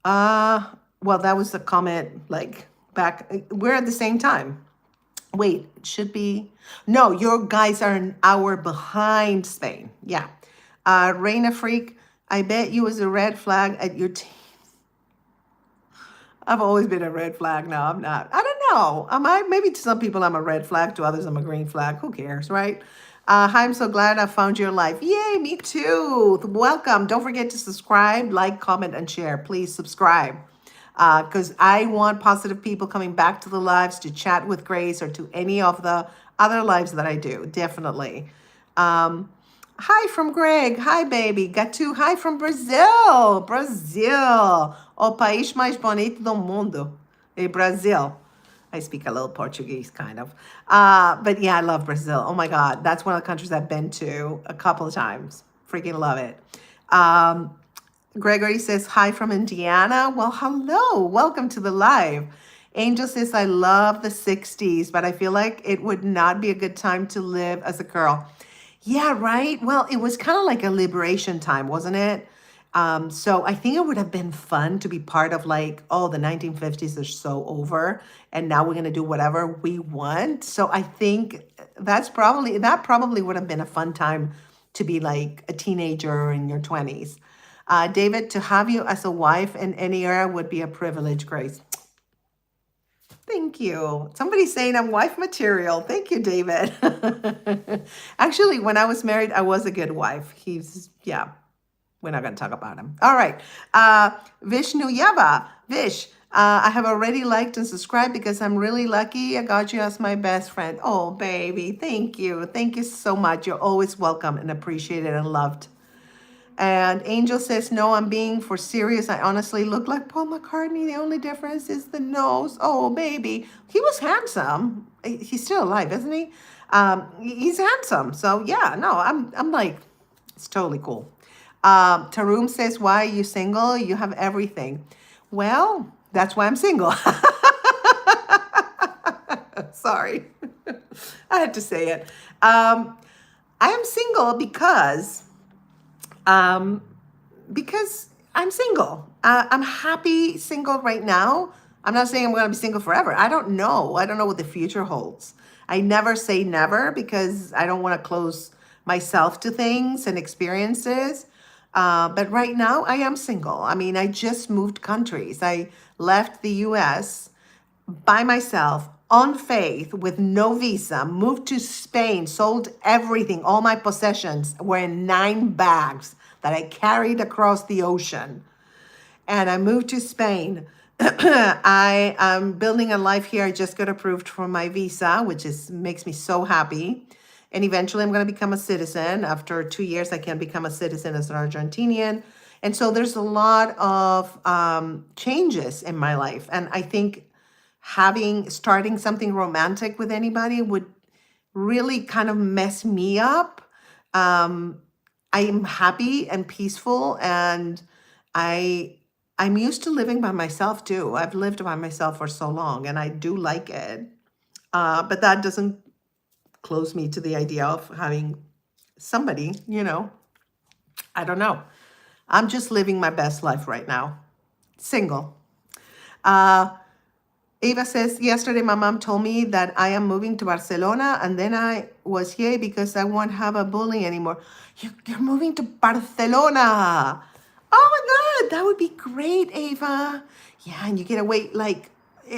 Well, that was a comment like back. We're at the same time. Wait, it should be. No, your guys are an hour behind Spain. Yeah. Reina Freak, I bet you was a red flag at your team. I've always been a red flag. No, I'm not. I don't know. Am I? Maybe to some people I'm a red flag. To others I'm a green flag. Who cares, right? Hi, I'm so glad I found your life. Yay, me too. Welcome. Don't forget to subscribe, like, comment, and share. Please subscribe. Because I want positive people coming back to the lives to chat with Grace or to any of the other lives that I do. Definitely. Hi from Greg. Hi, baby. Gatu. Hi from Brazil. Brazil. O país mais bonito do mundo. Brazil. I speak a little Portuguese, kind of. But yeah, I love Brazil. Oh my God, that's one of the countries I've been to a couple of times. Freaking love it. Um, Gregory says, hi from Indiana. Well, hello. Welcome to the live. Angel says, I love the 60s, but I feel like it would not be a good time to live as a girl. Yeah, right. Well, it was kind of like a liberation time, wasn't it? So I think it would have been fun to be part of like, oh, the 1950s are so over, and now we're gonna do whatever we want. So I think that probably would have been a fun time to be like a teenager in your 20s. David, to have you as a wife in any era would be a privilege, Grace. Thank you. Somebody's saying I'm wife material. Thank you, David. Actually, when I was married, I was a good wife. Yeah, we're not going to talk about him. All right. Vishnu Yava. Vish, I have already liked and subscribed because I'm really lucky. I got you as my best friend. Oh, baby. Thank you. Thank you so much. You're always welcome and appreciated and loved. And Angel says, no, I'm being for serious. I honestly look like Paul McCartney. The only difference is the nose. Oh, baby. He was handsome. He's still alive, isn't he? He's handsome. So yeah, no, I'm like, it's totally cool. Taroom says, why are you single? You have everything. Well, that's why I'm single. Sorry. I had to say it. I am single because I'm single. I'm happy single right now. I'm not saying I'm going to be single forever. I don't know. I don't know what the future holds. I never say never because I don't want to close myself to things and experiences. But right now, I am single. I mean, I just moved countries. I left the US by myself on faith with no visa, moved to Spain, sold everything. All my possessions were in 9 bags that I carried across the ocean. And I moved to Spain. I am building a life here. I just got approved for my visa, which makes me so happy. And eventually I'm going to become a citizen. After 2 years, I can become a citizen as an Argentinian. And so there's a lot of changes in my life. And I think starting something romantic with anybody would really kind of mess me up. I am happy and peaceful, and I'm used to living by myself too. I've lived by myself for so long, and I do like it. But that doesn't close me to the idea of having somebody, I don't know. I'm just living my best life right now. Single. Ava says, yesterday my mom told me that I am moving to Barcelona, and then I was here because I won't have a bully anymore. You're moving to Barcelona. Oh my God, that would be great, Ava. Yeah, and you get away,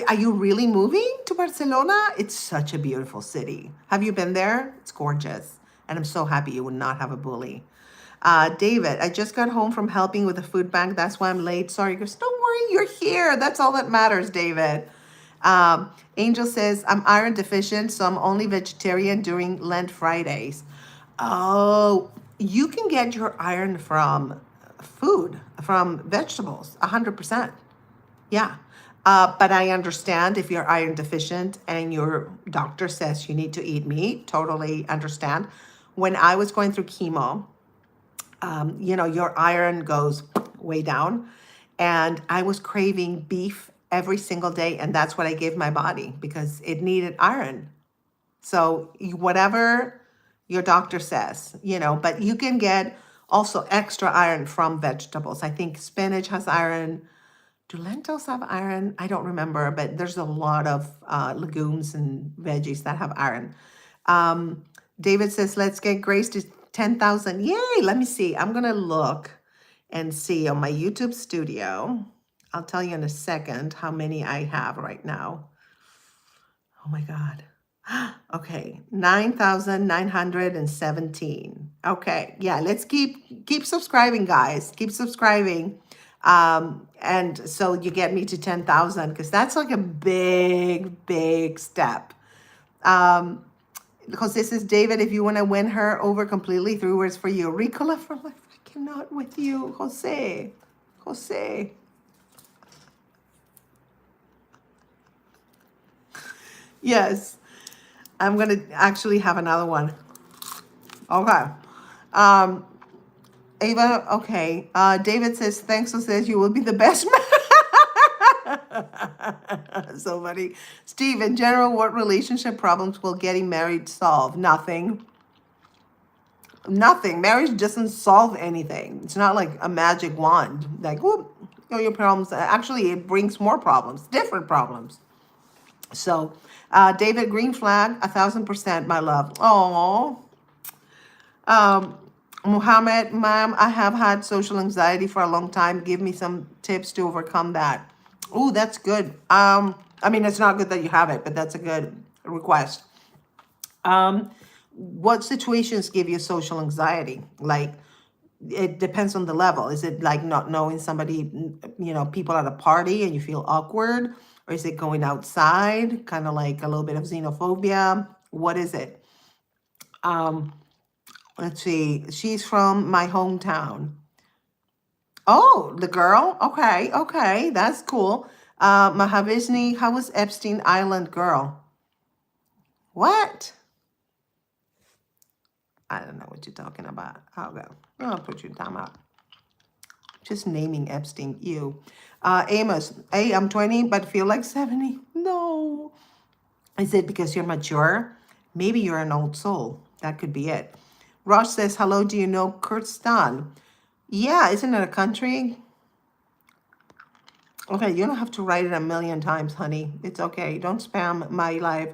are you really moving to Barcelona? It's such a beautiful city. Have you been there? It's gorgeous. And I'm so happy you would not have a bully. David, I just got home from helping with the food bank. That's why I'm late. Sorry. He goes, don't worry, you're here. That's all that matters, David. Angel says, I'm iron deficient, so I'm only vegetarian during Lent Fridays. Oh, you can get your iron from food, from vegetables, 100%. Yeah. But I understand if you're iron deficient and your doctor says you need to eat meat, totally understand. When I was going through chemo, your iron goes way down. And I was craving beef every single day. And that's what I gave my body because it needed iron. So whatever your doctor says, but you can get also extra iron from vegetables. I think spinach has iron. Do lentils have iron? I don't remember, but there's a lot of legumes and veggies that have iron. David says, let's get Grace to 10,000. Yay, let me see. I'm going to look and see on my YouTube studio. I'll tell you in a second how many I have right now. Oh my God. Okay, 9,917. Okay, yeah, let's keep subscribing, guys. Keep subscribing. And so you get me to 10,000 because that's like a big, big step. Because this is David. If you want to win her over completely, 3 words for you. Ricola for life. I cannot with you, Jose. Yes. I'm going to actually have another one. Okay. Um, Ava, okay. David says, thanks, so says you will be the best man. So funny. Steve, in general, what relationship problems will getting married solve? Nothing. Nothing. Marriage doesn't solve anything. It's not like a magic wand. Like, whoop, your problems. Actually, it brings more problems, different problems. So, David, green flag, 1,000%, my love. Oh, Muhammad, ma'am, I have had social anxiety for a long time. Give me some tips to overcome that. Oh, that's good. I mean, it's not good that you have it, but that's a good request. What situations give you social anxiety? Like, it depends on the level. Is it like not knowing somebody, people at a party and you feel awkward? Or is it going outside, kind of like a little bit of xenophobia? What is it? Let's see. She's from my hometown. Oh, the girl? Okay, okay. That's cool. Mahavishni, how was Epstein Island girl? What? I don't know what you're talking about. I'll go. I'll put you in timeout. Just naming Epstein, you. Amos, hey, I'm 20, but feel like 70. No. Is it because you're mature? Maybe you're an old soul. That could be it. Rosh says, hello, do you know Kyrgyzstan? Yeah, isn't it a country? Okay, you don't have to write it a million times, honey. It's okay. Don't spam my life.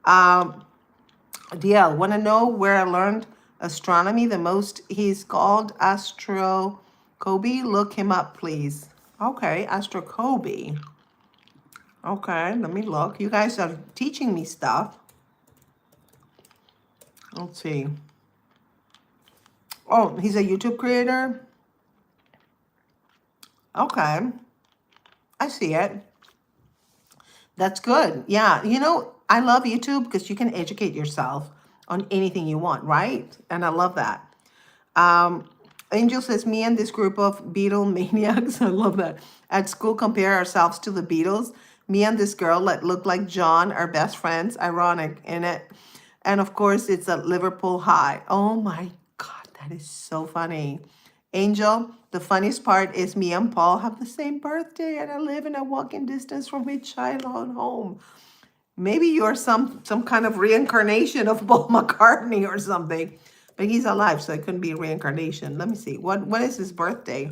DL, want to know where I learned astronomy the most? He's called Astro Kobe. Look him up, please. Okay, Astro Kobe. Okay, let me look. You guys are teaching me stuff. Let's see. Oh, he's a YouTube creator? Okay, I see it. That's good. Yeah, I love YouTube because you can educate yourself on anything you want, right? And I love that. Angel says, me and this group of Beatle maniacs, I love that, at school compare ourselves to the Beatles. Me and this girl that look like John are best friends. Ironic, in it? And of course, it's at Liverpool High. Oh my God, that is so funny. Angel, the funniest part is me and Paul have the same birthday and I live in a walking distance from his childhood home. Maybe you're some kind of reincarnation of Paul McCartney or something. But he's alive, so it couldn't be a reincarnation. Let me see. What is his birthday?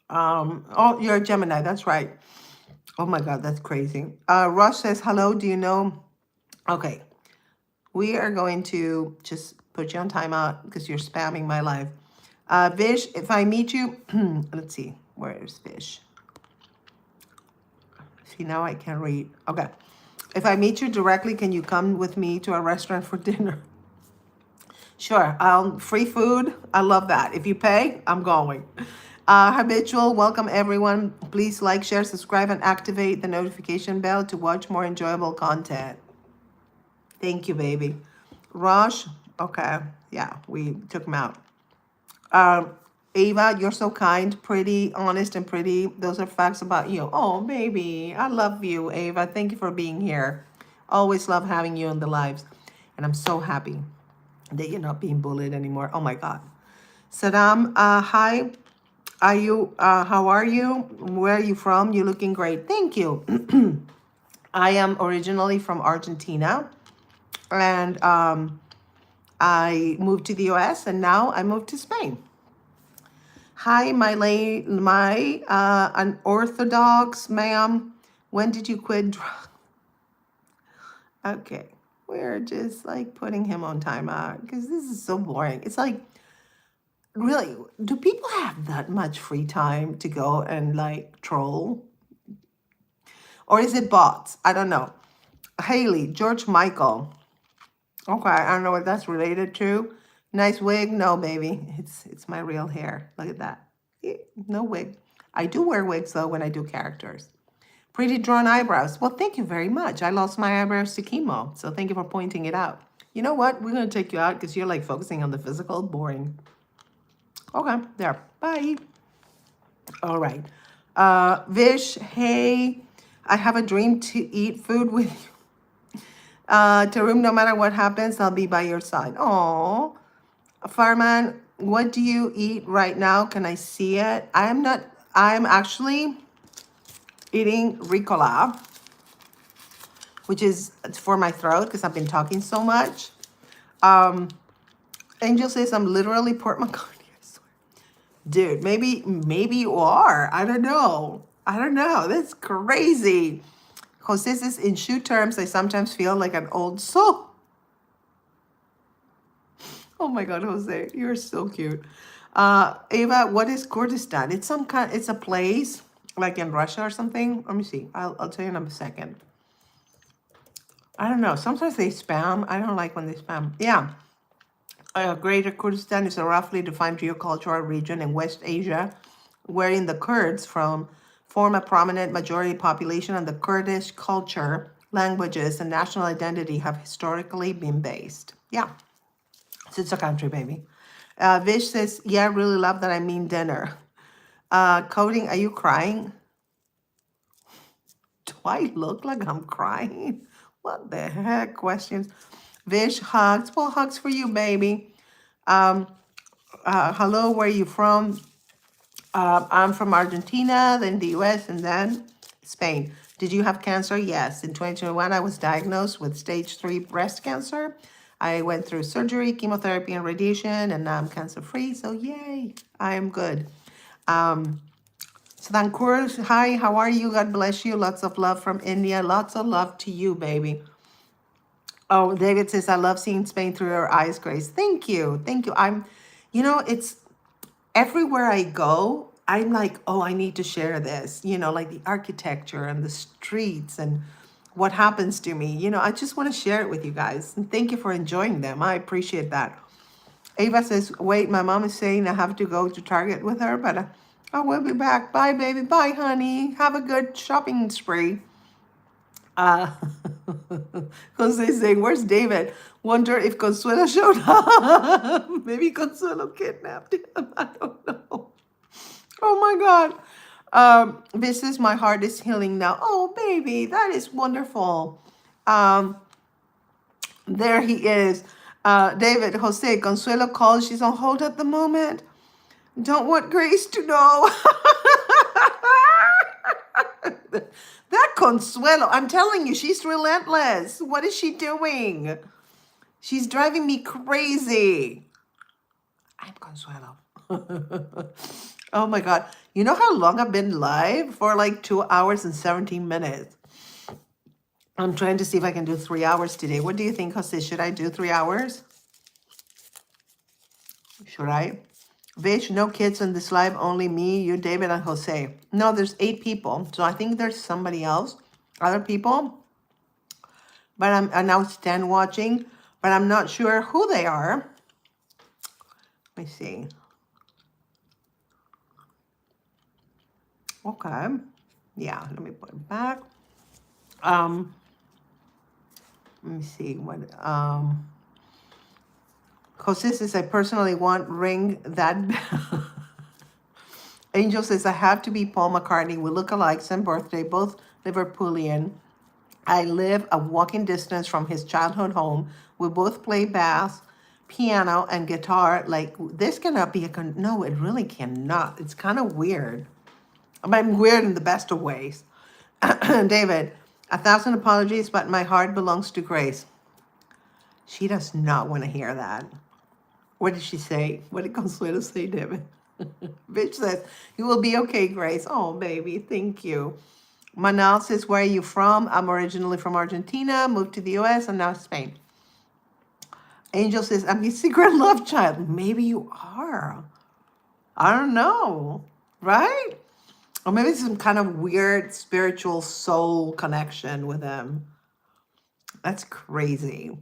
Oh, you're a Gemini. That's right. Oh my God, that's crazy. Rush says, hello, do you know? Okay. We are going to just put you on timeout because you're spamming my life. Vish, if I meet you, let's see. Where's Vish? See, now I can't read. Okay. If I meet you directly, can you come with me to a restaurant for dinner? Sure. Free food. I love that. If you pay, I'm going. Habitual, welcome everyone. Please like, share, subscribe, and activate the notification bell to watch more enjoyable content. Thank you, baby. Rosh, okay. Yeah, we took him out. Ava, you're so kind, pretty, honest, and pretty. Those are facts about you. Oh, baby. I love you, Ava. Thank you for being here. Always love having you in the lives. And I'm so happy that you're not being bullied anymore. Oh my God. Saddam, hi. How are you? Where are you from? You're looking great. Thank you. I am originally from Argentina and I moved to the US and now I moved to Spain. Hi, my unorthodox ma'am. When did you quit drugs? Okay. We're just like putting him on timeout because this is so boring. It's like, really, do people have that much free time to go and like troll? Or is it bots? I don't know. Haley, George Michael. Okay, I don't know what that's related to. Nice wig? No, baby. It's my real hair. Look at that. No wig. I do wear wigs though when I do characters. Pretty drawn eyebrows. Well, thank you very much. I lost my eyebrows to chemo, so thank you for pointing it out. You know what? We're going to take you out because you're like focusing on the physical. Boring. Okay, there. Bye. All right. Vish, hey. I have a dream to eat food with you. Tarum, no matter what happens, I'll be by your side. Oh, Fireman, what do you eat right now? Can I see it? I'm actually eating Ricola, which is for my throat because I've been talking so much. Angel says I'm literally Port McCartney. I swear. Dude, maybe you are. I don't know. That's crazy. Jose says in shoe terms, I sometimes feel like an old soul. Oh my God, Jose, you're so cute. Ava, what is Kurdistan? It's a place like in Russia or something. Let me see. I'll tell you in a second. I don't know. Sometimes they spam. I don't like when they spam. Yeah. Greater Kurdistan is a roughly defined geocultural region in West Asia, wherein the Kurds form a prominent majority population, and the Kurdish culture, languages, and national identity have historically been based. Yeah, so it's a country, baby. Vish says, yeah, I really love that I mean dinner. Coding, are you crying? Do I look like I'm crying? What the heck? Questions. Vish, hugs. Well, hugs for you, baby. Hello, where are you from? I'm from Argentina, then the US, and then Spain. Did you have cancer? Yes. In 2021, I was diagnosed with stage 3 breast cancer. I went through surgery, chemotherapy, and radiation, and now I'm cancer-free. So yay, I am good. Sadankur, hi, how are you? God bless you. Lots of love from India. Lots of love to you, baby. Oh, David says, I love seeing Spain through your eyes, Grace. Thank you. Thank you. It's everywhere I go, I'm like, oh, I need to share this, like the architecture and the streets and what happens to me. I just want to share it with you guys. And thank you for enjoying them. I appreciate that. Ava says, wait, my mom is saying I have to go to Target with her, but I will be back. Bye, baby. Bye, honey. Have a good shopping spree. Jose saying, where's David? Wonder if Consuelo showed up. Maybe Consuelo kidnapped him. I don't know. Oh my God. This is my heart is healing now. Oh, baby, that is wonderful. There he is. David, Jose, Consuelo calls. She's on hold at the moment. Don't want Grace to know. That Consuelo, I'm telling you, she's relentless. What is she doing? She's driving me crazy. I'm Consuelo. Oh my God. You know how long I've been live? For like 2 hours and 17 minutes. I'm trying to see if I can do 3 hours today. What do you think, Jose? Should I do 3 hours? Should I? Vish, no kids on this live, only me, you, David, and Jose. No, there's 8 people. So I think there's somebody else, other people. But I'm now stand watching, but I'm not sure who they are. Let me see. Okay. Yeah, let me put it back. Let me see what Jose says, I personally want ring that bell. Angel says, I have to be Paul McCartney. We look alike, same birthday, both Liverpoolian. I live a walking distance from his childhood home. We both play bass, piano, and guitar. Like, this cannot be no, it really cannot. It's kind of weird. I'm weird in the best of ways. David, 1,000 apologies, but my heart belongs to Grace. She does not want to hear that. What did she say? What did Consuelo say, David? Bitch says, you will be okay, Grace. Oh, baby, thank you. Manal says, where are you from? I'm originally from Argentina, moved to the US, and now Spain. Angel says, I'm his secret love child. Maybe you are. I don't know, right? Or maybe it's some kind of weird spiritual soul connection with him. That's crazy.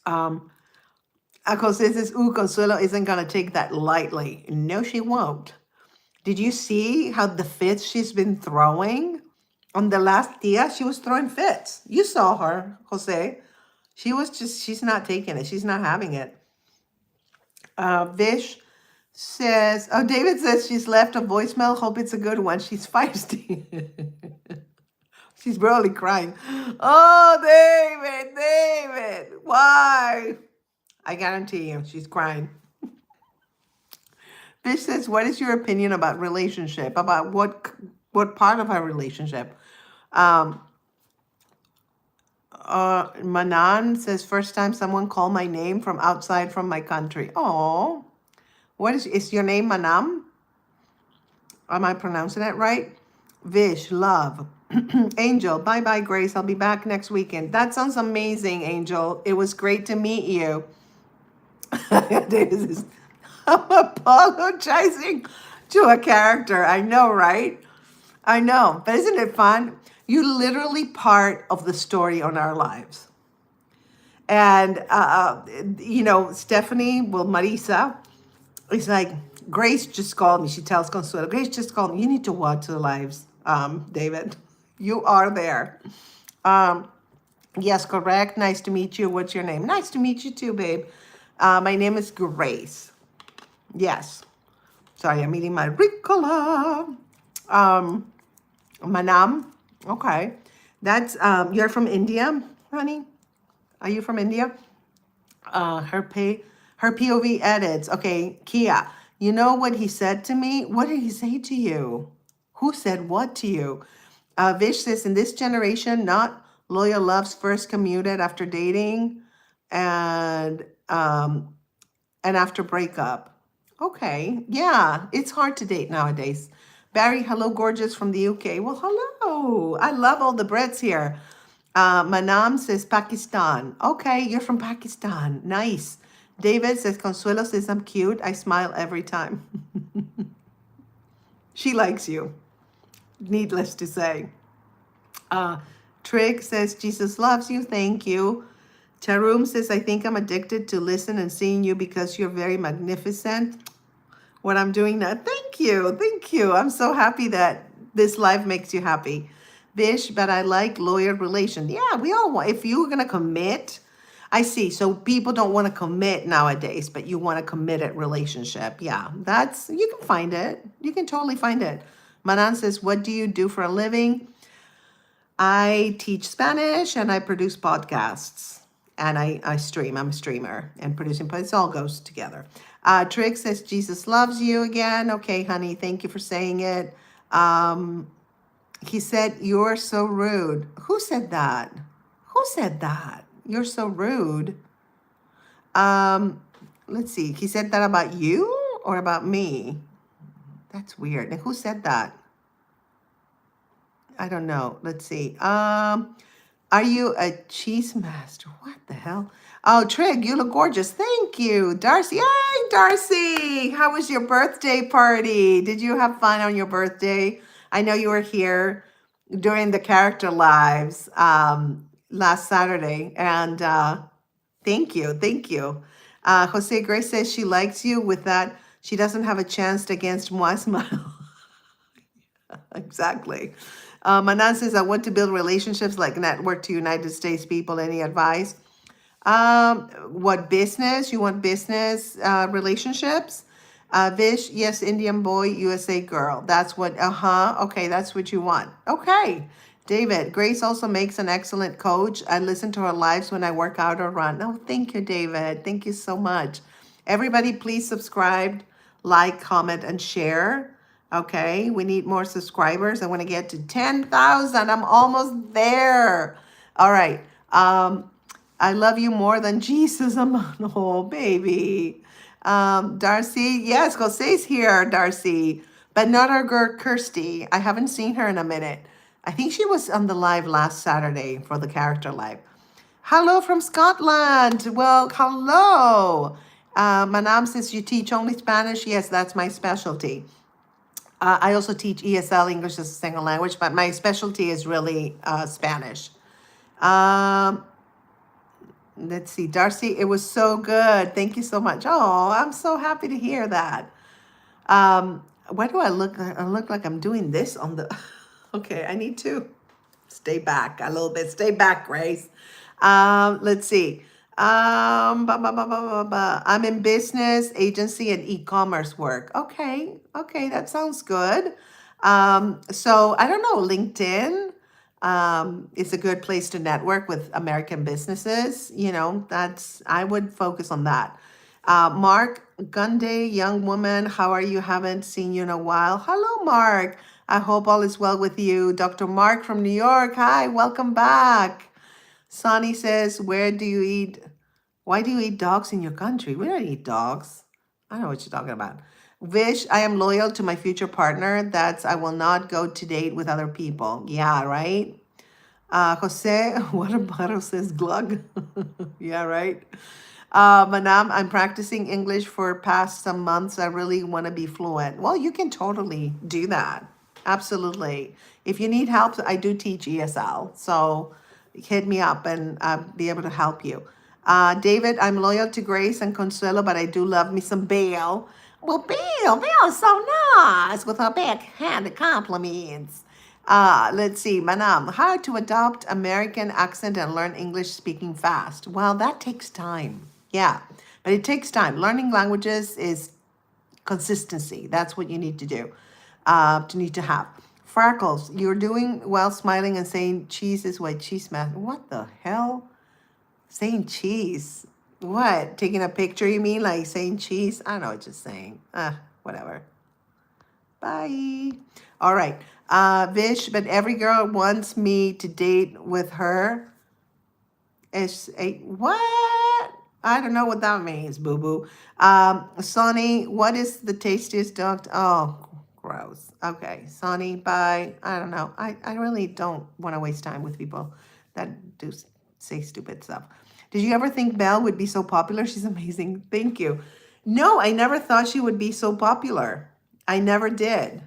Jose says, ooh, Consuelo isn't going to take that lightly. No, she won't. Did you see how the fits she's been throwing? On the last dia, she was throwing fits. You saw her, Jose. She's not taking it. She's not having it. Vish says, David says she's left a voicemail. Hope it's a good one. She's feisty. She's barely crying. Oh, David, why? I guarantee you, she's crying. Fish says, what is your opinion about relationship? About what part of our relationship? Um, Manan says, first time someone called my name from outside from my country. Oh, what is your name Manam? Am I pronouncing it right? Vish, love. Angel, bye bye, Grace. I'll be back next weekend. That sounds amazing, Angel. It was great to meet you. David says, I'm apologizing to a character. I know, right? I know. But isn't it fun? You're literally part of the story on our lives. And, Stephanie, well, Marisa, is like, Grace just called me. She tells Consuelo, Grace just called me. You need to watch the lives, David. You are there. Yes, correct. Nice to meet you. What's your name? Nice to meet you too, babe. My name is Grace. Yes. Sorry, I'm eating my Ricola. Manam. Okay. That's, you're from India, honey? Are you from India? Her POV edits. Okay, Kia. You know what he said to me? What did he say to you? Who said what to you? Vish says, in this generation, not loyal loves first commuted after dating and after breakup. Okay, yeah, it's hard to date nowadays. Barry, hello, gorgeous from the UK. Well, hello. I love all the Brits here. Manam says Pakistan. Okay, you're from Pakistan. Nice. David says Consuelo says I'm cute. I smile every time. She likes you. Needless to say. Trig says Jesus loves you. Thank you. Tarum says I think I'm addicted to listen and seeing you because you're very magnificent. What I'm doing now. Thank you. Thank you. I'm so happy that this life makes you happy. Vish, but I like lawyer relation. Yeah, we all want, if you're going to commit, I see. So people don't want to commit nowadays, but you want a committed relationship. Yeah, you can find it. You can totally find it. Manan says, what do you do for a living? I teach Spanish and I produce podcasts. And I stream. I'm a streamer and producing podcasts. It all goes together. Trick says, Jesus loves you again. Okay, honey, thank you for saying it. He said, you're so rude. Who said that? Who said that? You're so rude. Let's see. He said that about you or about me? That's weird. And who said that? I don't know. Let's see. Are you a cheese master? What the hell? Oh, Trig, you look gorgeous. Thank you. Darcy. Yay, Darcy. How was your birthday party? Did you have fun on your birthday? I know you were here during the character lives last Saturday. And thank you. Thank you. Jose Grace says she likes you. With that, she doesn't have a chance against moi smile. Exactly. Manan says, I want to build relationships like network to United States people. Any advice? What business? You want business relationships? Vish, yes, Indian boy, USA girl. That's what, okay, that's what you want. Okay. David, Grace also makes an excellent coach. I listen to her lives when I work out or run. Oh, thank you, David. Thank you so much. Everybody, please subscribe, like, comment, and share. Okay, we need more subscribers. I want to get to 10,000. I'm almost there. All right. I love you more than Jesus. Oh, baby. Darcy, yes, Jose's here, Darcy, but not our girl Kirsty. I haven't seen her in a minute. I think she was on the live last Saturday for the character live. Hello from Scotland. Well, hello. Manam says you teach only Spanish. Yes, that's my specialty. I also teach ESL, English as a second language, but my specialty is really Spanish. Let's see, Darcy, it was so good. Thank you so much. Oh, I'm so happy to hear that. Why do I look? I look like I'm doing this on the. Okay, I need to stay back a little bit. Stay back, Grace. Let's see. I'm in business, agency, and e-commerce work. Okay, that sounds good. So I don't know, LinkedIn. It's a good place to network with American businesses. I would focus on that. Mark Gunday, young woman, how are you? Haven't seen you in a while. Hello, Mark. I hope all is well with you. Dr. Mark from New York. Hi, welcome back. Sonny says, why do you eat dogs in your country? We don't eat dogs. I don't know what you're talking about. Vish, I am loyal to my future partner. I will not go to date with other people. Yeah, right? Jose, what about says glug? Yeah, right. Manam, I'm practicing English for past some months. I really want to be fluent. Well, you can totally do that. Absolutely. If you need help, I do teach ESL. So hit me up and I'll be able to help you. David, I'm loyal to Grace and Consuelo, but I do love me some Belle. Well, Belle is so nice with her backhanded compliments. Let's see, Manam, how to adopt American accent and learn English speaking fast. Well, that takes time. Yeah, but it takes time. Learning languages is consistency. That's what you need to do, need to have. Freckles, you're doing well, smiling and saying cheese is white cheese man. What the hell? Saying cheese? What? Taking a picture, you mean? Like saying cheese? I don't know what you're saying. Whatever. Bye. All right. Vish, but every girl wants me to date with her. It's a what? I don't know what that means, boo boo. Sonny, what is the tastiest dog? Oh, gross. Okay, Sonny, bye. I don't know. I really don't want to waste time with people that do say stupid stuff. Did you ever think Belle would be so popular? She's amazing. Thank you. No, I never thought she would be so popular. I never did.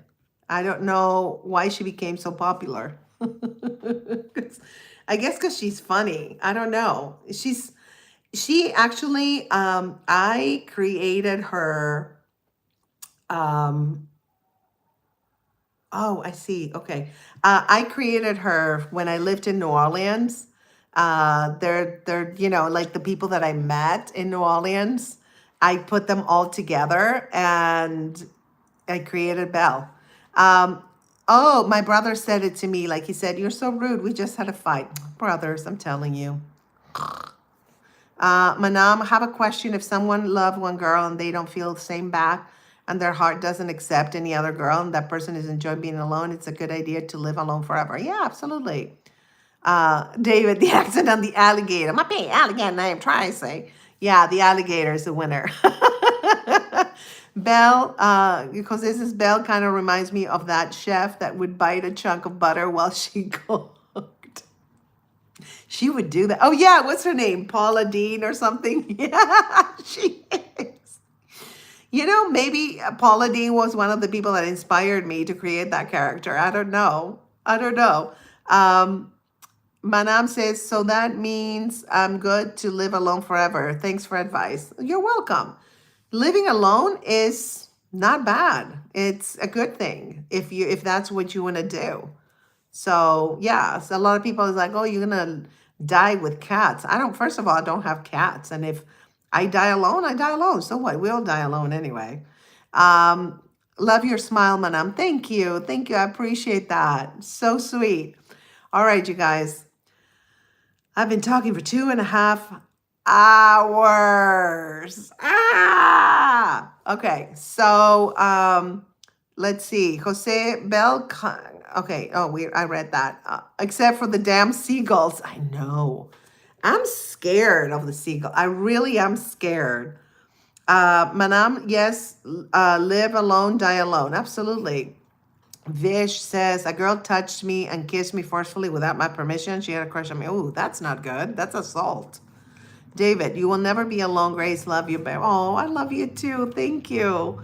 I don't know why she became so popular. 'Cause I guess because she's funny. I don't know. She actually, I created her. Um, oh, I see. Okay. I created her when I lived in New Orleans. They're like the people that I met in New Orleans. I put them all together and I created Belle. Um, oh, my brother said it to me. Like he said, "You're so rude. We just had a fight." Brothers, I'm telling you. Manam, I have a question. If someone loved one girl and they don't feel the same back and their heart doesn't accept any other girl and that person is enjoying being alone, it's a good idea to live alone forever. Yeah, absolutely. David, the accent on the alligator. My big alligator name, try to say. Yeah, the alligator is the winner. Belle, because this is Belle, kind of reminds me of that chef that would bite a chunk of butter while she cooked. She would do that. Oh yeah, what's her name? Paula Dean or something? Yeah, she is. Maybe Paula Dean was one of the people that inspired me to create that character. I don't know. I don't know. Um, Manam says, so that means I'm good to live alone forever. Thanks for advice. You're welcome. Living alone is not bad. It's a good thing if that's what you want to do. So yeah, so a lot of people is like, oh, you're gonna die with cats. I don't. First of all, I don't have cats, and if I die alone, I die alone. So what? We all die alone anyway. Um, love your smile, Manam. Thank you, thank you. I appreciate that. So sweet. All right, you guys. I've been talking for 2.5 hours. Okay. So let's see. Jose Bell. Okay. Oh, I read that. Except for the damn seagulls. I know. I'm scared of the seagull. I really am scared. Manam, yes. Live alone, die alone. Absolutely. Vish says, a girl touched me and kissed me forcefully without my permission. She had a crush on me. Oh, that's not good. That's assault. David, you will never be alone. Grace, love you. Oh, I love you too. Thank you.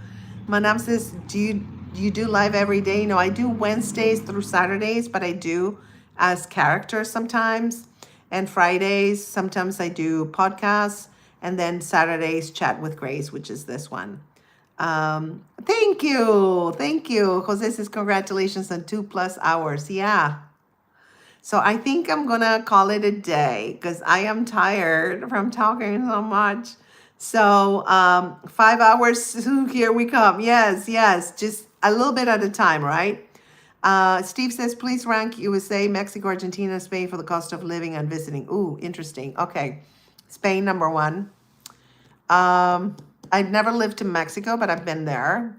Manam says, do you do live every day? No, I do Wednesdays through Saturdays, but I do as characters sometimes. And Fridays, sometimes I do podcasts. And then Saturdays, Chat with Grace, which is this one. Thank you. Thank you. Jose says, congratulations on 2+ hours. Yeah. So I think I'm gonna call it a day because I am tired from talking so much. So 5 hours, here we come. Yes, yes, just a little bit at a time, right? Steve says, please rank USA, Mexico, Argentina, Spain for the cost of living and visiting. Ooh, interesting. Okay. Spain, number one. I've never lived in Mexico, but I've been there.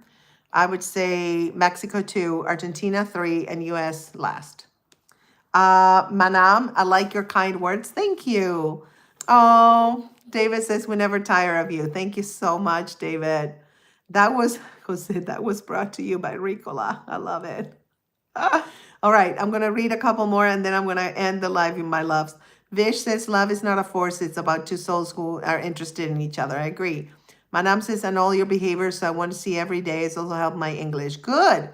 I would say Mexico two, Argentina three, and US last. Manam, I like your kind words. Thank you. Oh, David says we never tire of you. Thank you so much, David. That was Jose, that was brought to you by Ricola. I love it. All right, I'm gonna read a couple more and then I'm gonna end the live, you my loves. Vish says love is not a force, it's about two souls who are interested in each other. I agree. Manam says, and all your behaviors I want to see every day. It's also helped my English. Good.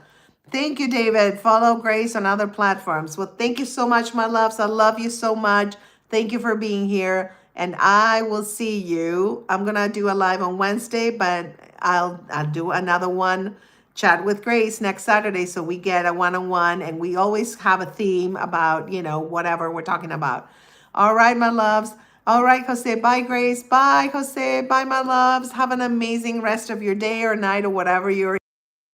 Thank you, David. Follow Grace on other platforms. Well, thank you so much, my loves. I love you so much. Thank you for being here. And I will see you. I'm gonna do a live on Wednesday, but I'll do another one, Chat with Grace, next Saturday. So we get a one-on-one and we always have a theme about, whatever we're talking about. All right, my loves. All right, Jose. Bye, Grace. Bye, Jose. Bye, my loves. Have an amazing rest of your day or night or whatever you're